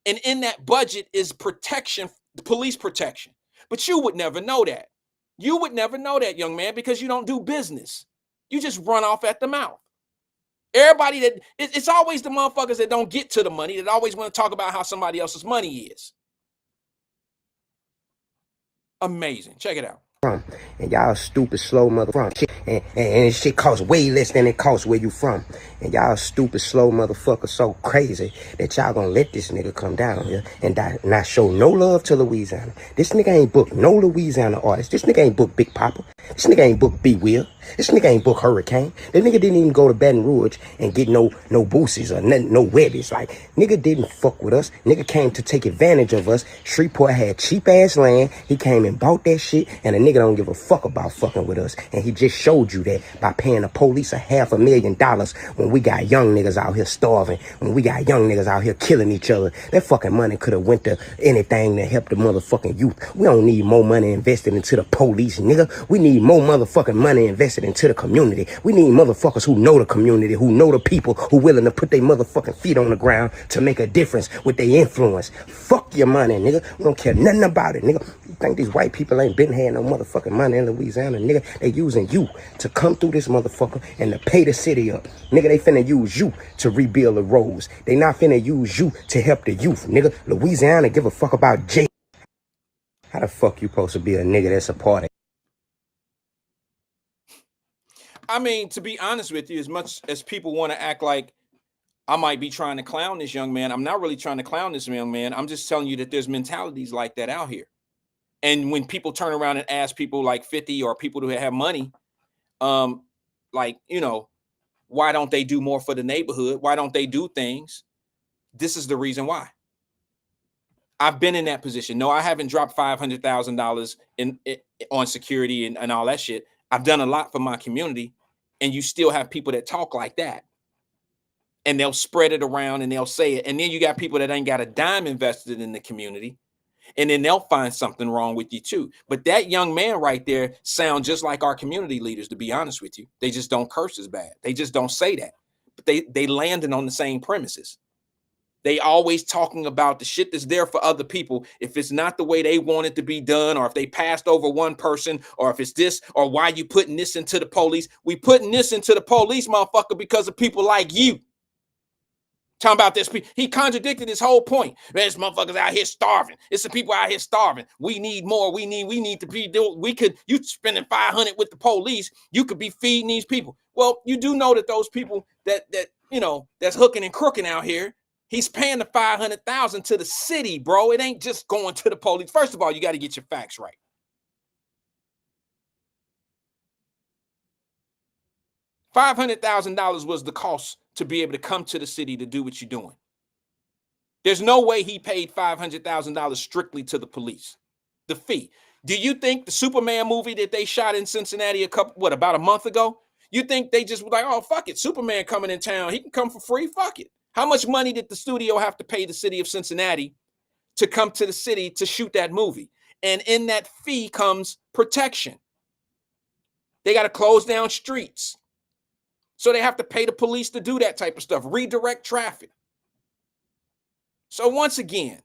And in that budget is protection, police protection. But you would never know that. You would never know that, young man, because you don't do business. You just run off at the mouth. Everybody it's always the motherfuckers that don't get to the money that always want to talk about how somebody else's money is. Amazing. Check it out. And y'all stupid slow motherfucker. And shit costs way less than it costs where you from. And y'all stupid slow motherfuckers so crazy that y'all gonna let this nigga come down here and not show no love to Louisiana. This nigga ain't booked no Louisiana artists. This nigga ain't booked Big Papa. This nigga ain't booked B Will. This nigga ain't booked Hurricane. That nigga didn't even go to Baton Rouge and get no boosies or no webbies. Like, nigga didn't fuck with us. Nigga came to take advantage of us. Shreveport had cheap ass land. He came and bought that shit, and a nigga don't give a fuck about fucking with us. And he just showed you that by paying the police $500,000 when we got young niggas out here starving, when we got young niggas out here killing each other. That fucking money could have went to anything to help the motherfucking youth. We don't need more money invested into the police, nigga. We need more motherfucking money invested into the community. We need motherfuckers who know the community, who know the people, who willing to put their motherfucking feet on the ground to make a difference with their influence. Fuck your money, nigga. We don't care nothing about it, nigga. You think these white people ain't been having no motherfucking money in Louisiana, nigga? They using you to come through this motherfucker and to pay the city up. Nigga, they finna use you to rebuild the roads. They not finna use you to help the youth, nigga. Louisiana give a fuck about Jay. How the fuck you supposed to be a nigga that's a part of? I mean, to be honest with you, as much as people want to act like I might be trying to clown this young man, I'm not really trying to clown this young man. I'm just telling you that there's mentalities like that out here. And when people turn around and ask people like 50 or people who have money, like, you know, why don't they do more for the neighborhood? Why don't they do things? This is the reason why. I've been in that position. No, I haven't dropped $500,000 on security and all that shit. I've done a lot for my community, and you still have people that talk like that. And they'll spread it around and they'll say it. And then you got people that ain't got a dime invested in the community. And then they'll find something wrong with you too. But that young man right there sounds just like our community leaders, to be honest with you. They just don't curse as bad. They just don't say that. But they landing on the same premises. They always talking about the shit that's there for other people. If it's not the way they want it to be done, or if they passed over one person, or if it's this, or why you putting this into the police. We putting this into the police, motherfucker, because of people like you. Talking about this, he contradicted his whole point. Man, this motherfuckers out here starving. It's the people out here starving. We need more. We need to be doing. You spending $500 with the police. You could be feeding these people. Well, you do know that those people that you know that's hooking and crooking out here. He's paying the $500,000 to the city, bro. It ain't just going to the police. First of all, you got to get your facts right. $500,000 was the cost to be able to come to the city to do what you're doing. There's no way he paid $500,000 strictly to the police. The fee. Do you think the Superman movie that they shot in Cincinnati about a month ago? You think they just were like, oh, fuck it. Superman coming in town. He can come for free. Fuck it. How much money did the studio have to pay the city of Cincinnati to come to the city to shoot that movie? And in that fee comes protection. They got to close down streets. So they have to pay the police to do that type of stuff, redirect traffic. So once again,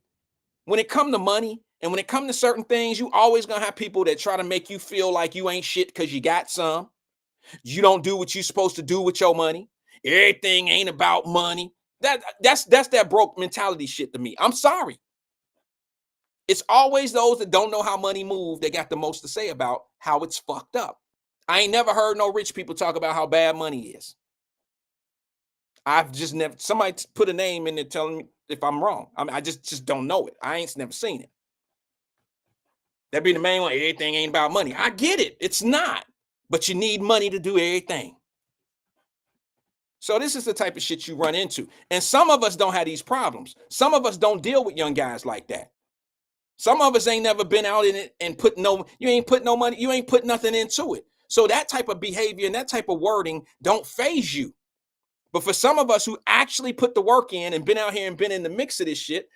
when it comes to money and when it comes to certain things, you always gonna have people that try to make you feel like you ain't shit because you got some. You don't do what you're supposed to do with your money. Everything ain't about money. That's that broke mentality shit to me. I'm sorry. It's always those that don't know how money moves that got the most to say about how it's fucked up. I ain't never heard no rich people talk about how bad money is. I've just never, somebody put a name in there telling me if I'm wrong. I just don't know it. I ain't never seen it. That be the main one. Everything ain't about money. I get it. It's not. But you need money to do everything. So this is the type of shit you run into. And some of us don't have these problems. Some of us don't deal with young guys like that. Some of us ain't never been out in it and you ain't put no money, you ain't put nothing into it. So that type of behavior and that type of wording don't phase you. But for some of us who actually put the work in and been out here and been in the mix of this shit,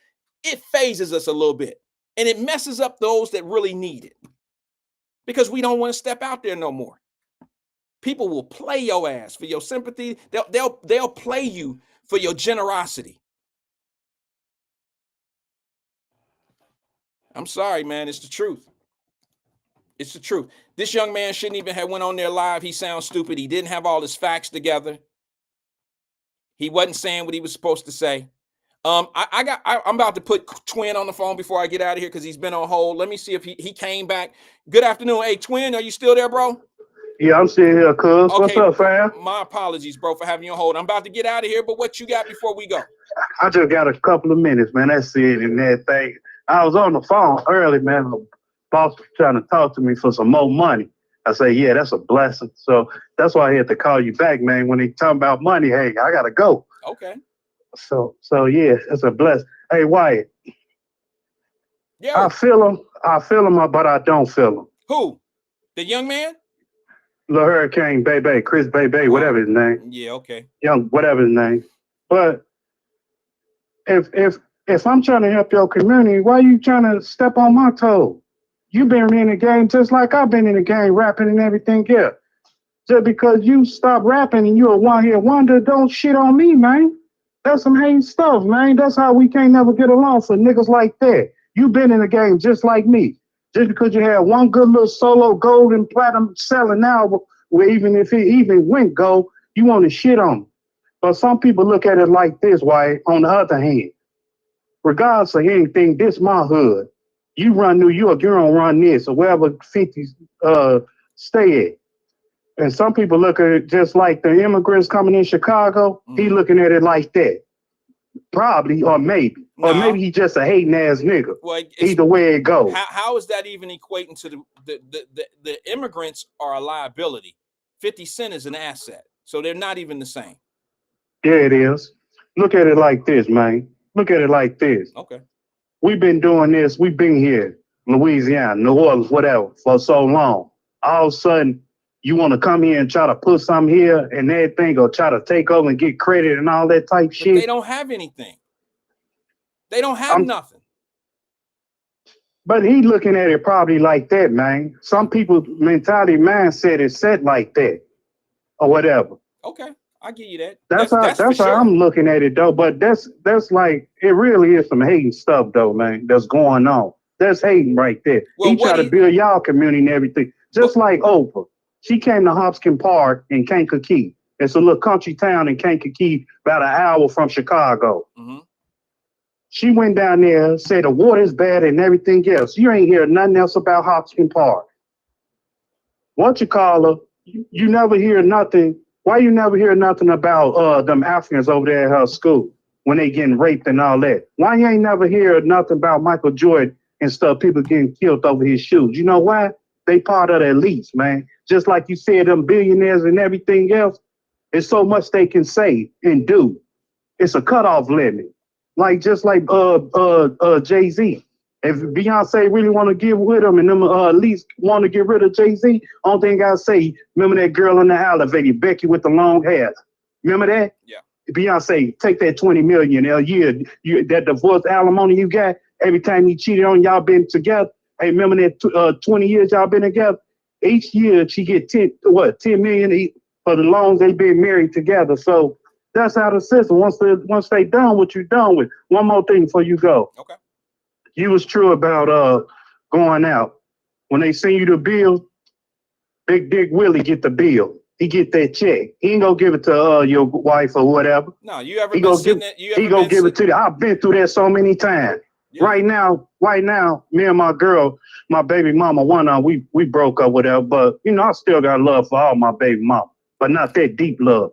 it phases us a little bit. And it messes up those that really need it. Because we don't want to step out there no more. People will play your ass for your sympathy. They'll play you for your generosity. I'm sorry, man. It's the truth. It's the truth. This young man shouldn't even have went on there live. He sounds stupid. He didn't have all his facts together. He wasn't saying what he was supposed to say. I'm about to put Twin on the phone before I get out of here because he's been on hold. Let me see if he came back. Good afternoon. Hey, Twin, are you still there, bro? Yeah, I'm still here, cuz. Okay, What's up, fam? My apologies, bro, for having you on hold. I'm about to get out of here, but what you got before we go? I just got a couple of minutes, man. That's it and that thing. I was on the phone early, man. The boss was trying to talk to me for some more money. I say, yeah, that's a blessing. So that's why I had to call you back, man. When they talking about money, hey, I gotta go. Okay. So yeah, it's a blessing. Hey, Wyatt. Yeah. I feel him, but I don't feel him. Who? The young man? Lil Hurricane, Bebe, Chris Bebe, whatever his name. Yeah, okay. Young, whatever his name. But if I'm trying to help your community, why you trying to step on my toe? You've been in the game just like I've been in the game, rapping and everything else. Just because you stop rapping and you're a one-hit wonder, don't shit on me, man. That's some hate stuff, man. That's how we can't never get along for niggas like that. You've been in the game just like me. Just because you had one good little solo gold and platinum selling album, where even if it even went gold, you want to shit on them. But some people look at it like this, why? On the other hand, regardless of anything, this my hood. You run New York, you don't run this, or wherever 50s stay at. And some people look at it just like the immigrants coming in Chicago. He looking at it like that. Probably, or maybe. No. Or maybe he just a hating ass nigga. Well, either way it goes. How is that even equating to the immigrants are a liability? 50 Cent is an asset. So they're not even the same. Yeah, it is. Look at it like this, man. Look at it like this. Okay. We've been doing this. We've been here, Louisiana, New Orleans, whatever, for so long. All of a sudden, you want to come here and try to put something here and everything, or try to take over and get credit and all that type shit. They don't have anything. They don't have nothing. But he looking at it probably like that, man. Some people's mentality mindset is set like that, or whatever. Okay, I give you that. That's how I'm looking at it, though. But that's like, it really is some hating stuff, though, man. That's going on. That's hating right there. Well, he try to build y'all community and everything, just like Oprah. She came to Hopkins Park in Kankakee. It's a little country town in Kankakee, about an hour from Chicago. Mm-hmm. She went down there, said the water's bad and everything else. You ain't hear nothing else about Hopkins Park. What you call her? You never hear nothing. Why you never hear nothing about them Africans over there at her school when they getting raped and all that? Why you ain't never hear nothing about Michael Jordan and stuff, people getting killed over his shoes? You know why? They part of the elites, man. Just like you said, them billionaires and everything else, there's so much they can say and do. It's a cutoff limit. Like just like Jay-Z. If Beyonce really want to get with him and them elites want to get rid of Jay-Z, only thing I say, remember that girl in the elevator, Becky with the long hair. Remember that? Yeah. Beyonce, take that $20 million a year, that divorce alimony you got, every time you cheated on y'all been together. Hey, remember that 20 years y'all been together? Each year she get 10 million for the long as they been married together. So that's how the system. Once they done what you done with. One more thing before you go. Okay. You was true about going out. When they send you the bill, Big Dick Willie get the bill. He get that check. He ain't gonna give it to your wife or whatever. No, you ever He been gonna sitting give at, you he ever gonna been give it sitting, to you. I've been through that so many times. yeah. Right now, me and my girl, my baby mama, we broke up, whatever. But you know, I still got love for all my baby mama, but not that deep love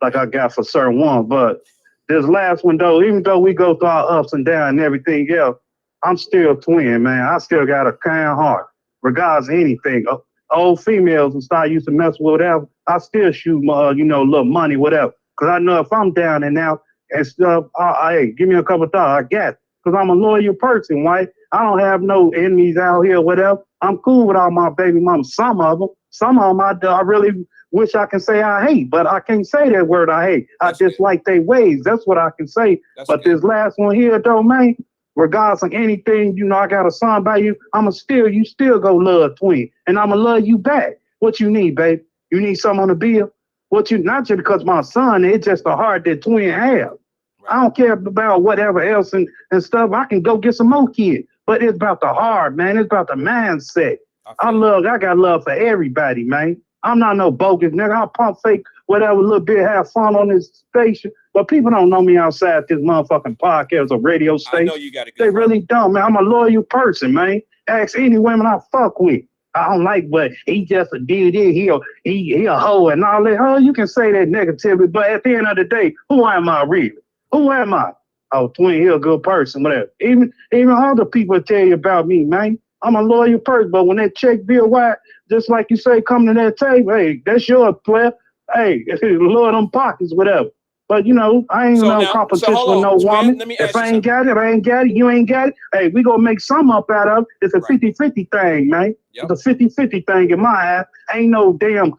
like I got for certain one. But this last one though, even though we go through our ups and downs and everything else, I'm still twin, man. I still got a kind heart, regardless of anything. Old females and start used to mess with whatever. I still shoot, little money, whatever. Cause I know if I'm down and out and stuff, hey, give me a couple $1,000, I got it. Cause I'm a loyal person, right? I don't have no enemies out here, whatever. I'm cool with all my baby mamas. Some of them, I really wish I can say I hate, but I can't say that word I hate. That's I dislike their ways. That's what I can say. That's but good. this last one here, though, man, regardless of anything, I got a son by you, you still go love twin. And I'ma love you back. What you need, babe? You need something on the bill? Not just because my son, it's just the heart that twin have. Right. I don't care about whatever else and stuff. I can go get some more kids. But it's about the heart, man. It's about the mindset. I got love for everybody, man. I'm not no bogus nigga. I'll pump fake whatever little bit, have fun on this station. But people don't know me outside this motherfucking podcast or radio station. I know you got a good They really don't, man. I'm a loyal person, man. Ask any women I fuck with. I don't like, but he just a dude. He a hoe and all that. Oh, you can say that negatively, but at the end of the day, who am I really? Who am I? Oh, twin, he a good person, whatever. Even other people tell you about me, man. I'm a loyal person, but when that check bill wide, just like you say, come to that table, hey, that's your player. Hey, Lord them pockets, whatever. But I ain't no competition with no woman. If I ain't got it, I ain't got it. You ain't got it. Hey, we gonna make some up out of it. It's a 50-50 thing, man. Yep. It's a 50-50 thing in my eye. Ain't no damn,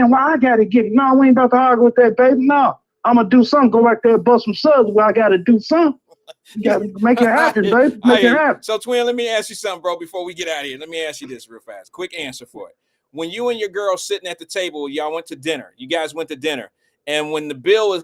why I gotta get it? No, we ain't about to argue with that, baby. No. I'm gonna do something. Go back there and bust some subs where I gotta do something. You gotta make it happen, baby. Make it happen. So, twin, let me ask you something, bro, before we get out of here. Let me ask you this real fast. Quick answer for it. When you and your girl sitting at the table, y'all went to dinner. You guys went to dinner. And when the bill is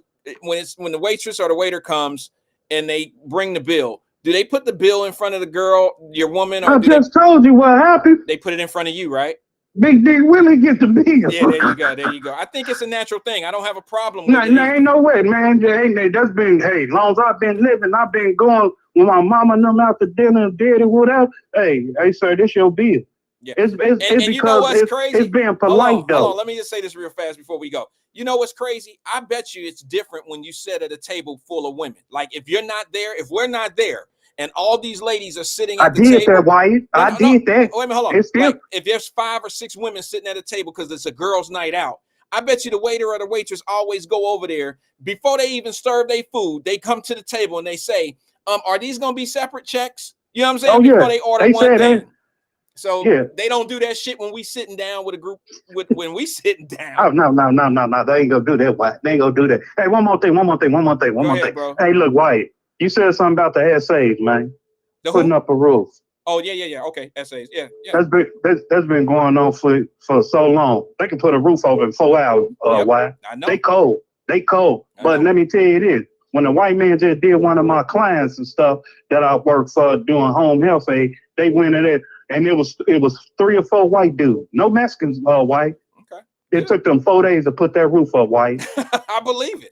when the waitress or the waiter comes and they bring the bill, do they put the bill in front of the girl, your woman, or I just told you what happened. They put it in front of you, right? Big Dick Willie get the bill. Yeah, there you go. There you go. I think it's a natural thing. I don't have a problem with it. Ain't no way, man. That's been, as long as I've been living, I've been going with my mama and them out to dinner and did it, whatever. Hey, sir, this your bill. Yeah. It's because you know what's crazy? It's being polite, though. Hold on. Let me just say this real fast before we go. You know what's crazy? I bet you it's different when you sit at a table full of women. Like if you're not there, if we're not there, and all these ladies are sitting at the table. I did that, Wyatt. I did that. Wait a minute, hold on. It's still... Like if there's 5 or 6 women sitting at a table because it's a girls' night out, I bet you the waiter or the waitress always go over there before they even serve their food. They come to the table and they say, are these gonna be separate checks? You know what I'm saying? Oh, yeah. Before they order one thing. So yeah. They don't do that shit when we sitting down with a group. When we sitting down. Oh no! They ain't gonna do that. Wyatt. They ain't gonna do that. Hey, one more thing. Go ahead, bro. Hey, look, Wyatt. You said something about the essays, man. Putting up a roof. Oh yeah. Okay, essays. Yeah. That's been going on for so long. They can put a roof over in 4 hours. Wyatt. I know. They cold. But let me tell you this. When the white man just did one of my clients and stuff that I worked for doing home health aid, they went in there. And it was 3 or 4 white dudes, no Mexicans, white. Okay. It took them 4 days to put that roof up, White. I believe it.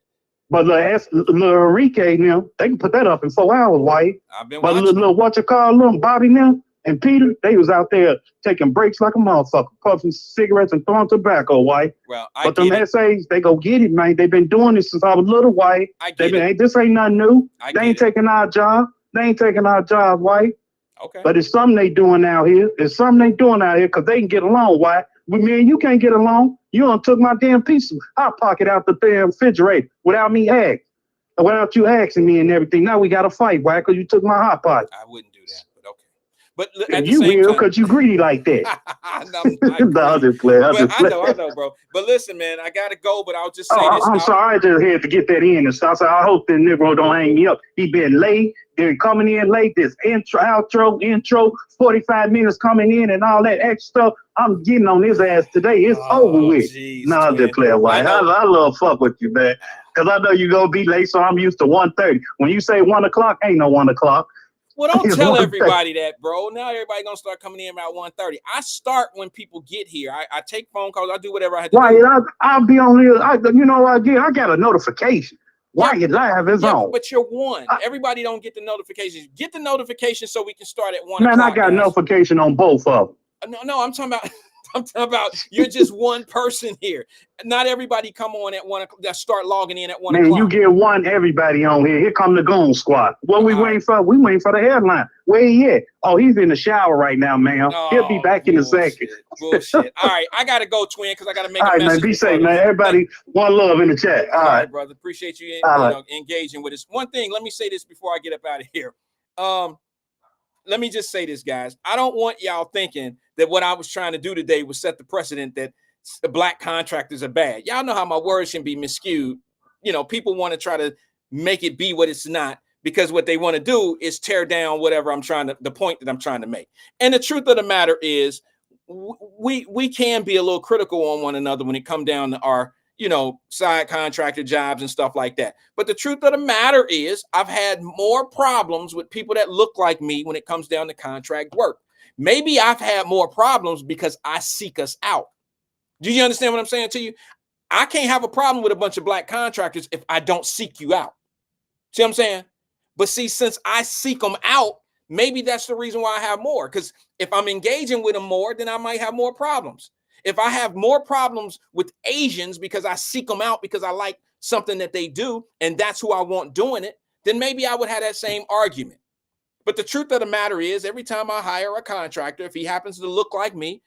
But little Enrique now, they can put that up in 4 hours, White. I've been watching. But little what you call them, Bobby now and Peter, they was out there taking breaks like a motherfucker, puffing cigarettes and throwing tobacco, White. Well, but them essays, they go get it, man. They've been doing this since I was little, White. This ain't nothing new. They ain't taking our job. White. Okay. But it's something they doing out here. It's something they doing out here because they can get along. Why? With me and you can't get along. You done took my damn piece of hot pocket out the damn refrigerator without you asking me and everything. Now we got to fight. Why? Because you took my hot pocket. I wouldn't do that, but okay. But at the You same will time, because you greedy like that. no, I'm No, greedy. I'll just play. I know, bro. But listen, man, I gotta go. But I'll just say this. I'm sorry, I just had to get that in and stuff. So I hope that Negro don't hang me up. He been late. They're coming in late. This intro, 45 minutes coming in and all that extra stuff. I'm getting on his ass today. It's over with. Geez, No, I'll declare Wyatt. I love fuck with you, man. Because I know you're going to be late, so I'm used to 1:30. When you say 1 o'clock, ain't no 1 o'clock. Well, don't tell everybody that, bro. Now everybody gonna start coming in about 1:30. I start when people get here. I take phone calls. I do whatever I have to do. Wyatt, I'll be on here. I got a notification. Wyatt Live is on. But you're one. Everybody don't get the notifications. Get the notification so we can start at 1 Man, o'clock. I got notification on both of them. No, I'm talking about. I'm talking about you're just one person here. Not everybody come on at 1 o'clock. That start logging in at 1 o'clock. Man, you get one, everybody on here. Here come the Goon Squad. What we waiting for? We waiting for the headline. Where he at? Oh, he's in the shower right now, man. He'll be back in a second. Bullshit. All right, I gotta go, twin, because I gotta make all right, man. Be safe, man. Everybody, one love in the chat. All right, brother. Appreciate you, engaging with us. One thing, let me say this before I get up out of here. Let me just say this, guys. I don't want y'all thinking that what I was trying to do today was set the precedent that the black contractors are bad. Y'all know how my words can be miscued. You know, people want to try to make it be what it's not because what they want to do is tear down whatever the point that I'm trying to make. And the truth of the matter is we can be a little critical on one another when it comes down to our, side contractor jobs and stuff like that. But the truth of the matter is I've had more problems with people that look like me when it comes down to contract work. Maybe I've had more problems because I seek us out. Do you understand what I'm saying to you? I can't have a problem with a bunch of black contractors if I don't seek you out. See what I'm saying? But see, since I seek them out, maybe that's the reason why I have more. Because if I'm engaging with them more, then I might have more problems. If I have more problems with Asians because I seek them out because I like something that they do, and that's who I want doing it, then maybe I would have that same argument. But the truth of the matter is, every time I hire a contractor, if he happens to look like me,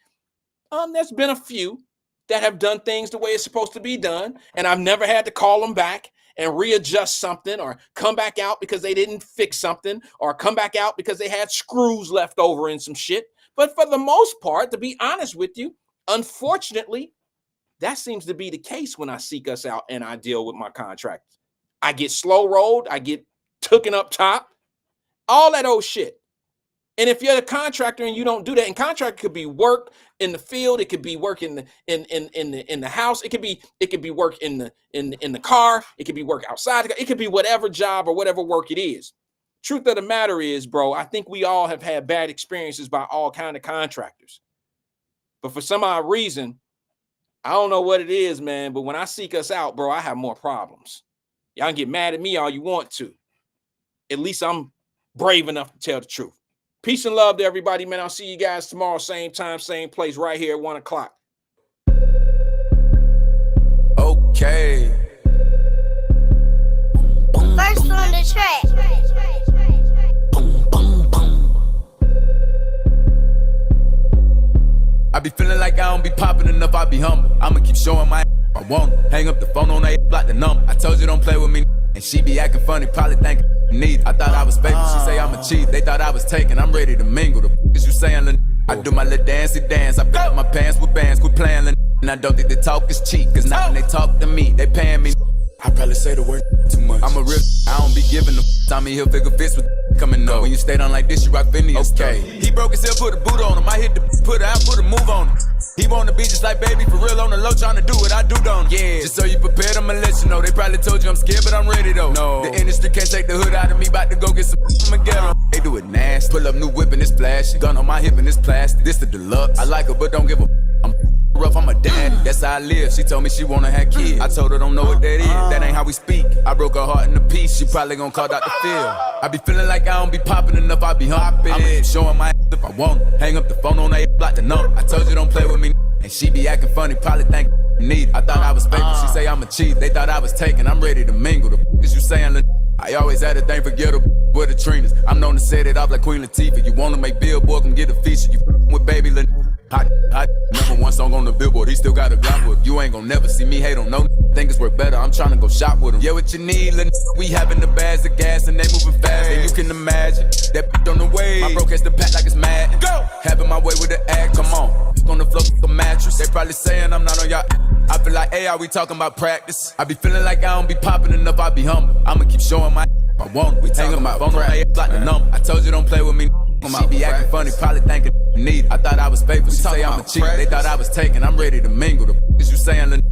there's been a few that have done things the way it's supposed to be done, and I've never had to call them back and readjust something or come back out because they didn't fix something or come back out because they had screws left over in some shit. But for the most part, to be honest with you, unfortunately, that seems to be the case when I seek us out and I deal with my contractors. I get slow rolled, I get tooken up top, all that old shit. And if you're a contractor and you don't do that, and contractor could be work in the field, it could be work in the house, it could be work in the car, it could be work outside, it could be whatever job or whatever work it is. Truth of the matter is, bro, I think we all have had bad experiences by all kind of contractors. But for some odd reason, I don't know what it is, man, but when I seek us out, bro, I have more problems. Y'all can get mad at me all you want to. At least I'm brave enough to tell the truth. Peace and love to everybody, man. I'll see you guys tomorrow, same time, same place, right here at 1 o'clock. Okay. First on the track. I be feeling like I don't be popping enough, I be humble. I'ma keep showing my I want her. Hang up the phone on that block the number. I told you don't play with me, and she be acting funny, probably think I need. I thought I was faithful, she say I'm a cheat. They thought I was taken, I'm ready to mingle. The is you saying, Lil? I do my little dancey dance. I fill up my pants with bands, quit playing, Lil. And I don't think the talk is cheap, cause now when they talk to me, they paying me. I probably say the word too much. I'm a real, I don't be giving them. Tommy Hilfiger fits with coming up. When you stay down like this, you rock Phineas. Okay. He broke his hip, put a boot on him. I hit the put out, put a move on him. He wanna be just like baby, for real on the low, tryna do what I do, don't. Yeah. Just so you prepared, I'ma let you know. They probably told you I'm scared, but I'm ready though. No. The industry can't take the hood out of me. About to go get some I'ma get 'em. They do it nasty. Pull up new whip and it's flashy. Gun on my hip and it's plastic. This the deluxe. I like her, but don't give a. I'm rough, I'm a daddy. That's how I live. She told me she wanna have kids. I told her don't know what that is. That ain't how we speak. I broke her heart in a piece. She probably gon' call Dr. Phil. I be feeling like I don't be popping enough. I be humping. I'm showing my if I want. Hang up the phone on that block the number. I told you don't play with me. And she be acting funny, probably think I need. I thought I was faithful, she say I'm a cheat. They thought I was taken, I'm ready to mingle. The is you saying, Lil? I always had a thing for ghetto with the trainers. I'm known to set it off like Queen Latifah. You wanna make Billboard, come get a feature. You with baby Lil. Hot. Number one song on the billboard, he still got a Glock with. You ain't gon' never see me hate on no think it's worth better. I'm tryna go shop with him. Yeah, what you need, little we having the bags of gas and they moving fast. And you can imagine that bitch on the way. My bro catch the pack like it's mad. Go! Having my way with the act, come on. On the floor, a mattress. They probably saying I'm not on y'all. I feel like, hey, are we talking about practice? I be feeling like I don't be popping enough, I be humble. I'ma keep showing my I want. We talking about phone on like the number. I told you don't play with me. She be acting funny, probably thinking need. I thought I was faithful. She say I'm a cheat. They thought I was taking. I'm ready to mingle. The is you saying?